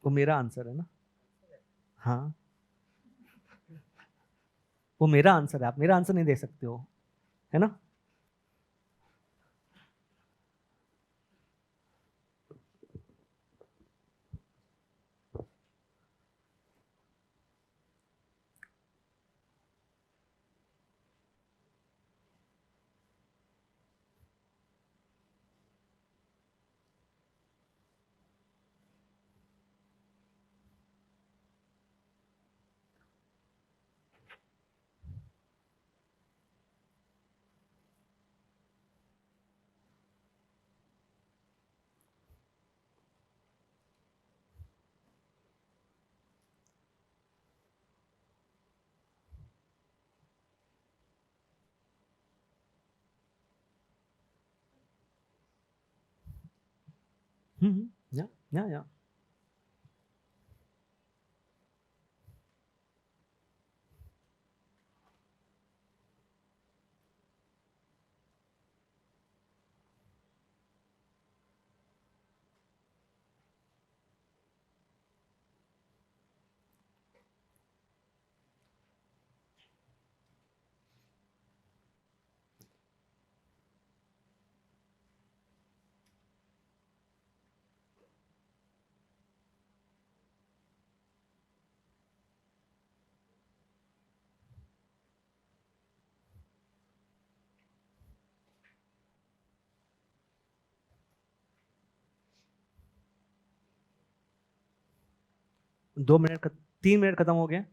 वो मेरा answer है ना? हाँ, वो मेरा answer है, आप मेरा आंसर नहीं दे सकते हो, है ना? या या 2 मिनट, 3 मिनट खत्म हो गए,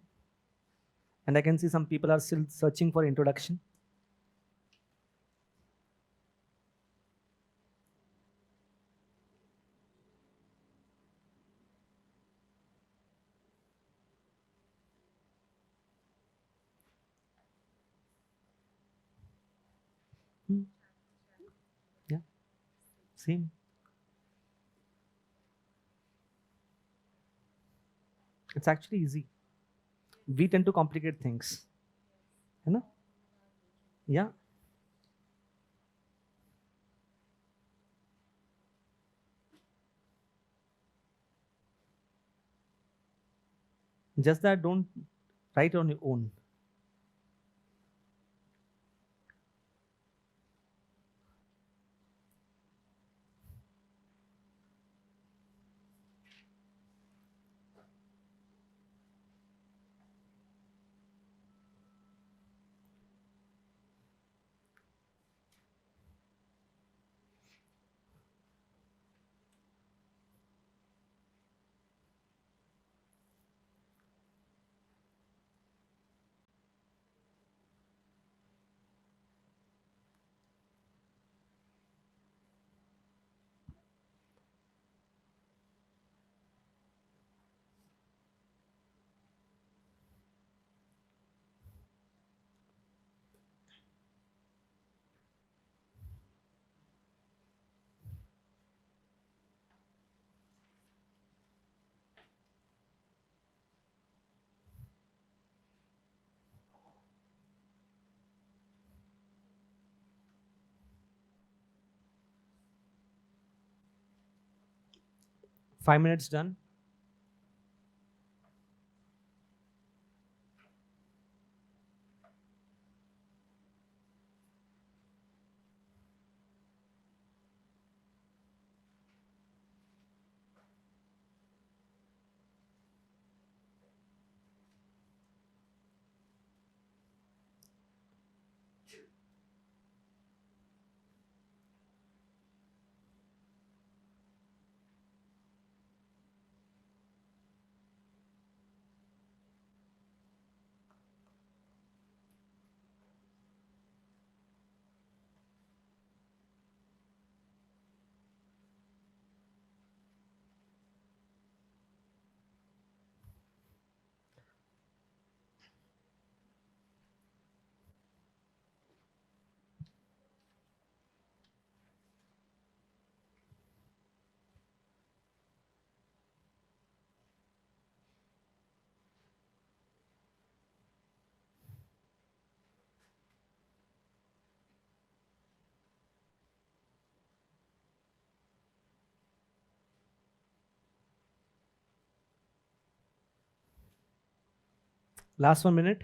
and I can see some people are still searching for introduction. Yeah, same. It's actually easy. We tend to complicate things, है ना? Yeah. Just that don't write on your own. Five minutes done. Last 1 minute.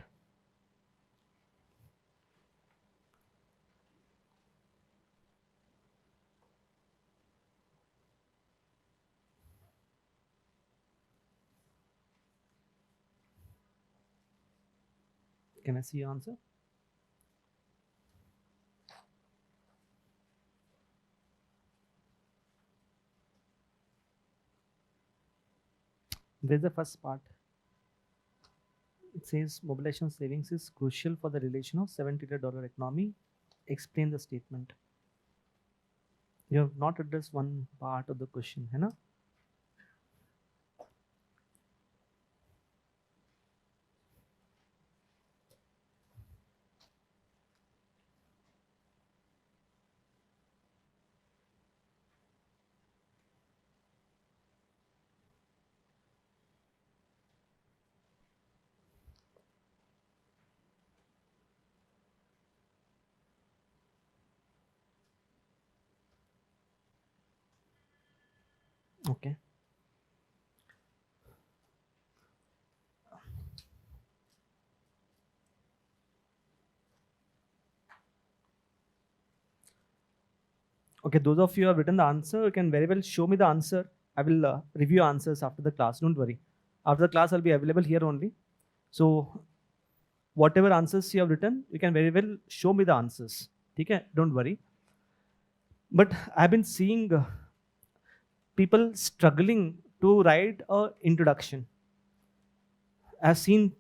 Can I see your answer? Where's the first part? It says mobilization savings is crucial for the relation of $7 trillion economy. Explain the statement. You have not addressed one part of the question, है ना? Okay. Okay, those of you who have written the answer, you can very well show me the answer. I will review answers after the class. Don't worry. After the class, I'll be available here only. So whatever answers you have written, you can very well show me the answers. Okay? Don't worry. But I've been seeing people struggling to write an introduction. I've been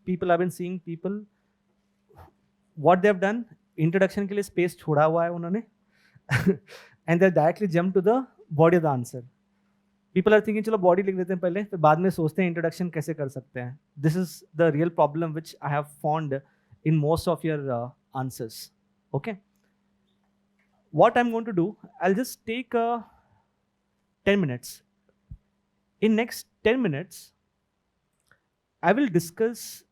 seeing people, what they've done, introduction के लिए space छोड़ा हुआ है उन्होंने, and they directly jump to the body of the answer. People are thinking चलो body लिख देते हैं पहले, फिर बाद में सोचते हैं introduction कैसे कर सकते हैं. This is the real problem which I have found in most of your answers. Okay. What I'm going to do, I'll just take 10 minutes. In next 10 minutes, I will discuss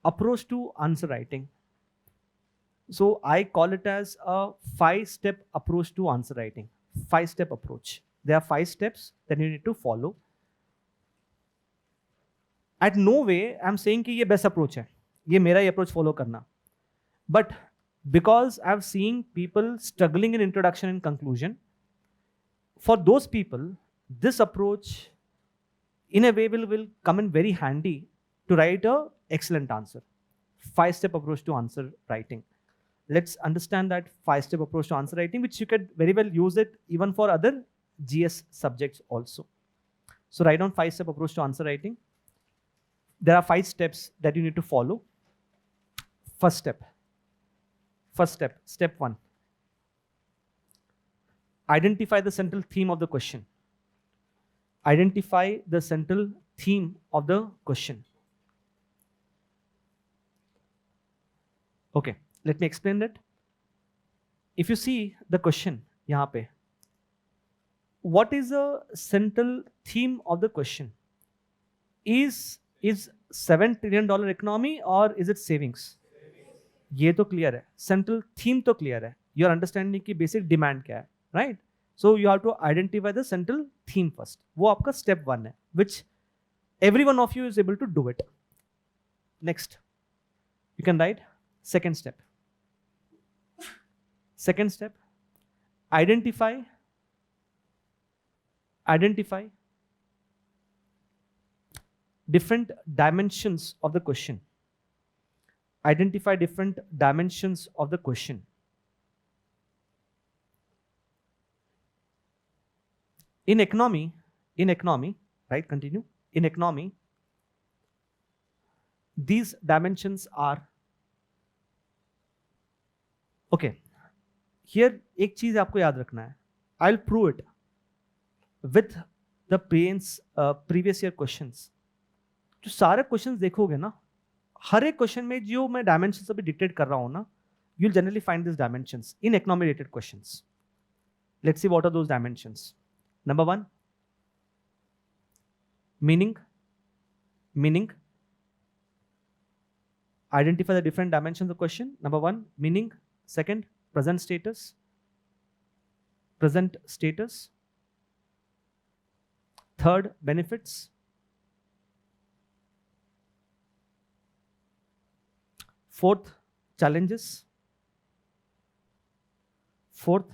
approach to answer writing. So I call it as a 5-step approach to answer writing. 5-step approach. There are 5 steps that you need to follow. At no way I'm saying कि ये best approach है. ये मेरा ही approach follow करना. But because I've seen people struggling in introduction and conclusion, for those people, this approach in a way will come in very handy to write an excellent answer. 5-step approach to answer writing. Let's understand that 5-step approach to answer writing, which you could very well use it even for other GS subjects also. So write down 5-step approach to answer writing. There are 5 steps that you need to follow. First step, step 1. Identify the central theme of the question. Identify the central theme of the question. Okay, let me explain that. If you see the question, यहाँ पे, what is the central theme of the question? Is $7 trillion economy or is it savings? ये तो clear है. Central theme तो clear है. You are understanding कि basic demand क्या है, right? So you have to identify the central theme first. वो आपका step 1 है, which every one of you is able to do it. Next, you can write second step. Second step, identify different dimensions of the question. Identify different dimensions of the question. In economy, right, continue. In economy, these dimensions are, okay, here एक चीज आपको याद रखना है. I'll prove it with the previous year questions. जो सारे questions देखोगे ना, हर एक क्वेश्चन में जो मैं डायमेंशंस अभी डिक्टेट कर रहा हूं ना, you'll generally find these dimensions in economy related questions. Let's see what are those dimensions. Number 1, meaning. Identify the different dimensions of the question. Number 1, meaning. Second, present status. Third, benefits. Fourth, challenges. Fourth,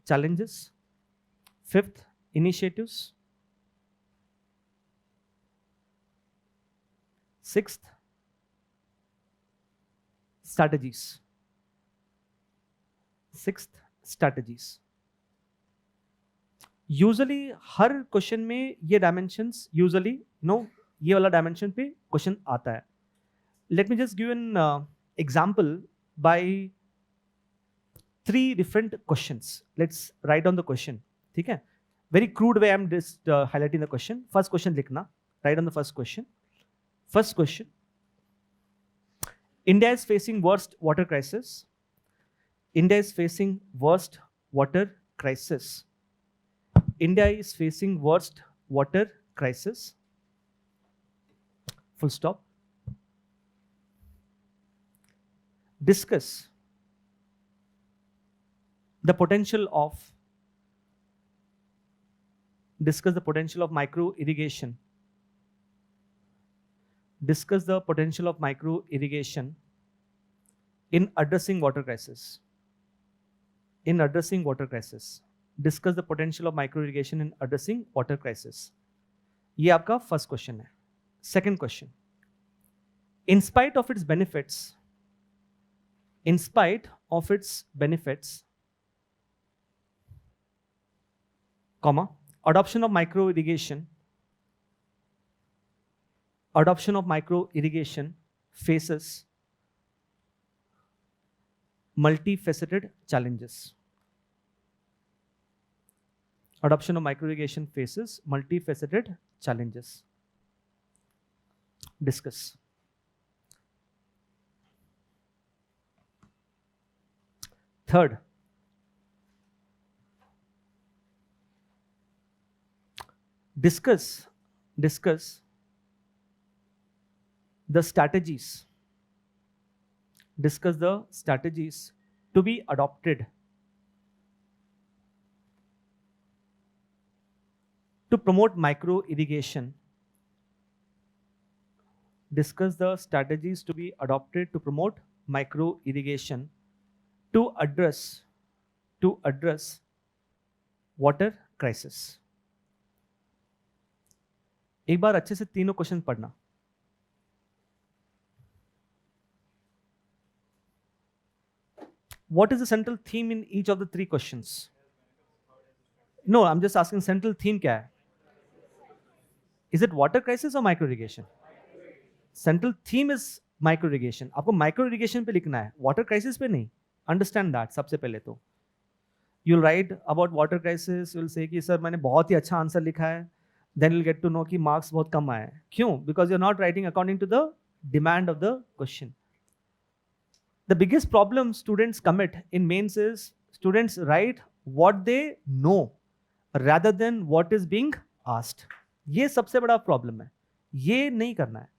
challenges. Fifth, initiatives. Sixth, strategies. Sixth, strategies. Usually हर question में ये dimensions usually ये वाला dimension पे question आता है. Let me just give an example by 3 different questions. Let's write down the question. ठीक है, very crude way I am just highlighting the question. First question लिखना, right on the first question. First question, India is facing worst water crisis. India is facing worst water crisis. India is facing worst water crisis. Full stop. Discuss the potential of micro irrigation. Discuss the potential of micro irrigation in addressing water crisis. In addressing water crisis. Discuss the potential of micro irrigation in addressing water crisis. ये आपका first question है. Second question, in spite of its benefits, comma, adoption of micro irrigation faces multifaceted challenges. Adoption of micro irrigation faces multifaceted challenges. Discuss. Third, discuss the strategies. Discuss the strategies to be adopted to promote micro irrigation. Discuss the strategies to be adopted to promote micro irrigation to address water crisis. एक बार अच्छे से तीनों question पढ़ना. What is the central theme in each of the 3 questions? No, I'm just asking central theme क्या है? Is it water crisis or micro irrigation? Central theme is micro irrigation. आपको micro irrigation पे लिखना है, water crisis पे नहीं. Understand that. सबसे पहले तो you'll write about water crisis. You'll say कि सर मैंने बहुत ही अच्छा आंसर लिखा है. Then you'll get to know कि marks बहुत कम आए. क्यों? Because you're not writing according to the demand of the question. The biggest problem students commit in mains is students write what they know rather than what is being asked. ये सबसे बड़ा problem है. ये नहीं करना है.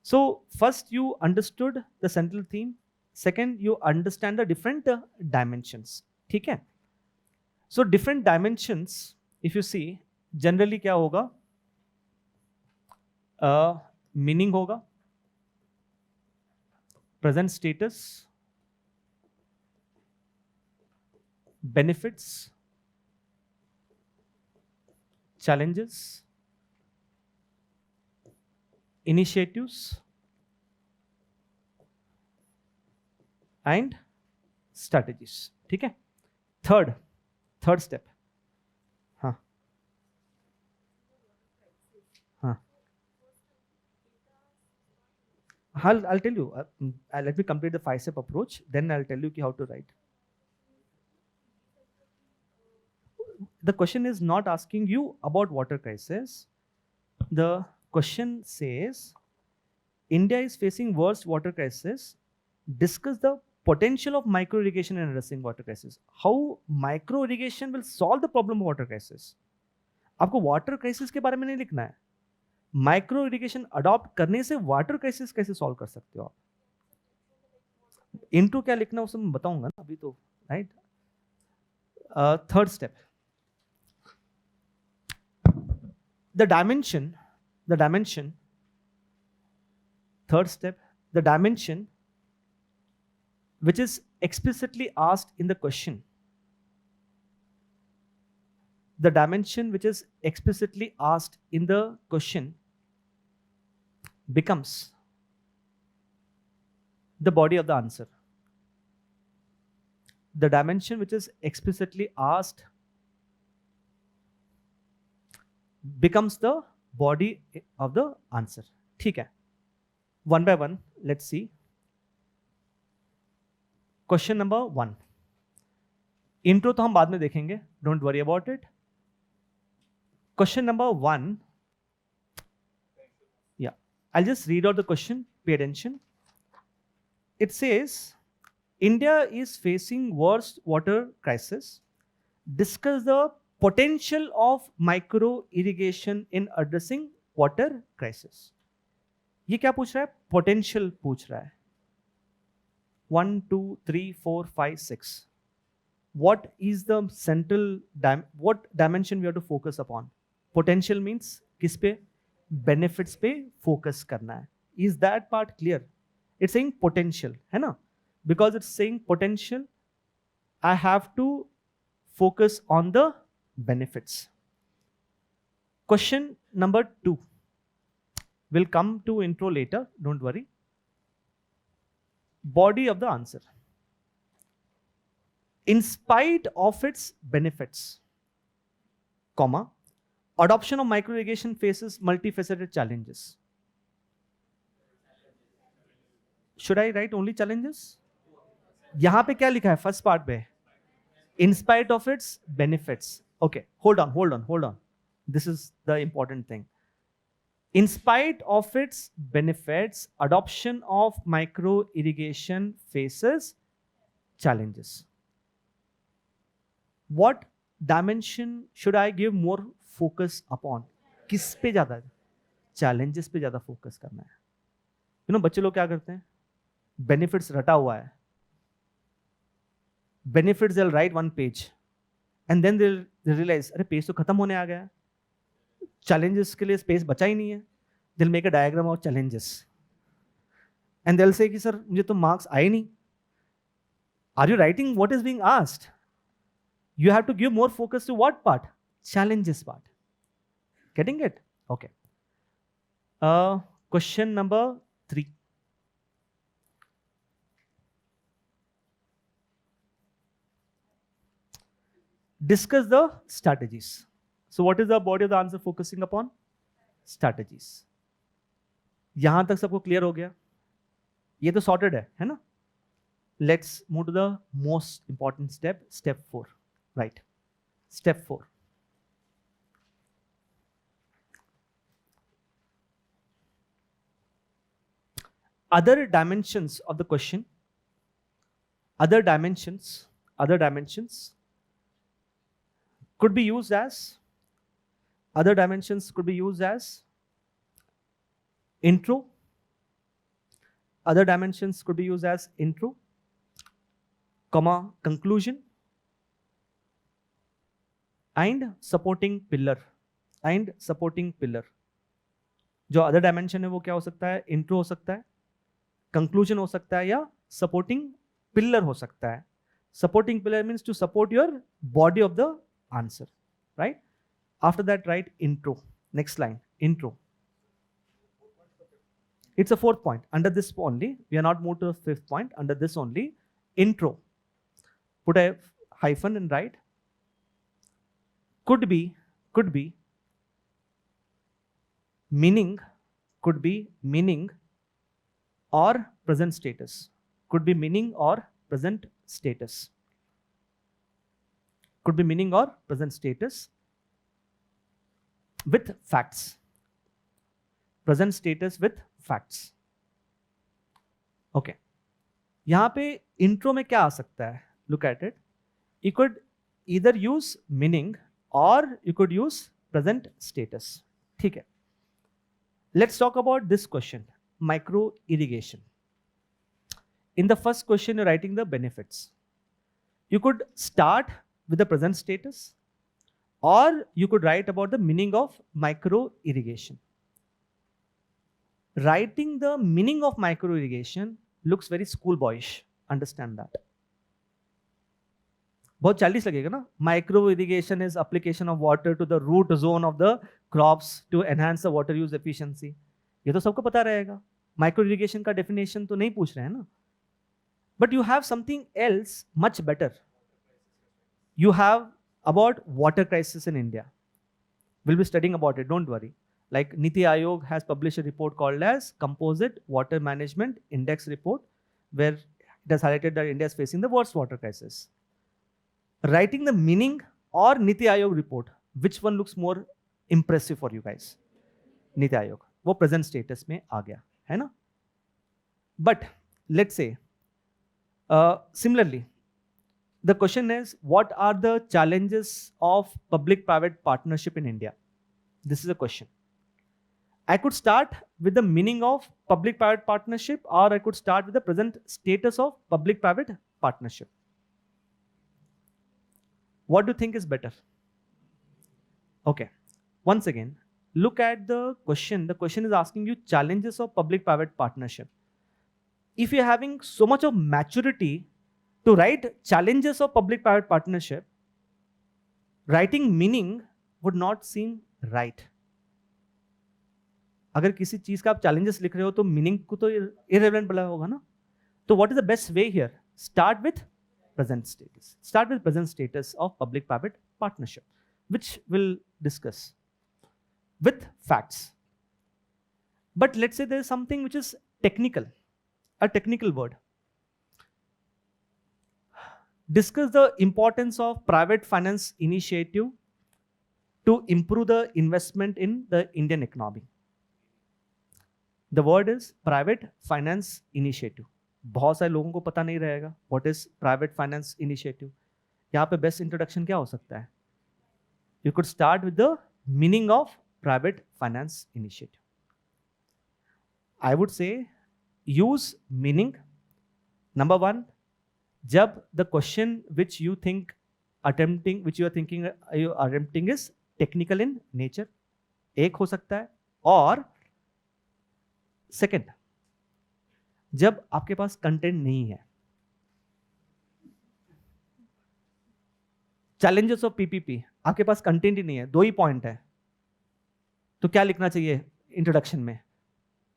So first you understood the central theme. Second, you understand the different dimensions. ठीक है? So different dimensions, if you see, generally क्या होगा? Meaning होगा, present status, benefits, challenges, initiatives, and strategies. ठीक है? Third step. हाँ. I'll tell you. Let me complete the 5-step approach. Then I'll tell you how to write. The question is not asking you about water crisis. The question says, India is facing worst water crisis. Discuss the potential of micro irrigation in addressing water crisis. How micro irrigation will solve the problem of water crisis. आपको water crisis के बारे में नहीं लिखना है. Micro irrigation adopt करने से water crisis कैसे सॉल्व कर सकते हो आप. इंट्रो क्या लिखना उसे मैं बताऊंगा ना अभी तो. Right. Third step, the dimension. Third step, the dimension which is explicitly asked in the question. The dimension which is explicitly asked in the question becomes the body of the answer. The dimension which is explicitly asked becomes the body of the answer. ठीक है, one by one let's see. Question number 1. Intro तो हम बाद में देखेंगे, don't worry about it. Question number 1. Yeah, I'll just read out the question, pay attention. It says, India is facing worst water crisis. Discuss the potential of micro irrigation in addressing water crisis. ये क्या पूछ रहा है? Potential पूछ रहा है. 1, 2, 3, 4, 5, 6. What is the central what dimension we have to focus upon? Potential means किस पे? Benefits पे focus करना है. Is that part clear? It's saying potential, है ना? Because it's saying potential, I have to focus on the benefits. Question number 2. We'll come to intro later, don't worry. Body of the answer. In spite of its benefits, comma, adoption of micro irrigation faces multifaceted challenges. Should I write only challenges? यहां पे क्या लिखा है first part पे? In spite of its benefits. Okay, hold on. This is the important thing. In spite of its benefits, adoption of micro irrigation faces challenges. What dimension should I give more focus upon? किस पे ज्यादा? Challenges पे ज्यादा focus करना है. You know, बच्चे लोग क्या करते हैं? Benefits रटा हुआ है. Benefits they'll write one page, and then they'll realize, अरे पेज तो खत्म होने आ गया. Challenges के लिए स्पेस बचा ही नहीं है. They'll make a diagram of challenges, and they'll say कि सर मुझे तो मार्क्स आए नहीं. Are you writing what is being asked? You have to give more focus to what part? Challenges part. Getting it? Okay. Question number 3. Discuss the strategies. So what is the body of the answer focusing upon? Strategies. यहां तक सबको clear हो गया? ये तो sorted है ना? Let's move to the most important step, step 4. Right. Step 4. Other dimensions of the question. Other dimensions could be used as intro. Other dimensions could be used as intro, comma, conclusion, and supporting pillar. जो other dimension है वो क्या हो सकता है? Intro हो सकता है, कंक्लूजन हो सकता है, या सपोर्टिंग पिलर हो सकता है. Supporting pillar means to support your body of the answer, right? After that write intro. Next line, intro. It's a 4th point. Under this only, we are not moved to the 5th point. Under this only, intro. Put a hyphen and write. Could be meaning or present status. Could be meaning or present status. Could be meaning or present status with facts. Present status with facts. Okay. यहां पे intro में क्या आ सकता है? Look at it. You could either use meaning or you could use present status. ठीक है. Let's talk about this question, micro irrigation. In the first question, you're writing the benefits. You could start with the present status, or you could write about the meaning of micro irrigation. Writing the meaning of micro irrigation looks very schoolboyish. Understand that. बहुत चालीस लगेगा ना. Micro irrigation is application of water to the root zone of the crops to enhance the water use efficiency. ये तो सबको पता रहेगा. Micro irrigation का डेफिनेशन तो नहीं पूछ रहे हैं ना. But you have something else much better. You have about water crisis in India. We'll be studying about it, don't worry. Like Niti Aayog has published a report called as Composite Water Management Index Report, where it has highlighted that India is facing the worst water crisis. Writing the meaning or Niti Aayog report, which one looks more impressive for you guys? Niti Aayog. वो present status में आ गया, है ना? But let's say, similarly, the question is, what are the challenges of public-private partnership in India? This is a question. I could start with the meaning of public-private partnership, or I could start with the present status of public-private partnership. What do you think is better? Okay. Once again, look at the question. The question is asking you challenges of public-private partnership. If you're having so much of maturity to write challenges of public-private partnership, writing meaning would not seem right. अगर किसी चीज का आप challenges लिख रहे हो तो meaning को तो irrelevant बना होगा ना. तो what is the best way here? Start with present status. Start with present status of public-private partnership, which we'll discuss with facts. But let's say there is something which is technical, a technical word. Discuss the importance of private finance initiative to improve the investment in the Indian economy. The word is private finance initiative. बहुत सारे लोगों को पता नहीं रहेगा what is private finance initiative. यहाँ पे best introduction क्या हो सकता है? You could start with the meaning of private finance initiative. I would say use meaning. Number one, जब the question which you are attempting is technical in nature, एक हो सकता है. और second, जब आपके पास कंटेंट नहीं है. challenges of PPP, आपके पास कंटेंट ही नहीं है, 2 ही पॉइंट है, तो क्या लिखना चाहिए इंट्रोडक्शन में?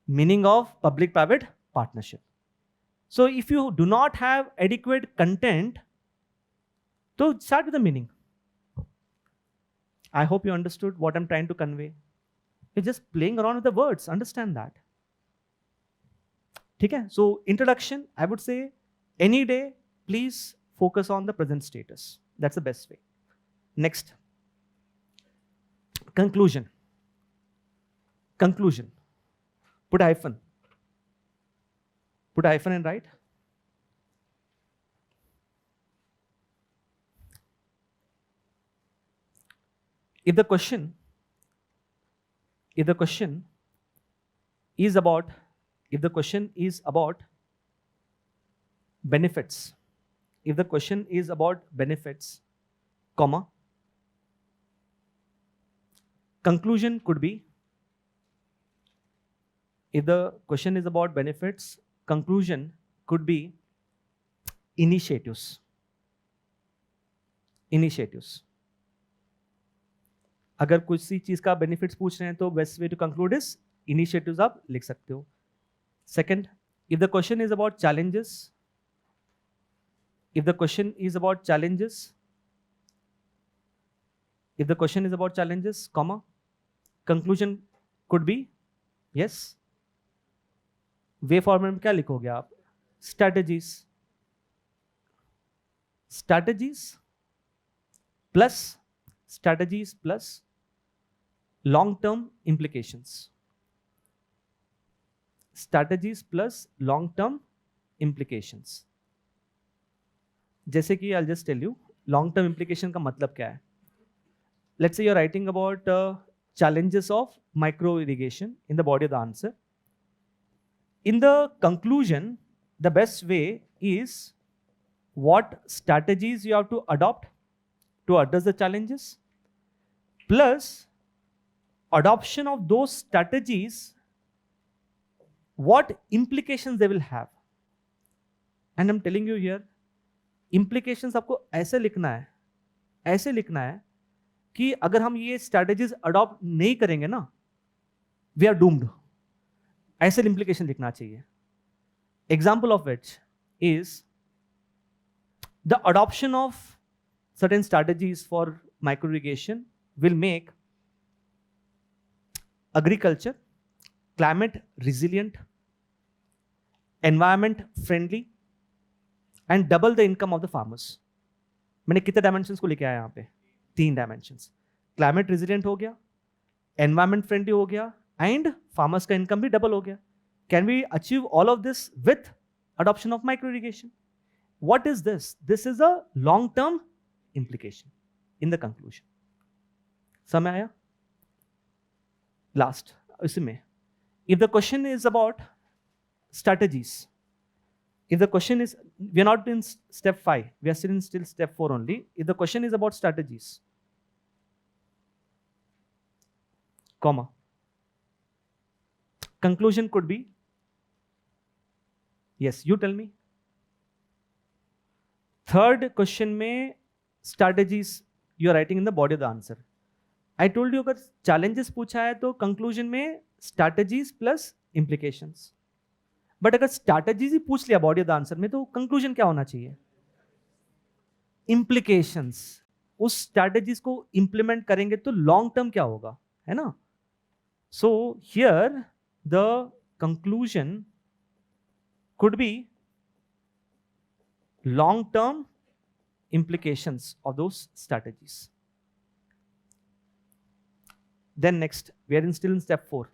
Meaning of public private partnership. So if you do not have adequate content, so start with the meaning. I hope you understood what I'm trying to convey. You're just playing around with the words, understand that. Okay? So introduction, I would say any day, please focus on the present status. That's the best way. Next. Conclusion. Conclusion. Put a hyphen. Put a hyphen and write. If the question is about benefits, comma, conclusion could be, if the question is about benefits, conclusion could be initiatives. अगर किसी चीज का benefits पूछ रहे हैं तो best way to conclude is initiatives आप लिख सकते हो. Second, if the question is about challenges, comma, conclusion could be, yes, वे फॉर्मेट में क्या लिखोगे आप? strategies plus long-term implications. जैसे कि I'll just tell you long-term implication का मतलब क्या है. Let's say you're writing about challenges of micro irrigation in the body of the answer. In the conclusion, the best way is what strategies you have to adopt to address the challenges, plus adoption of those strategies, what implications they will have. And I am telling you here, implications आपको ऐसे लिखना है कि अगर हम ये strategies adopt नहीं करेंगे ना, वी आर डूम्ड. ऐसे implication लिखना चाहिए. Example of which is the adoption of certain strategies for micro irrigation will make agriculture climate resilient, environment friendly and double the income of the farmers. मैंने कितने dimensions को लेके आया यहाँ पे? 3 डायमेंशंस. क्लाइमेट रेजिलिएंट हो गया, एनवायरमेंट फ्रेंडली हो गया एंड फार्मर्स का इनकम भी डबल हो गया. Can we achieve all of this with adoption of micro irrigation? What is this? This is a long term implication in the conclusion. समझ आया? Last, इसमें if the question is about strategies, if the question is, we are not in step 5, we are still step 4 only. If the question is about strategies, comma, conclusion could be, yes, you tell me. Third question में strategies you are writing in the body of the answer. I told you अगर challenges पूछा है तो conclusion में strategies plus implications. But अगर strategies ही पूछ लिया body of the answer में तो conclusion क्या होना चाहिए? Implications. उस strategies को implement करेंगे तो long term क्या होगा, है ना? So here the conclusion could be long-term implications of those strategies. Then next, we are still in step 4.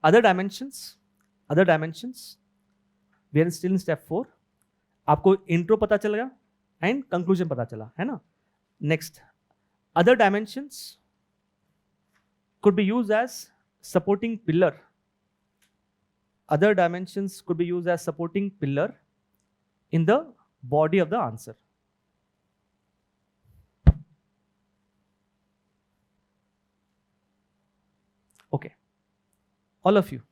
Other dimensions, we are still in step 4. आपको intro पता चल गया and conclusion पता चला, है ना? Next, other dimensions could be used as supporting pillar. Other dimensions could be used as supporting pillar in the body of the answer. Okay, all of you,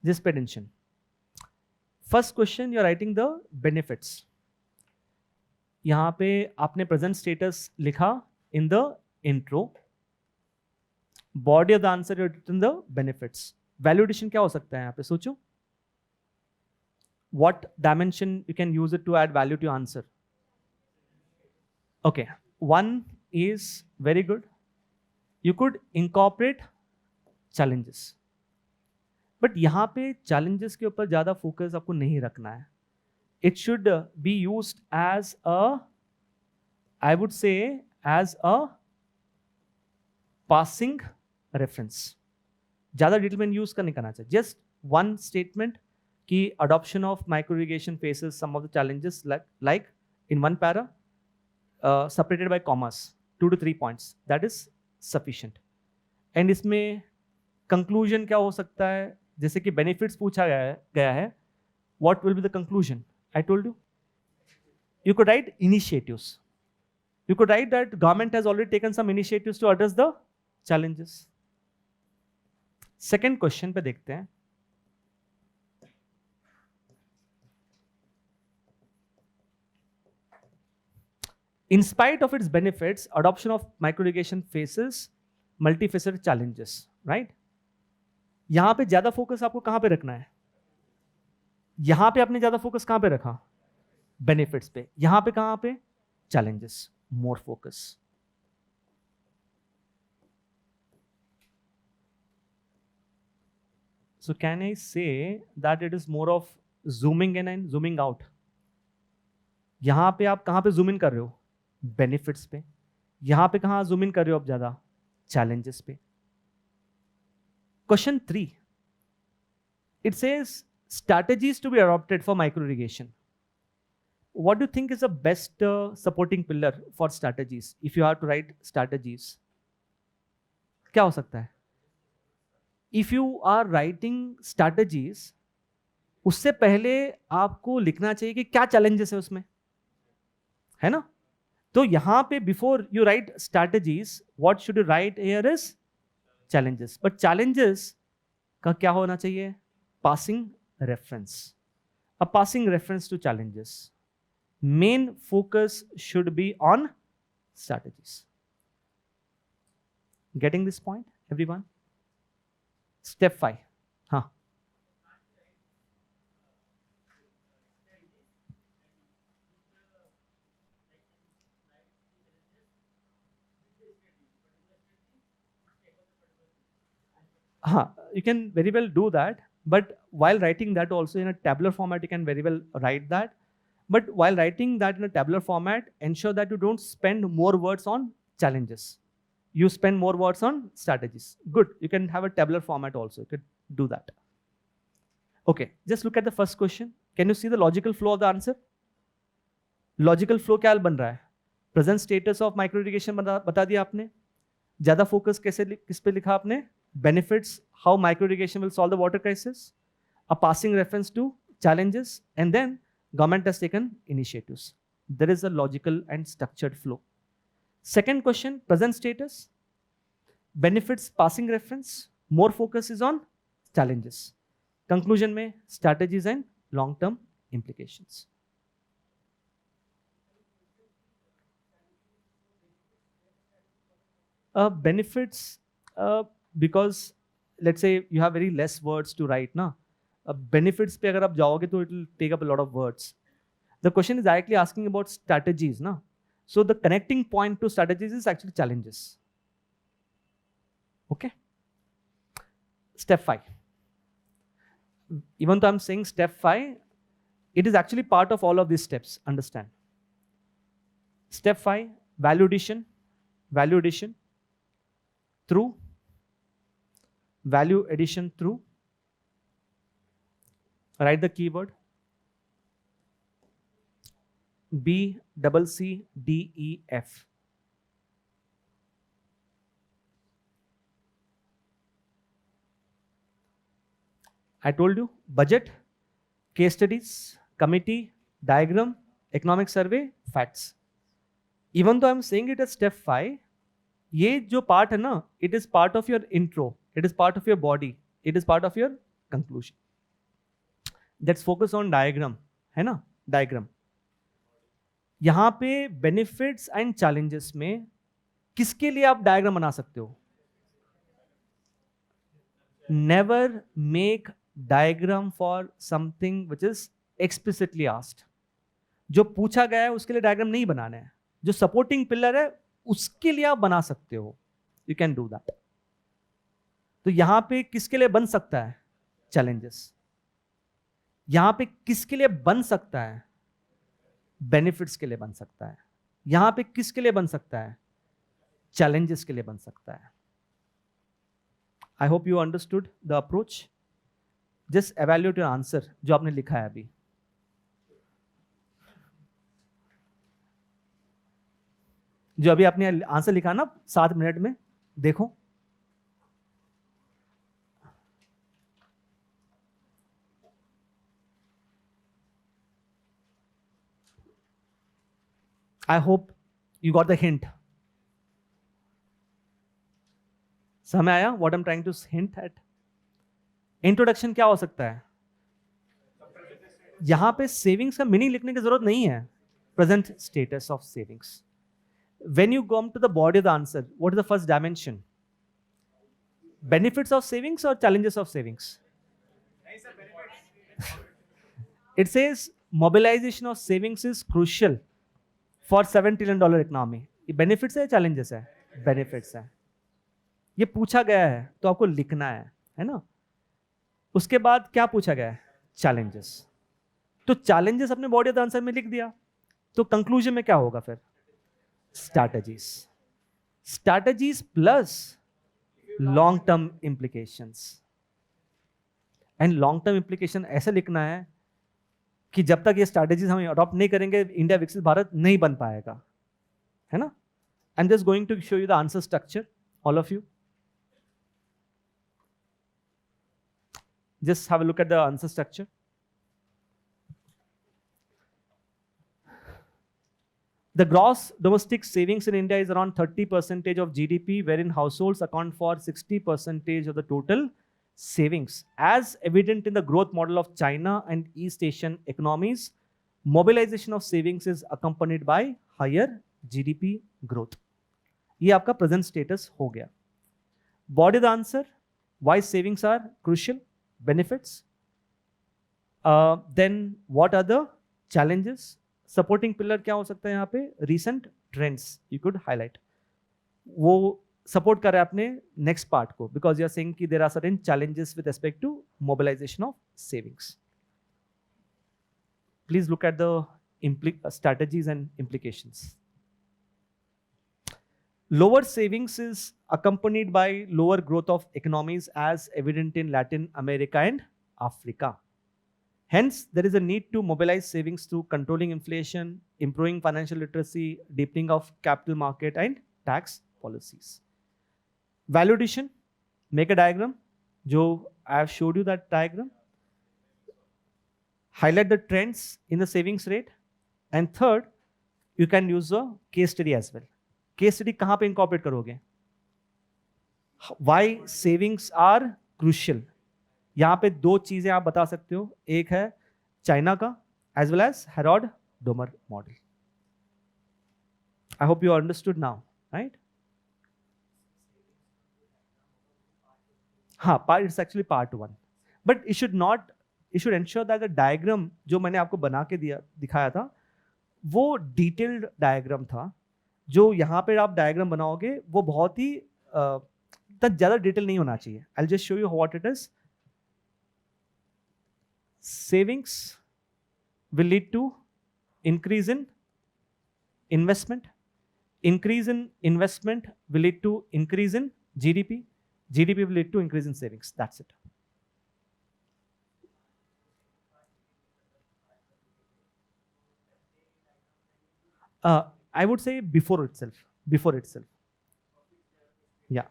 just pay attention. First question, you are writing the benefits. यहाँ पे आपने present status लिखा in the intro. Body of the answer, you have written the benefits. Value addition क्या हो सकता है यहाँ पे? सोचो. What dimension you can use it to add value to your answer? Okay, one is very good. You could incorporate challenges. But यहाँ पे challenges के ऊपर ज़्यादा focus आपको नहीं रखना है. It should be used as a, I would say, as a passing reference. ज़्यादा डिटेल में यूज नहीं करना चाहिए. जस्ट वन स्टेटमेंट कि adoption of micro irrigation faces some of the challenges like in one para separated by commas 2 to 3 points. That is sufficient. And इसमें conclusion क्या हो सकता है? जैसे कि बेनिफिट्स पूछा गया है, what will be the conclusion? I told you, you could write initiatives. You could write that government has already taken some initiatives to address the challenges. Second question पे देखते हैं. In spite of its benefits, adoption of micro irrigation faces multifaceted challenges, right? यहां पे ज्यादा focus आपको कहां पे रखना है? यहां पे आपने ज्यादा फोकस कहां पे रखा? बेनिफिट्स पे. यहां पे कहां पे? challenges. More focus. So can I say that it is more of zooming in and zooming out? यहां पे आप कहां पे zoom in कर रहे हो? बेनिफिट्स पे. यहां पे कहां zoom in कर रहे हो आप ज्यादा? challenges पे. Question 3. It says strategies to be adopted for micro irrigation. What do you think is the best supporting pillar for strategies? If you have to write strategies, क्या हो सकता है? If you are writing strategies, उससे पहले आपको लिखना चाहिए कि क्या challenges है उसमें, है ना? तो यहां पे before you write strategies, what should you write here is challenges. But challenges का क्या होना चाहिए? passing reference. A passing reference to challenges. Main focus should be on strategies. Getting this point, everyone? Step 5. Huh. You can very well do that, but while writing that also in a tabular format, you can very well write that. But while writing that in a tabular format, ensure that you don't spend more words on challenges. You spend more words on strategies. Good, you can have a tabular format also, you could do that. Okay, just look at the first question. Can you see the logical flow of the answer? Logical flow क्या बन रहा है? Present status of micro irrigation बता दिया आपने. ज़्यादा focus किस पे लिखा आपने? Benefits, how micro irrigation will solve the water crisis. A passing reference to challenges, and then government has taken initiatives. There is a logical and structured flow. Second question, present status. Benefits, passing reference. More focus is on challenges. Conclusion में strategies and long-term implications. Benefits, because let's say you have very less words to write ना. Benefits पे अगर आप जाओगे तो it will take up a lot of words. The question is directly asking about strategies ना. So the connecting point to strategies is actually challenges. Okay. Step 5. Even though I'm saying step 5, it is actually part of all of these steps. Understand. Step 5, value addition. Value addition through. Value addition through. Write the keyword. B, double C, D, E, F. I told you, budget, case studies, committee, diagram, economic survey, facts. Even though I'm saying it as step 5, ये जो part है ना, it is part of your intro, it is part of your body, it is part of your conclusion. Let's focus on diagram, है ना? Diagram. यहाँ पे benefits and challenges में किसके लिए आप diagram बना सकते हो? Never make diagram for something which is explicitly asked. जो पूछा गया है उसके लिए diagram नहीं बनाना है. जो supporting pillar है उसके लिए आप बना सकते हो. You can do that. तो यहाँ पे किसके लिए बन सकता है? Challenges. यहाँ पे किसके लिए बन सकता है? Benefits के लिए बन सकता है. यहाँ पे किसके लिए बन सकता है? Challenges के लिए बन सकता है. I hope you understood the approach. Just evaluate your answer जो आपने लिखा है अभी. जो अभी आपने आंसर लिखा ना 7 मिनट में, देखो. I hope you got the hint. समझ आया what I'm trying to hint at? Introduction क्या हो सकता है? यहां पे सेविंग्स का मीनिंग लिखने की जरूरत नहीं है. Present status of savings. When you come to the body of the answer, what is the first dimension? Benefits of savings or challenges of savings? It says mobilization of savings is crucial for $7 trillion economy. ये benefits है या challenges है? Benefits है. ये पूछा गया है तो आपको लिखना है ना? उसके बाद क्या पूछा गया है? Challenges. तो challenges अपने body of the answer में लिख दिया. तो conclusion में क्या होगा फिर? Strategies. Strategies plus long-term implications. And long-term implication ऐसे लिखना है कि जब तक ये strategies हम adopt नहीं करेंगे, इंडिया विकसित भारत नहीं बन पाएगा, है ना? I'm just going to show you the answer structure, all of you. Just have a look at the answer structure. The gross domestic savings in India is around 30% of GDP, wherein households account for 60% of the total savings. As evident in the growth model of China and East Asian economies, mobilization of savings is accompanied by higher GDP growth. ये आपका present status हो गया. What is the answer? Why savings are crucial? Benefits. Then what are the challenges? Supporting pillar क्या हो सकता है यहाँ पे? Recent trends you could highlight. वो support कर रहा है अपने next part को, because you are saying कि there are certain challenges with respect to mobilization of savings. Please look at the strategies and implications. Lower savings is accompanied by lower growth of economies as evident in Latin America and Africa. Hence, there is a need to mobilize savings through controlling inflation, improving financial literacy, deepening of capital market and tax policies. Value addition, make a diagram. Jo, I have showed you that diagram. Highlight the trends in the savings rate. And third, you can use a case study as well. Case study कहाँ पे incorporate करोगे? Why savings are crucial? यहाँ पे दो चीजें आप बता सकते हो. एक है चाइना का as well as Harrod Domer model. I hope you understood now, right? हाँ, it's actually part 1. But it should ensure that the diagram जो मैंने आपको बना के दिखाया था, वो detailed diagram था. जो यहाँ पे आप diagram बनाओगे, वो बहुत ही ज़्यादा detail नहीं होना चाहिए. I'll just show you what it is. Savings will lead to increase in investment. Increase in investment will lead to increase in GDP. GDP will lead to increase in savings. That's it. I would say before itself. Yeah.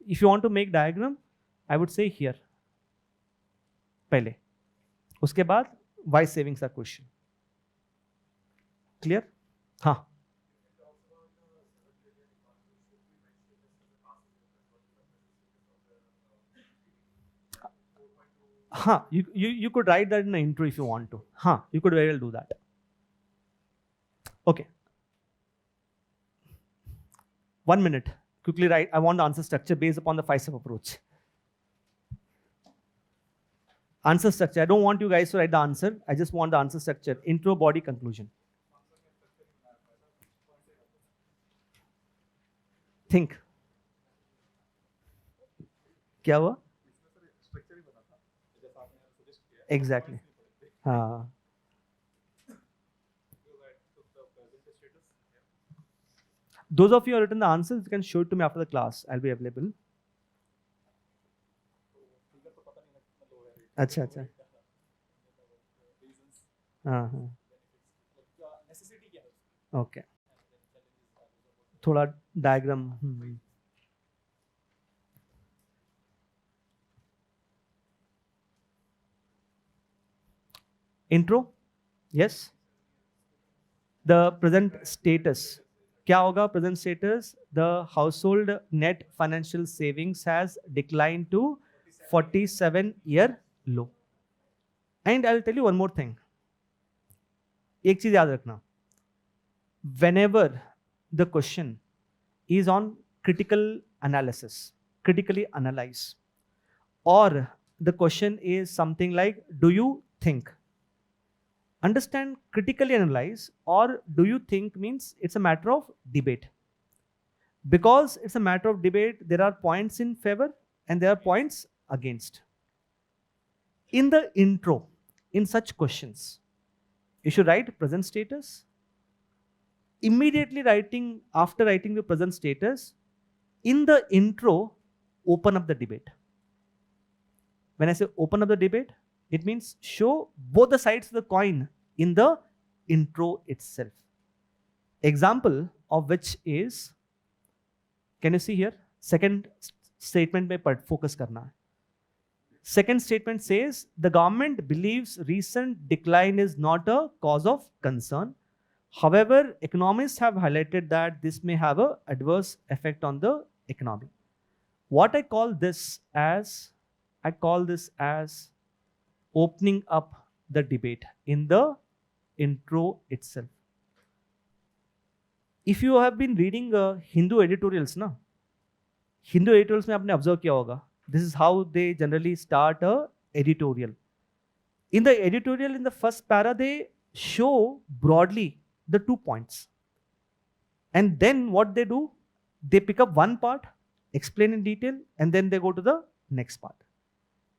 If you want to make diagram, I would say here. पहले. उसके बाद why savings are crucial. Clear? हाँ. You could write that in the intro if you want to. You could very well do that. Okay. 1 minute. Quickly write. I want the answer structure based upon the 5-step approach. Answer structure. I don't want you guys to write the answer. I just want the answer structure. Intro, body, conclusion. Think. क्या हुआ? Exactly. Those of you who have written the answers, you can show it to me after the class. I'll be available. अच्छा. Okay. थोड़ा diagram. Intro. Yes. The present status. क्या होगा present status? The household net financial savings has declined to 47-year low. And I'll tell you one more thing. एक चीज याद रखना. Whenever the question is on critical analysis, critically analyze, or the question is something like, do you think? Understand critically analyze or do you think means it's a matter of debate. Because it's a matter of debate, there are points in favor and there are points against. In the intro, in such questions, you should write present status. Immediately after writing the present status, in the intro, open up the debate. When I say open up the debate, it means show both the sides of the coin in the intro itself. Example of which is, can you see here? Second statement पे focus करना है. Second statement says, the government believes recent decline is not a cause of concern. However, economists have highlighted that this may have an adverse effect on the economy. What I call this as, I call this as opening up the debate in the intro itself. If you have been reading Hindu editorials, na, Hindu editorials में आपने observe किया होगा. This is how they generally start a editorial. In the editorial, in the first para, they show broadly the 2 points. And then what they do, they pick up one part, explain in detail, and then they go to the next part.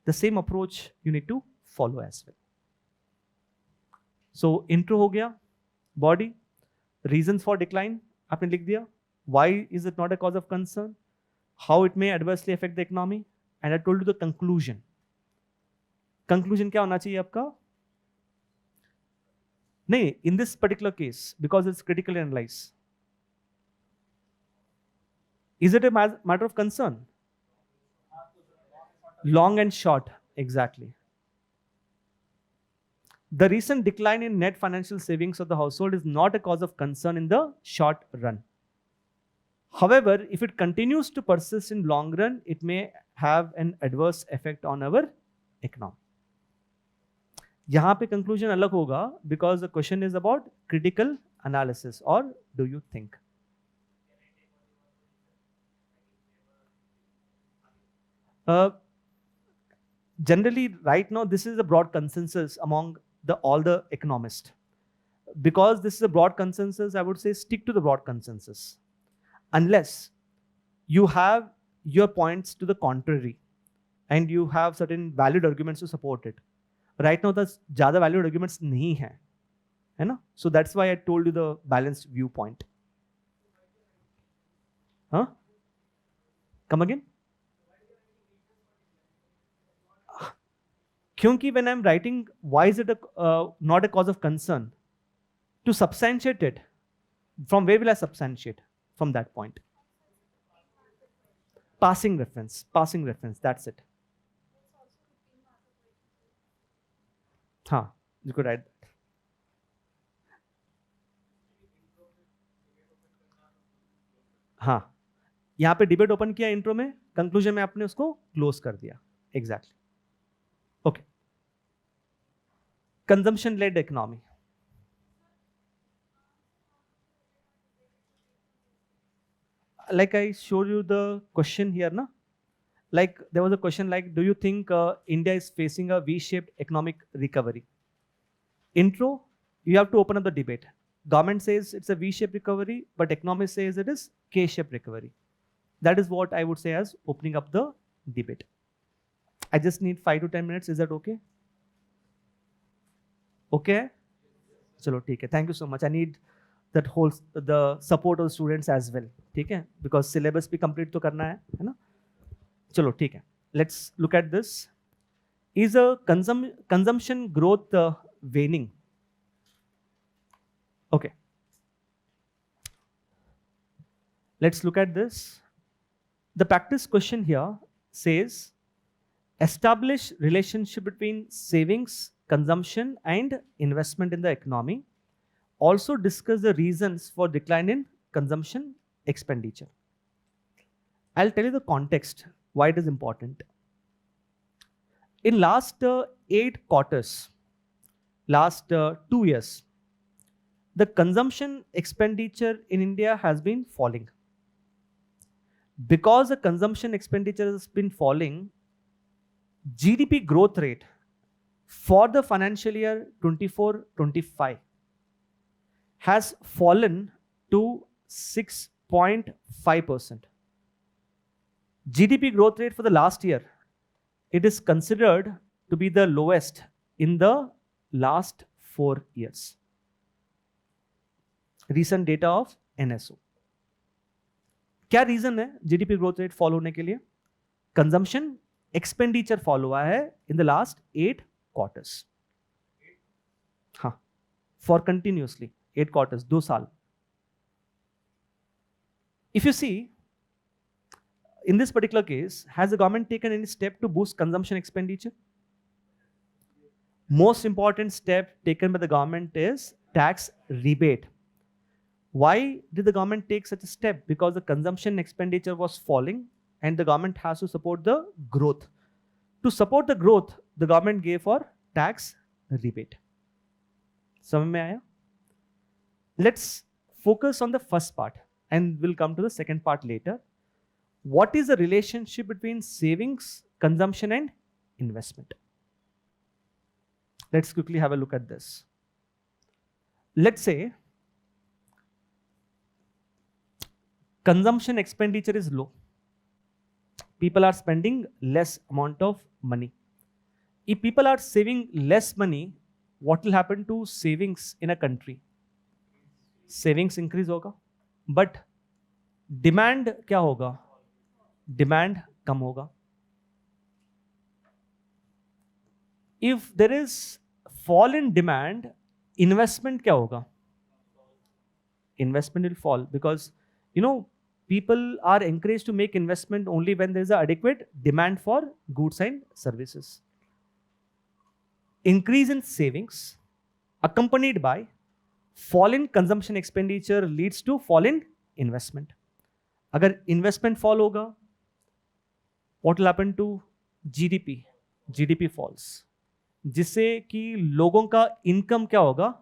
The same approach you need to follow as well. So intro हो गया, body, reasons for decline आपने लिख दिया, why is it not a cause of concern, how it may adversely affect the economy, and I told you the conclusion. Conclusion क्या होना चाहिए आपका? नहीं, in this particular case, because it's critically analyzed, is it a matter of concern? Long and short, exactly. The recent decline in net financial savings of the household is not a cause of concern in the short run. However, if it continues to persist in long run, it may have an adverse effect on our economy. यहाँ पे conclusion अलग होगा because the question is about critical analysis, or do you think? Generally, right now, this is a broad consensus among all the economists. Because this is a broad consensus, I would say stick to the broad consensus. Unless you have your points to the contrary and you have certain valid arguments to support it. Right now, the ज़्यादा valid arguments नहीं हैं, है ना? So that's why I told you the balanced viewpoint. Huh? Come again? क्योंकि when I'm writing, why is it not a cause of concern? To substantiate it, from where will I substantiate? From that point. Passing reference, that's it. हाँ, you could write that. हाँ, यहाँ पे debate open किया intro में, conclusion में आपने उसको close कर दिया. Exactly. Okay. Consumption-led economy. Like I showed you the question here, na? Like there was a question like, do you think India is facing a V-shaped economic recovery? Intro, you have to open up the debate. Government says it's a V-shaped recovery, but economist says it is K-shaped recovery. That is what I would say as opening up the debate. I just need 5 to 10 minutes. Is that okay? Okay? Chalo, theek hai. Thank you so much. I need that whole the support of students as well. ठीक है? Because syllabus भी complete तो करना है ना? चलो ठीक है. Let's look at this. Is a consumption growth waning? Okay. Let's look at this. The practice question here says, establish relationship between savings, consumption, and investment in the economy. Also discuss the reasons for decline in consumption expenditure. I'll tell you the context, why it is important. In last 8 quarters, last 2 years, the consumption expenditure in India has been falling. Because the consumption expenditure has been falling, GDP growth rate for the financial year 24-25 has fallen to 6.5%. GDP growth rate for the last year, it is considered to be the lowest in the last 4 years. Recent data of NSO. क्या reason है GDP growth rate follow होने के लिए? Consumption expenditure follow हुआ है in the last 8 quarters. हाँ, for continuously 8 quarters, 2 साल. If you see, in this particular case, has the government taken any step to boost consumption expenditure? Most important step taken by the government is tax rebate. Why did the government take such a step? Because the consumption expenditure was falling and the government has to support the growth. To support the growth, the government gave for tax rebate. समझ में आया? Let's focus on the first part and we'll come to the second part later. What is the relationship between savings, consumption and investment? Let's quickly have a look at this. Let's say consumption expenditure is low. People are spending less amount of money. If people are saving less money, what will happen to savings in a country? Savings increase होगा, but demand क्या होगा? Demand कम होगा. If there is fall in demand, investment क्या होगा? Investment will fall because people are encouraged to make investment only when there is an adequate demand for goods and services. Increase in savings accompanied by fall in consumption expenditure leads to fall in investment. अगर investment fall होगा, what will happen to GDP? GDP falls. जिससे कि लोगों का income क्या होगा?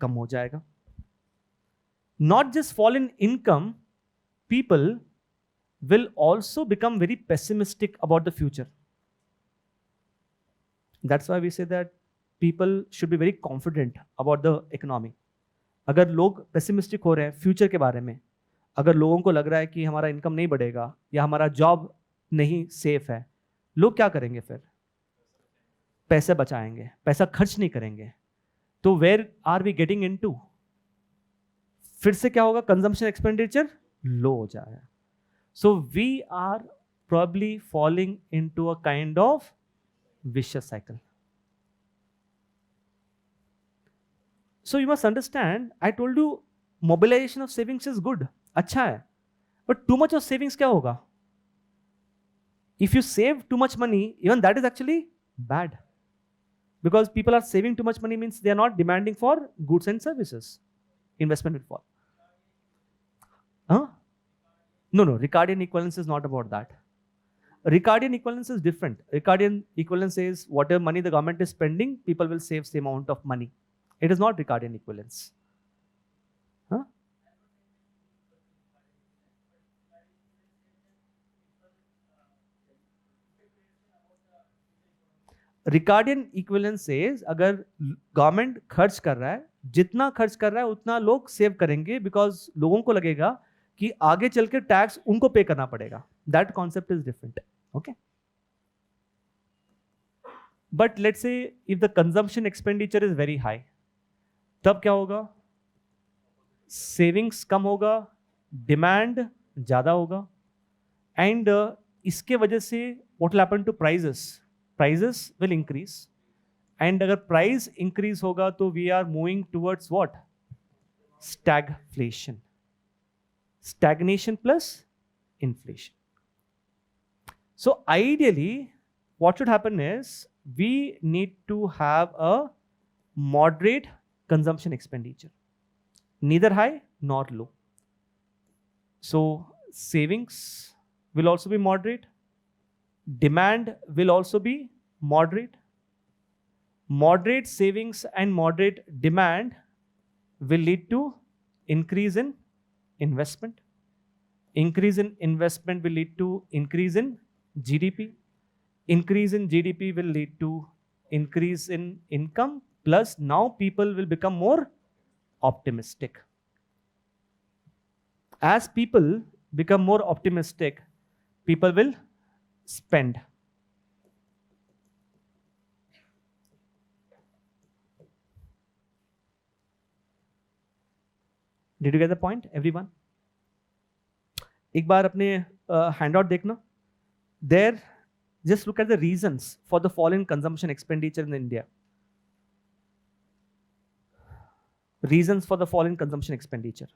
कम हो जाएगा. Not just fall in income, people will also become very pessimistic about the future. That's why we say that people should be very confident about the economy. अगर लोग pessimistic हो रहे हैं future के बारे में, अगर लोगों को लग रहा है कि हमारा income नहीं बढ़ेगा या हमारा job नहीं safe है, लोग क्या करेंगे फिर? पैसे बचाएंगे, पैसा खर्च नहीं करेंगे. तो where are we getting into? फिर से क्या होगा? Consumption expenditure low हो जाएगा. So we are probably falling into a kind of vicious cycle. So you must understand, I told you mobilization of savings is good, अच्छा है, but too much of savings क्या होगा? If you save too much money, even that is actually bad. Because people are saving too much money means they are not demanding for goods and services. Investment will fall. Huh? No, Ricardian equivalence is not about that. Ricardian equivalence is different. Ricardian equivalence is whatever money the government is spending, people will save same amount of money. It is not Ricardian equivalence. Huh? Ricardian equivalence says अगर government खर्च कर रहा है, जितना खर्च कर रहा है उतना लोग सेव करेंगे बिकॉज लोगों को लगेगा कि आगे चल के टैक्स उनको पे करना पड़ेगा. That concept is different. Okay, but let's say if the consumption expenditure is very high, तब क्या होगा? सेविंग्स कम होगा, डिमांड ज्यादा होगा, एंड इसके वजह से what will happen to prices? Prices will increase, and अगर प्राइस इंक्रीज होगा तो we are moving towards what? Stagflation. Stagnation plus inflation. So ideally, what should happen is we need to have a moderate consumption expenditure, neither high nor low. So savings will also be moderate, demand will also be moderate. Moderate savings and moderate demand will lead to increase in investment. Increase in investment will lead to increase in GDP. Increase in GDP will lead to increase in income. Plus now people will become more optimistic. As people become more optimistic, people will spend. Did you get the point, everyone? एक बार अपने handout देखना. There, just look at the reasons for the fall in consumption expenditure in India. Reasons for the fall in consumption expenditure.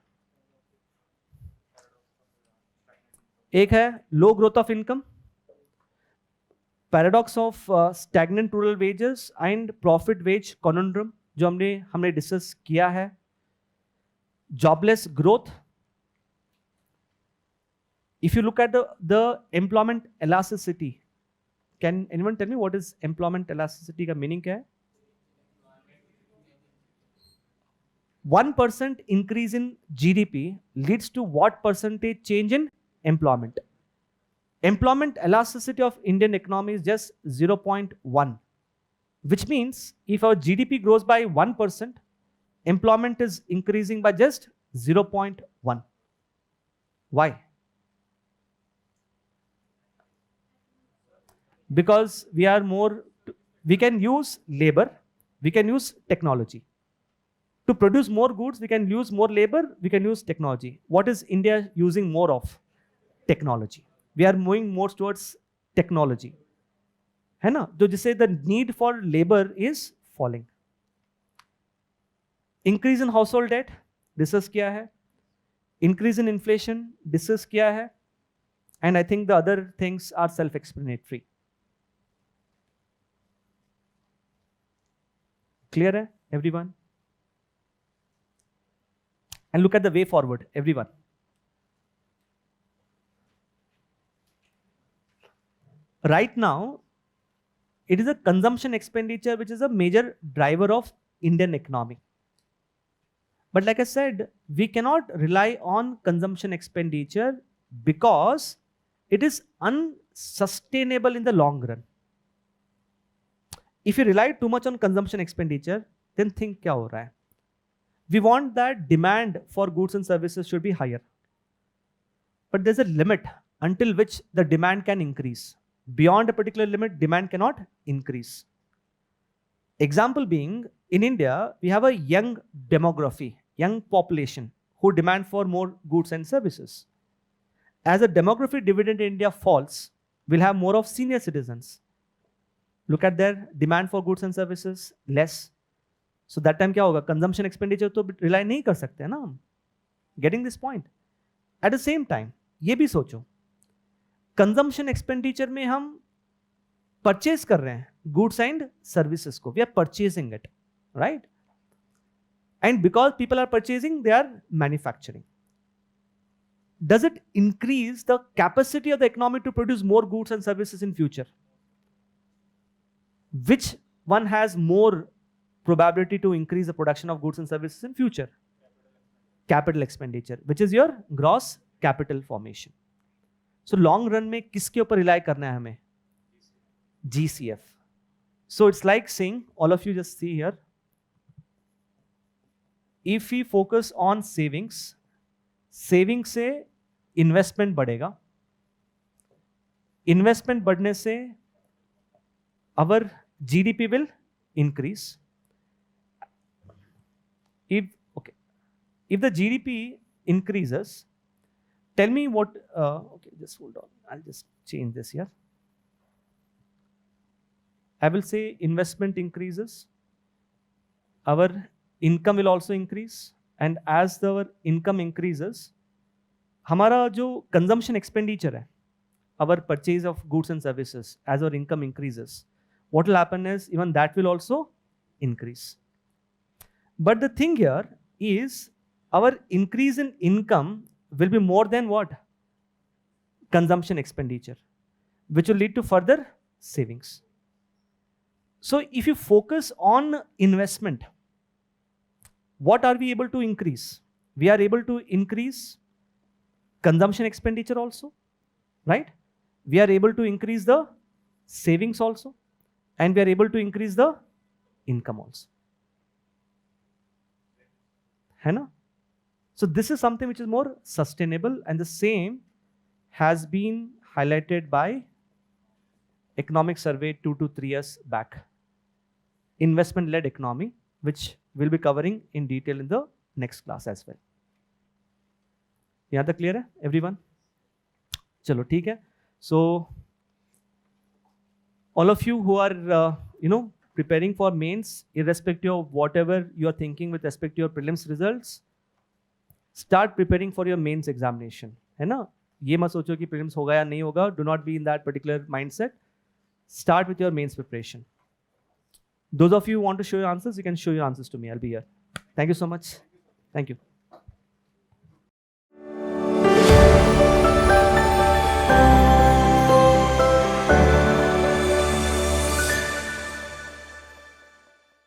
एक है low growth of income, paradox of stagnant rural wages and profit wage conundrum जो हमने discuss किया है. Jobless growth. If you look at the employment elasticity, Can anyone tell me what is employment elasticity का meaning क्या है? 1% increase in GDP leads to what percentage change in employment? Employment elasticity of Indian economy is just 0.1, which means if our GDP grows by 1%, employment is increasing by just 0.1. Why? Because we can use labor, we can use technology. To produce more goods, we can use more labor, we can use technology. What is India using more of? Technology. We are moving more towards technology. है ना? तो जिससे the need for labor is falling. Increase in household debt, discuss किया है. Increase in inflation, discuss किया है. And I think the other things are self-explanatory. Clear hai, everyone? And look at the way forward, everyone. Right now, it is a consumption expenditure which is a major driver of Indian economy. But like I said, we cannot rely on consumption expenditure because it is unsustainable in the long run. If you rely too much on consumption expenditure, then think क्या हो रहा है? We want that demand for goods and services should be higher. But there's a limit until which the demand can increase. Beyond a particular limit, demand cannot increase. Example being, in India, we have a young demography, young population who demand for more goods and services. As the demographic dividend in India falls, we'll have more of senior citizens. Look at their demand for goods and services, less. So that time क्या होगा? Consumption expenditure तो rely नहीं कर सकते हैं ना हम. Getting this point? At the same time, ये भी सोचो, कंजम्पशन एक्सपेंडिचर में हम परचेज कर रहे हैं गुड्स एंड सर्विसेज को. We are purchasing it, right? And because people are purchasing, they are manufacturing. Does it increase the capacity of the economy to produce more goods and services in future? Which one has more probability to increase the production of goods and services in future? Capital expenditure, which is your gross capital formation. So long run में किसके ऊपर rely करना है हमें? GCF. So it's like saying, all of you just see here, if we focus on savings, saving से investment बढ़ेगा, investment बढ़ने से our GDP will increase. If the GDP increases, tell me what, okay, just hold on. I'll just change this here. I will say investment increases. Our income will also increase. And as our income increases, हमारा जो consumption expenditure है, our purchase of goods and services, as our income increases, what will happen is even that will also increase. But the thing here is, our increase in income will be more than what? Consumption expenditure, which will lead to further savings. So if you focus on investment, what are we able to increase? We are able to increase consumption expenditure also, right? We are able to increase the savings also, and we are able to increase the income also. है ना? So this is something which is more sustainable, and the same has been highlighted by economic survey 2 to 3 years back. Investment-led economy, which we'll be covering in detail in the next class as well. यहाँ तक clear है everyone? चलो ठीक है. So all of you who are preparing for mains, irrespective of whatever you are thinking with respect to your prelims results, start preparing for your mains examination. है ना? ये मत सोचो कि prelims होगा या नहीं होगा. Do not be in that particular mindset. Start with your mains preparation. Those of you who want to show your answers, you can show your answers to me. I'll be here. Thank you so much. Thank you.